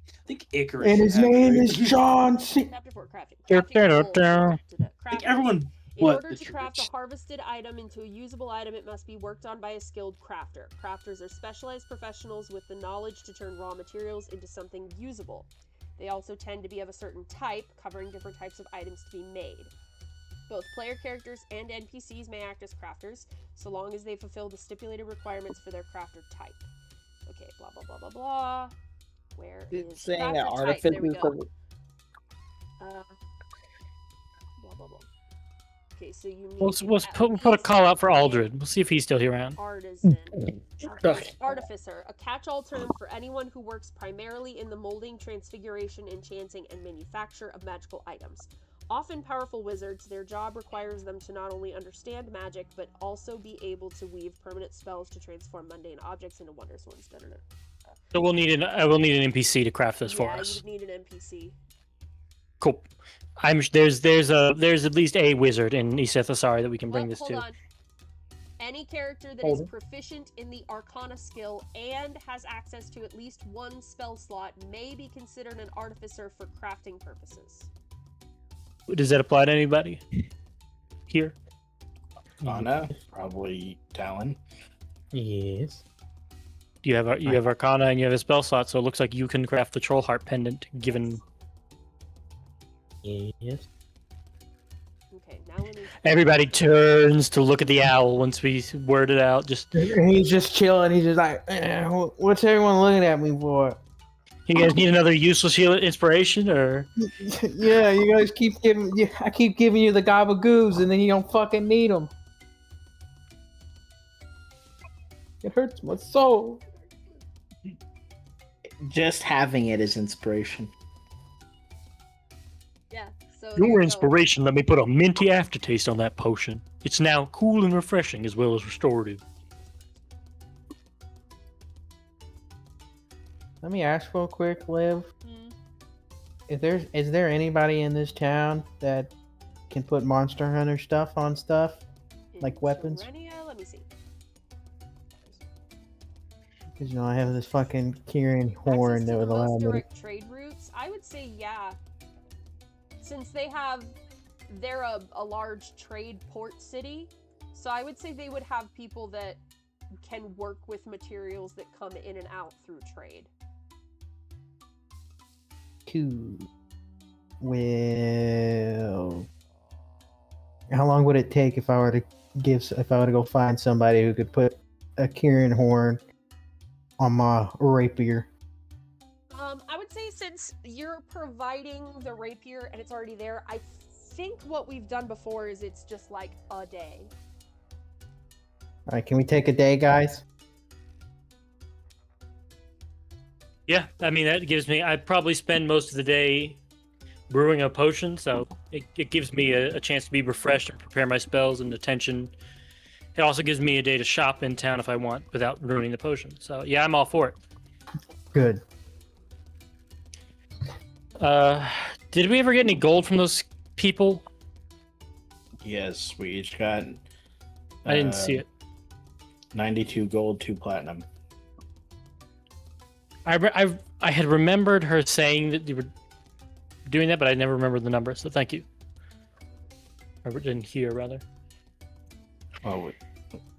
I think Icarus. And should his have name it. is John C. Chapter 4, crafting. Dun, Crafting dun, full dun. to the I think crafting. everyone. In What? order to craft a harvested item into a usable item, it must be worked on by a skilled crafter. Crafters are specialized professionals with the knowledge to turn raw materials into something usable. They also tend to be of a certain type, covering different types of items to be made. Both player characters and NPCs may act as crafters, so long as they fulfill the stipulated requirements for their crafter type. Okay, blah blah blah blah blah. Where is It's saying that crafter type? There we artificers go. are Blah blah blah. Okay, so you need We'll to put a at call out for least Aldred. We'll see if he's still here around. artisan. Okay. Artificer, a catch-all term for anyone who works primarily in the molding, transfiguration, enchanting, and manufacture of magical items. Often powerful wizards, their job requires them to not only understand magic, but also be able to weave permanent spells to transform mundane objects into wondrous ones. So we'll need I will need an NPC to craft this for us. You would need an NPC. Cool. There's at least a wizard in Isethasari that we can bring this hold to. on. Any character that is proficient in the Arcana skill and has access to at least 1 spell slot may be considered an artificer for crafting purposes. Does that apply to anybody here? Anna, probably Talon. Yes. You have Arcana and you have a spell slot, so it looks like you can craft the Troll Heart pendant. Given Yes. Okay, now let me... everybody turns to look at the owl once we word it out. Just He's just chilling. He's just like, what's everyone looking at me for? you guys need another useless inspiration, or Yeah, you guys keep giving. I keep giving you the gabagoos, and then you don't fucking need them. It hurts my soul. Just having it is inspiration. Yeah, so here your you go. inspiration let me put a minty aftertaste on that potion. It's now cool and refreshing as well as restorative. Let me ask real quick, Liv. Hmm. Is there anybody in this town that can put Monster Hunter stuff on stuff? Like In weapons? Serenia, let me see. Because I have this fucking Kirin horn Access that to would the allow most me to. direct trade routes? I would say yeah. Since they're a large trade port city, so I would say they would have people that can work with materials that come in and out through trade. Cool. Well, how long would it take if I were to go find somebody who could put a Kirin horn on my rapier? I would say since you're providing the rapier and it's already there, I think what we've done before is it's just like a day. All right, can we take a day, guys? Yeah, I mean that gives me. I probably spend most of the day brewing a potion, so it gives me a chance to be refreshed and prepare my spells and attention. It also gives me a day to shop in town if I want without ruining the potion. So yeah, I'm all for it. Good. Did we ever get any gold from those people? Yes, we each got. I didn't see it. 92 gold, 2 platinum. I had remembered her saying that you were doing that, but I never remembered the number. So thank you. I didn't hear, rather. Oh,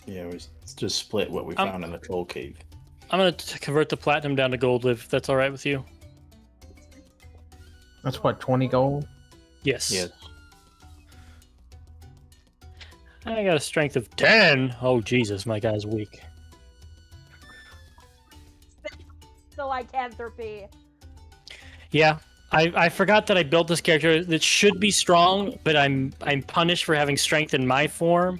yeah, we just split what we found in the troll cave. I'm gonna convert the platinum down to gold if that's all right with you. That's what, 20 gold? Yes. Yes. I got a strength of 10. Oh Jesus, my guy's weak. The lycanthropy. Yeah, I forgot that I built this character that should be strong, but I'm punished for having strength in my form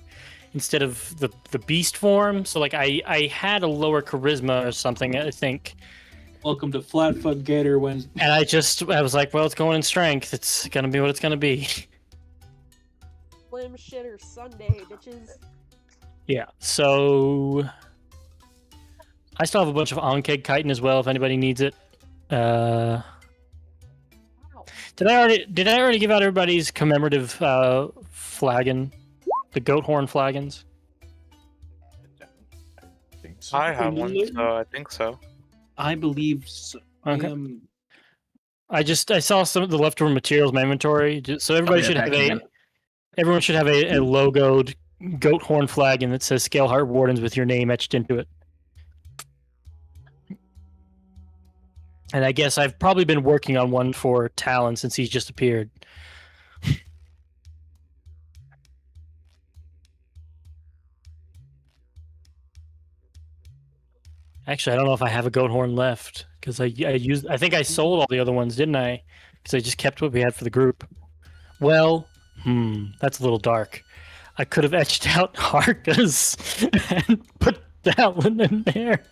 instead of the beast form. So like I had a lower charisma or something, I think. Welcome to Flatfoot Gator when. And I was like, well, it's going in strength. It's gonna be what it's gonna be. Slim shitter Sunday, bitches. Yeah. So I still have a bunch of Onkeg chitin as well if anybody needs it. Wow. Did I already give out everybody's commemorative flagon? The goat horn flagons? I have one, so I think so. I believe so. Okay. I saw some of the leftover materials in my inventory, so everybody should have everyone should have a logoed goat horn flagon that says Scaleheart Wardens with your name etched into it. And I guess I've probably been working on one for Talon since he's just appeared. Actually, I don't know if I have a goat horn left because I think I sold all the other ones, didn't I? Because I just kept what we had for the group. Well, that's a little dark. I could have etched out Harkas and put that one in there.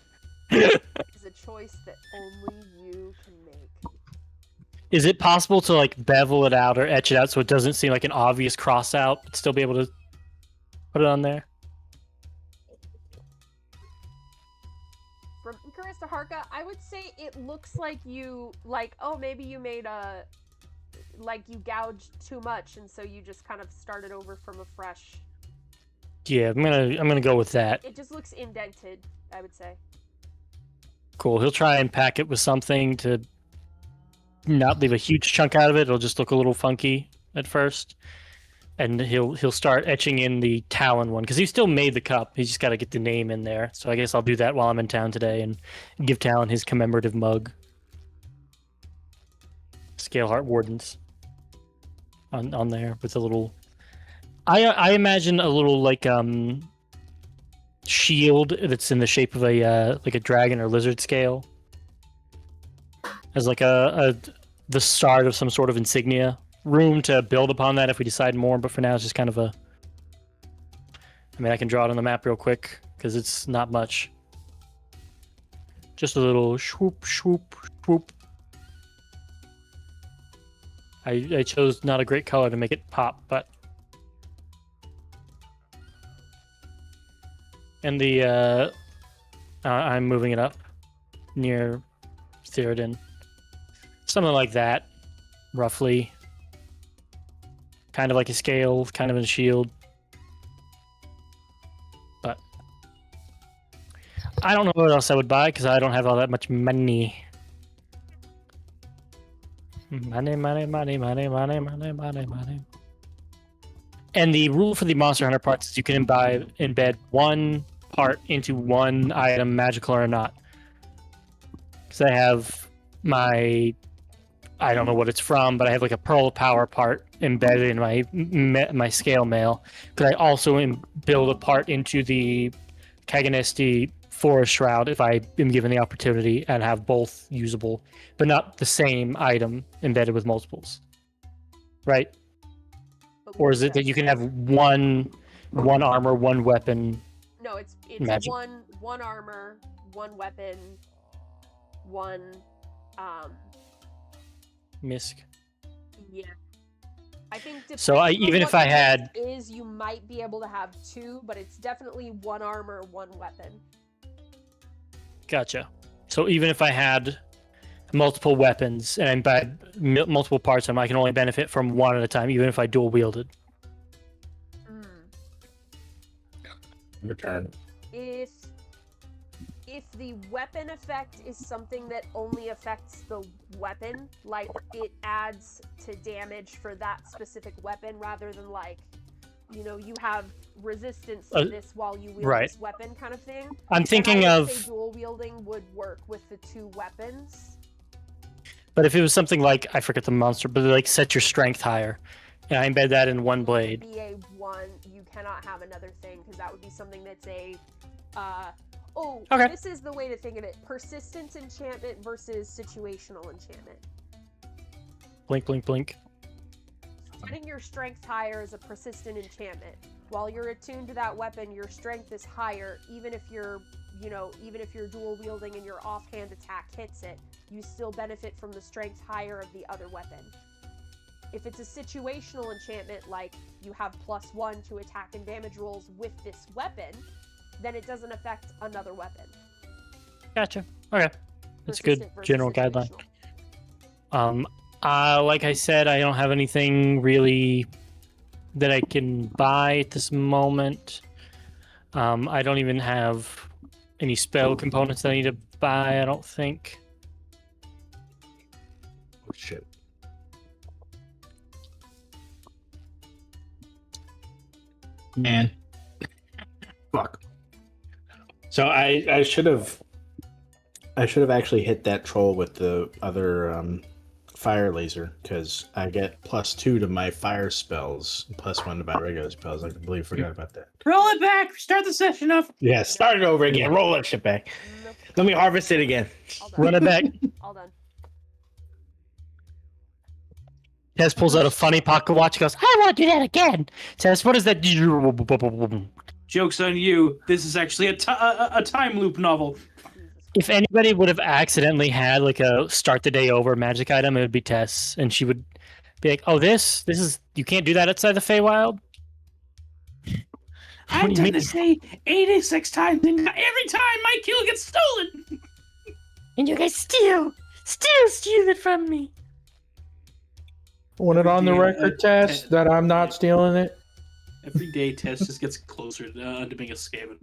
It's a choice that only you can make. Is it possible to like bevel it out or etch it out so it doesn't seem like an obvious cross out, but still be able to put it on there? From Icarus to Harka, I would say it looks like you, maybe you made you gouged too much, and so you just kind of started over from a fresh. Yeah, I'm gonna go with that. It just looks indented, I would say. Cool. He'll try and pack it with something to not leave a huge chunk out of it. It'll just look a little funky at first, and he'll start etching in the Talon one because he still made the cup. He's just got to get the name in there. So I guess I'll do that while I'm in town today and give Talon his commemorative mug. Scaleheart Wardens on there with a little. I imagine a little shield that's in the shape of a dragon or lizard scale as the start of some sort of insignia. Room to build upon that if we decide more, but for now it's just kind of a. I mean, I can draw it on the map real quick because it's not much. Just a little swoop, swoop, swoop. I chose not a great color to make it pop, but. And the I'm moving it up near Theoden. Something like that, roughly. Kind of like a scale, kind of a shield. But I don't know what else I would buy because I don't have all that much money. Money, money, money, money, money, money, money, money. And the rule for the Monster Hunter parts is you can embed one part into one item, magical or not. Because I have my, I don't know what it's from, but I have like a Pearl of Power part embedded in my scale mail. Could I also build a part into the Kaganesti Forest Shroud if I am given the opportunity and have both usable, but not the same item embedded with multiples, right? Or is it that you can have one armor, one weapon? No, it's magic. one armor, one weapon, one Misk. Yeah. I think so. Even if I had you might be able to have two, but it's definitely one armor, one weapon. Gotcha. So even if I had multiple weapons and by multiple parts of them, I can only benefit from one at a time, even if I dual wielded. Return. If the weapon effect is something that only affects the weapon, like it adds to damage for that specific weapon rather than like, you have resistance to this while you wield this weapon kind of thing. I'm thinking I of would say dual wielding would work with the 2 weapons. But if it was something like, I forget the monster, but like set your strength higher, and I embed that in one blade. BA1, you cannot have another thing because that would be something that's a okay. This is the way to think of it. Persistence enchantment versus situational enchantment. Blink, blink, blink. Setting your strength higher is a persistent enchantment. While you're attuned to that weapon, your strength is higher, even if you're dual wielding and your offhand attack hits it, you still benefit from the strength higher of the other weapon. If it's a situational enchantment, like you have +1 to attack and damage rolls with this weapon, then it doesn't affect another weapon. Gotcha. Okay. That's a good general guideline. Like I said, I don't have anything really that I can buy at this moment. I don't even have any spell components that I need to buy, I don't think. Oh, shit. Man. Fuck. So I should have actually hit that troll with the other fire laser, because I get +2 to my fire spells, +1 to my regular spells. I completely forgot about that. Roll it back. Start the session off. Yeah, start it over again. Roll that shit back. Let me harvest it again. Run it back. All done. Tess pulls out a funny pocket watch and goes, I want to do that again. Tess, what is that? Joke's on you. This is actually a time loop novel. If anybody would have accidentally had like a start the day over magic item, it would be Tess. And she would be like, oh, this is, you can't do that outside the Feywild? I've done this day 86 times, and every time my kill gets stolen. And you guys still steal it from me. Want it on the record, Tess, that I'm not stealing it? Every day, Tess just gets closer to being a Skaven.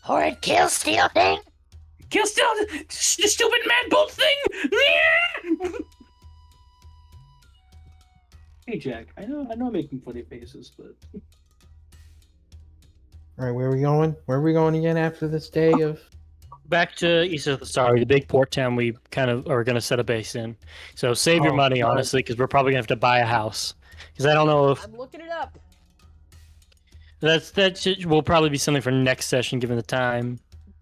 Horrid kill steal thing? Kill steal, stupid mad bolt thing! Hey, Jack, I know I'm making funny faces, but... All right, where are we going? Where are we going again after this day of... Back to East of the Star, the big port town we kind of are going to set a base in. So save your money, honestly, because we're probably going to have to buy a house. Because I don't know if... I'm looking it up. That will probably be something for next session, given the time.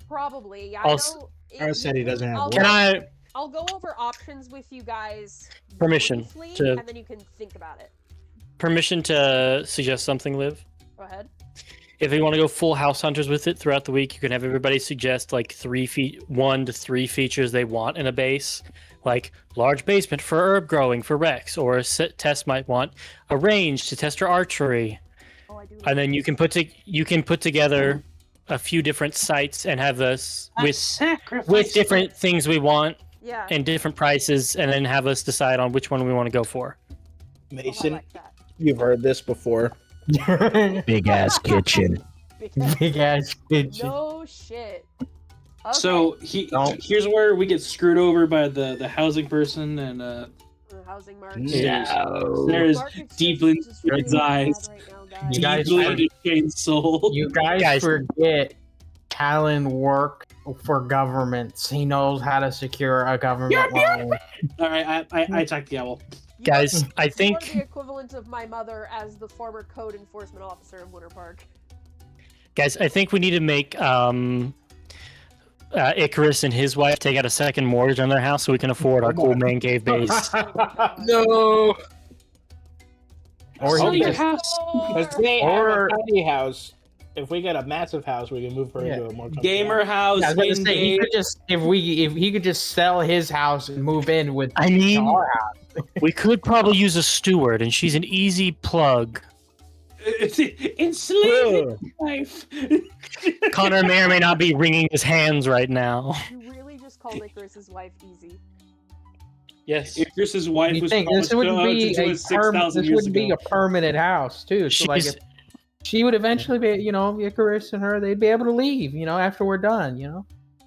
Probably. Yeah, I said he doesn't have I'll go over options with you guys Permission briefly, to... and then you can think about it. Permission to suggest something, Liv? Go ahead. If you want to go full house hunters with it throughout the week, you can have everybody suggest like 1 to 3 features they want in a base, like large basement for herb growing for Rex, or a Tess might want a range to test her archery. Oh, I do. And then you can put together a few different sites and have us with different things we want and different prices, and then have us decide on which one we want to go for. Mason, you've heard this before. Big ass kitchen. Big ass kitchen. No shit. Okay. So here's where we get screwed over by the housing person and the housing market. There's deeply in his eyes. You guys forget Talon worked for governments. He knows how to secure a government loan. All right, I attack the owl. Guys, I think You are the equivalent of my mother as the former code enforcement officer of Winter Park. Guys, I think we need to make Icarus and his wife take out a second mortgage on their house so we can afford our cool man cave base. No. Or Sell he your just, house. Or a tiny house. If we get a massive house, we can move her into a more gamer house. I was gonna say, he could just if he could just sell his house and move in with our house. We could probably use a steward, and she's an easy plug. Enslaved wife. Connor may or may not be wringing his hands right now. You really just called Icarus's wife easy. Yes. Icarus's wife You was think this promised wouldn't be to a us 6,000 this years wouldn't be ago. a permanent house too. So like She's- if she would eventually be, Icarus and her, they'd be able to leave, after we're done,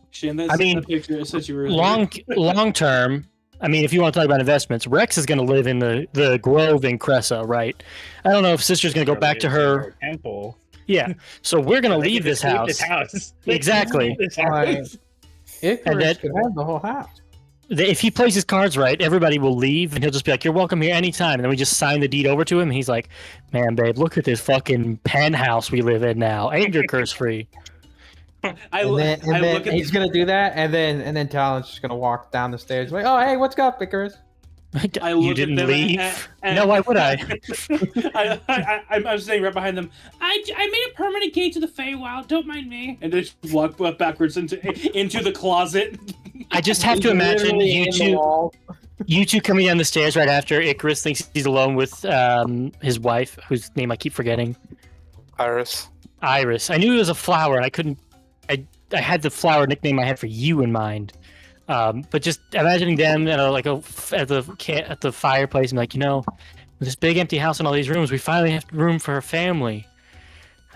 Shane, I mean, that picture is such a really long term, I mean, if you want to talk about investments, Rex is going to live in the Grove in Cressa, right? I don't know if Sister's going to go back to her temple. Yeah, so we're going to They leave can this just leave house. this house. Exactly. This Right. house. Icarus could have the whole house. If he plays his cards right, everybody will leave, and he'll just be like, "You're welcome here anytime." And then we just sign the deed over to him, and he's like, "Man, babe, look at this fucking penthouse we live in now. Ain't your curse free?" And then he's gonna do that, and then Talon's just gonna walk down the stairs like, "Oh, hey, what's up, Icarus?" I You look didn't at them leave? No, why would I? I'm standing right behind them. I made a permanent gate to the Feywild. Don't mind me. And then just walk backwards into the closet. I just have to imagine you two coming down the stairs right after Icarus thinks he's alone with his wife, whose name I keep forgetting. Iris. Iris. I knew it was a flower. I couldn't. I had the flower nickname I had for you in mind. But just imagining them at the fireplace and like, with this big empty house and all these rooms, we finally have room for a family.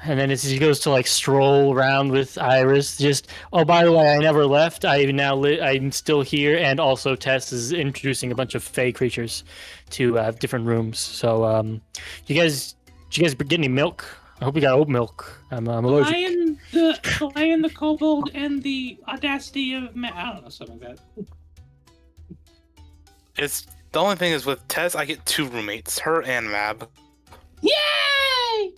And then as he goes to like stroll around with Iris, just, oh, by the way, I never left. I'm still here, and also Tess is introducing a bunch of fey creatures to different rooms. So, did you guys get any milk? I hope you got oat milk. I'm allergic. The lion, the kobold, and the audacity of I don't know, something like that. It's the only thing is with Tess, I get 2 roommates, her and Mab. Yay!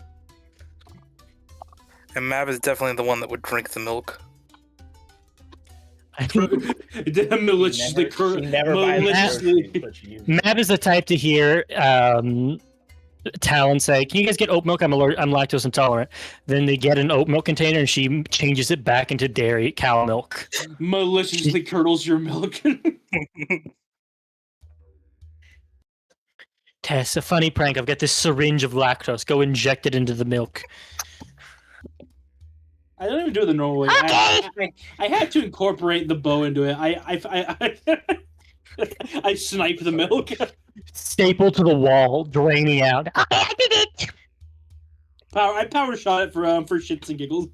And Mab is definitely the one that would drink the milk. Maliciously. Mab is the type to hear Talon say, "Can you guys get oat milk? I'm lactose intolerant." Then they get an oat milk container, and she changes it back into dairy cow milk. Maliciously curdles your milk. Tess, a funny prank. I've got this syringe of lactose. Go inject it into the milk. I don't even do it the normal way. Okay. I had to incorporate the bow into it. I snipe the milk. Staple to the wall, draining out. Okay, I did it. I power shot it for shits and giggles.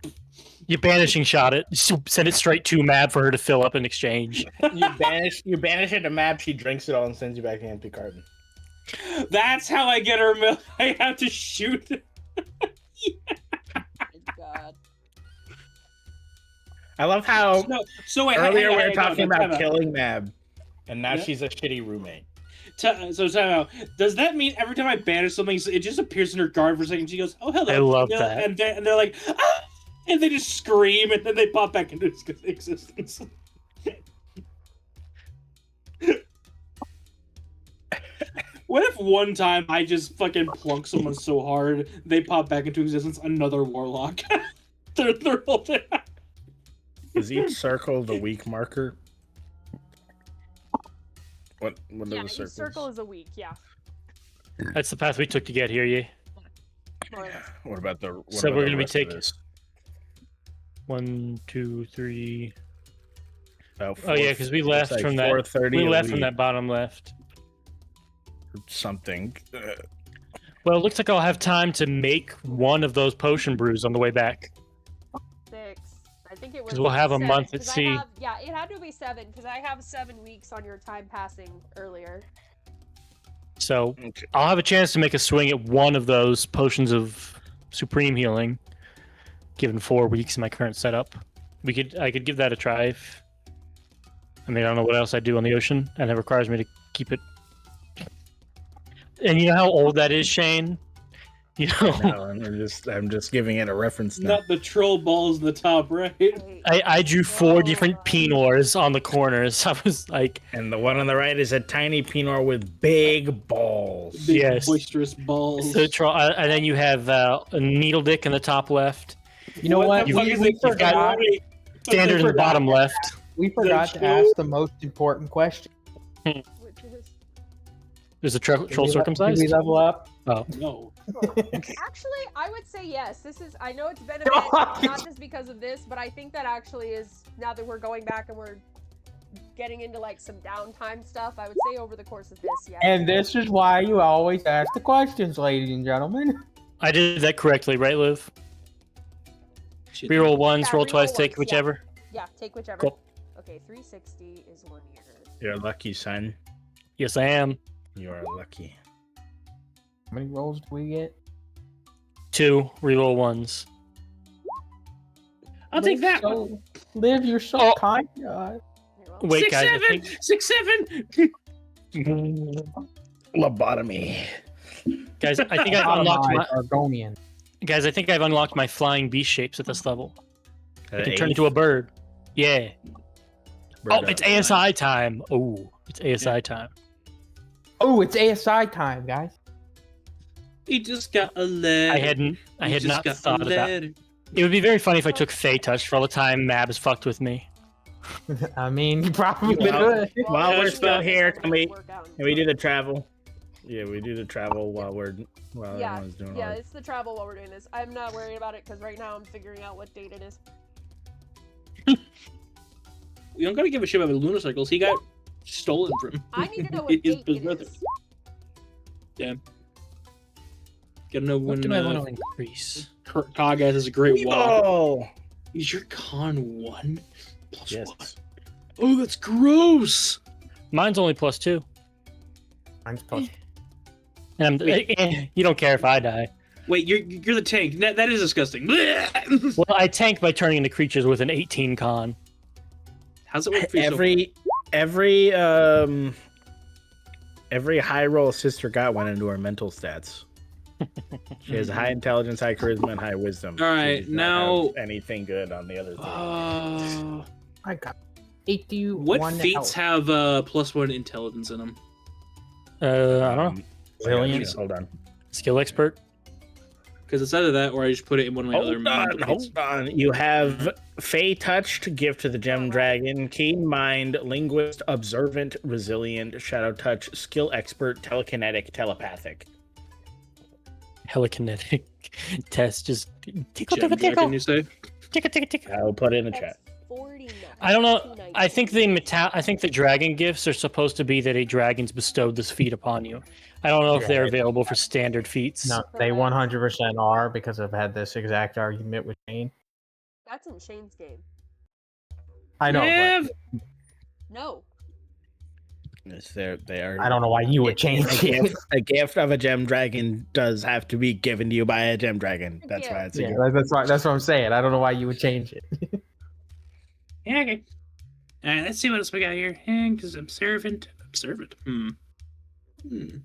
You banishing shot it. Send it straight to Mab for her to fill up in exchange. You banish it to Mab, she drinks it all and sends you back an empty carton. That's how I get her milk. I have to shoot. God. I love how earlier we were talking about killing Mab, and now she's a shitty roommate. So time out. Does that mean every time I banish something, it just appears in her guard for a second? She goes, "Oh, hello." I love that. And they're like, "Ah!" And they just scream, and then they pop back into existence. What if one time I just fucking plunk someone so hard they pop back into existence? Another warlock. they're all there. Is each circle the weak marker? What are the Each circles? circle is a week, yeah. That's the path we took to get here, yeah. What about the? So we're gonna be taking taking 1, 2, 3. Oh yeah, because we left from that. We left from that bottom left. Something. Well, it looks like I'll have time to make one of those potion brews on the way back. 6. I think it was. 'Cause we'll have a 7, month at 'cause I sea. Yeah, it had to be 7 because I have 7 weeks on your time passing earlier. So I'll have a chance to make a swing at one of those potions of supreme healing, given 4 weeks in my current setup. I could give that a try. I don't know what else I do on the ocean, and it requires me to keep it. And you know how old that is, Shane? No, I'm just giving it a reference now. Not the troll balls in the top right. I drew 4 different Pinors on the corners. I was like, and the one on the right is a tiny Pinor with big balls. Big yes, boisterous balls. So and then you have a needle dick in the top left. You know what? You've got standard in the bottom left. We forgot to ask the most important question. Which is... Is the troll Did we circumcised? level up? Oh. No. Actually, I would say yes. This is. I know it's been a bit, not just because of this, but I think that actually is. Now that we're going back and we're getting into like some downtime stuff, I would say over the course of this, yeah. And this is why you always ask the questions, ladies and gentlemen. I did that correctly, right, Liv? Shit. Reroll once, Yeah, roll reroll twice, take once, whichever. Yeah, take whichever. Cool. Okay, 360 is 1 year. You're lucky, son. Yes, I am. You are lucky. How many rolls do we get? 2 reroll ones. I'll take that one. Liv, you're so Oh. kind. You're welcome. Wait, 6, guys. 7, 6, 7. Lobotomy. Guys, I think I've unlocked my Argonian. guys. I think I've unlocked my flying beast shapes at this level. I can turn Eight. into a bird. Yeah. Bird Oh, up. it's ASI time. Oh, it's ASI time. Oh, it's ASI time, guys. He just got a letter. I had He not just got thought a of that. letter. It would be very funny if I took Fey Touch for all the time Mabs fucked with me. I mean, you probably Well, could. While yeah, we're yeah, still here, yeah, can we work out and can we do stuff. the travel? Yeah, we do the travel while Yeah, everyone's doing yeah, ours. it's the travel while we're doing this. I'm not worried about it because right now I'm figuring out what date it is. You don't gotta give a shit about the lunacycles. He got stolen from. I need to know what his date it brother. is. Gotta know What when. do I want to increase? Targas is a great walk. Oh, Is your con 1 plus yes. 1? Oh, that's gross. Mine's only +2. Mine's plus. And you don't care if I die. Wait, you're the tank. That is disgusting. Blech. Well, I tank by turning into creatures with an 18 con. How's it work for you? so far? Every high roll sister got went into her mental stats. She has high intelligence, high charisma, and high wisdom. All She right, does not now- have anything good on the other thing. I got 81 What feats health. have +1 intelligence in them? I don't know. Brilliant. Hold on. Skill expert. Because it's either that or I just put it in one of my other Hold on, mental feats. hold on. You have Fey Touch to give to the Gem Dragon, Keen Mind, Linguist, Observant, Resilient, Shadow Touch, Skill Expert, Telekinetic, Telepathic. Telekinetic test. Just tickle, Gem tickle, Dragon, tickle. you say? Tickle, tickle, tickle. I'll put it in the That's chat. 49. I don't know. 219. I think the dragon gifts are supposed to be that a dragon's bestowed this feat upon you. I don't know if they're available for standard feats. No, they 100% are because I've had this exact argument with Shane. That's in Shane's game. I know, Nev! No. Yes, they are. but I don't know why you would change it. A gift of a Gem Dragon does have to be given to you by a Gem Dragon. That's Yeah. why it's a Yeah, gift. that's what I'm saying. I don't know why you would change it. Yeah, okay. Alright, let's see what else we got here. Because observant.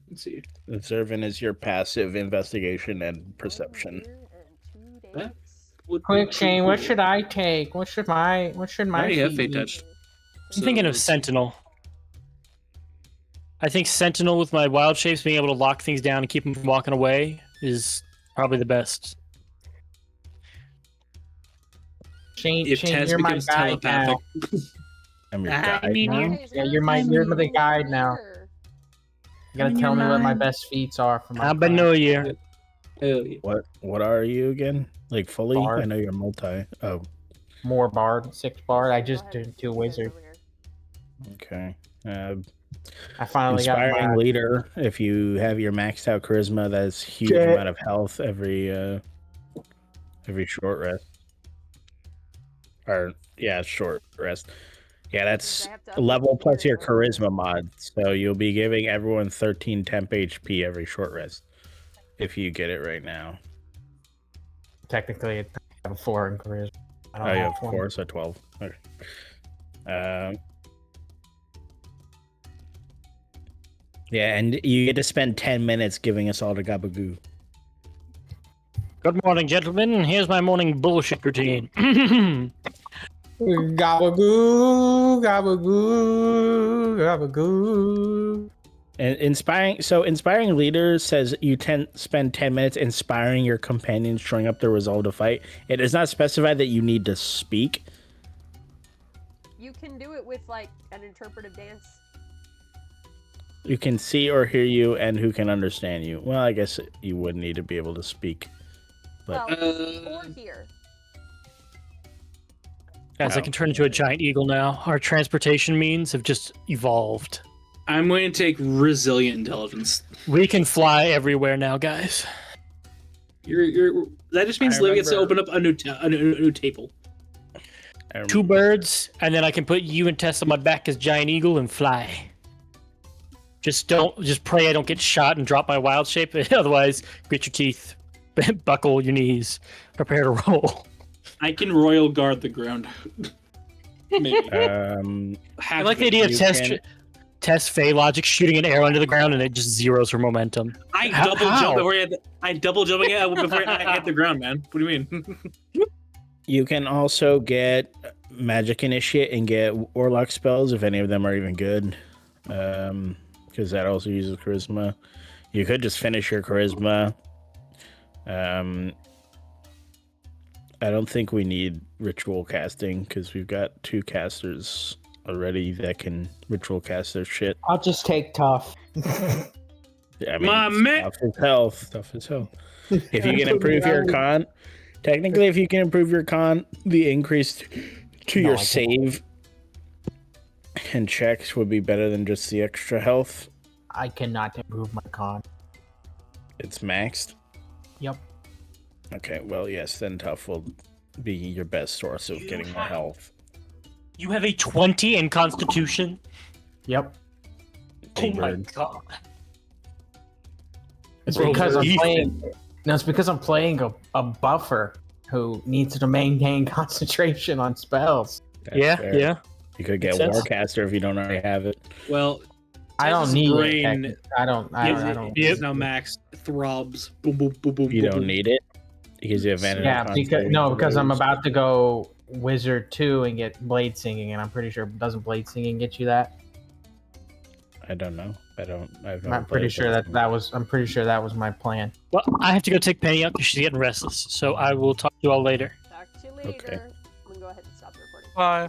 Let's see. Observant is your passive investigation and perception. 1 year and 2 days. That would be Quick, Shane, what cool. should I take? What should my I already have feat Fate be? Touched. I'm thinking of Sentinel. I think Sentinel with my wild shapes being able to lock things down and keep them from walking away is probably the best. Shane, If Shane, Taz you're my becomes guide telepathic. now. I'm your I guide mean, now. Okay, Yeah, you're my guide now. You gotta tell me what my best feats are for my Happy class. New Year. Hell yeah. What are you again? Like fully? Bard. I know you're multi. Oh, More bard, 6 bard. I just Go ahead. did 2 wizard. okay. I finally got Inspiring my leader. If you have your maxed out charisma, that's huge Get- amount of health every short rest. Or yeah, short rest. Yeah, that's I have to a update level the plus your character. charisma mod. So you'll be giving everyone 13 temp HP every short rest. If you get it right now. technically I have a 4 in charisma. I don't Oh, you know have if one- 4, so 12. Okay. Yeah, and you get to spend 10 minutes giving us all the gabagoo. Good morning, gentlemen. Here's my morning bullshit routine. Gabagoo, gabagoo, gabagoo. And inspiring leader says you spend 10 minutes inspiring your companions, showing up their resolve to fight. It does not specify that you need to speak. You can do it with like an interpretive dance. You can see or hear you, and who can understand you. Well, I guess you would need to be able to speak. But Well, see or hear. Guys, I can turn into a giant eagle now. Our transportation means have just evolved. I'm going to take resilient intelligence. We can fly everywhere now, guys. That just means Liv gets to open up a new table. 2 birds, and then I can put you and Tess on my back as giant eagle and fly. Just pray I don't get shot and drop my wild shape. Otherwise, grit your teeth, buckle your knees, prepare to roll. I can royal guard the ground. Maybe. I like the idea of Tess Fey logic shooting an arrow into the ground and it just zeros her momentum. I double jumping it before I hit the ground, man. What do you mean? you can also get magic initiate and get warlock spells if any of them are even good. Because that also uses charisma. You could just finish your charisma. I don't think we need ritual casting because we've got 2 casters already that can ritual cast their shit. I'll just take tough. I mean, tough as hell. If you can improve your con, technically, if you can improve your con, the increase to your save and checks would be better than just the extra health. I cannot improve my con. It's maxed? Yep. Okay, well, yes, then tough will be your best source of getting more health. You have a 20 in Constitution? Yep. Oh my god. It's because I'm playing. No, it's because I'm playing a buffer who needs to maintain concentration on spells. That's fair. Yeah. You could get Warcaster if you don't already have it. Well, I don't need brain, it. I don't. It's now max throbs. Boom, boom, boom, boom. You don't need it. It gives you advantage. Yeah, because I'm about to go Wizard 2 and get Blade Singing, and I'm pretty sure doesn't Blade Singing get you that? I don't know. I'm pretty sure that was my plan. Well, I have to go take Penny out because she's getting restless. So I will talk to you all later. Talk to you later. Okay. I'm gonna go ahead and stop the recording. Bye.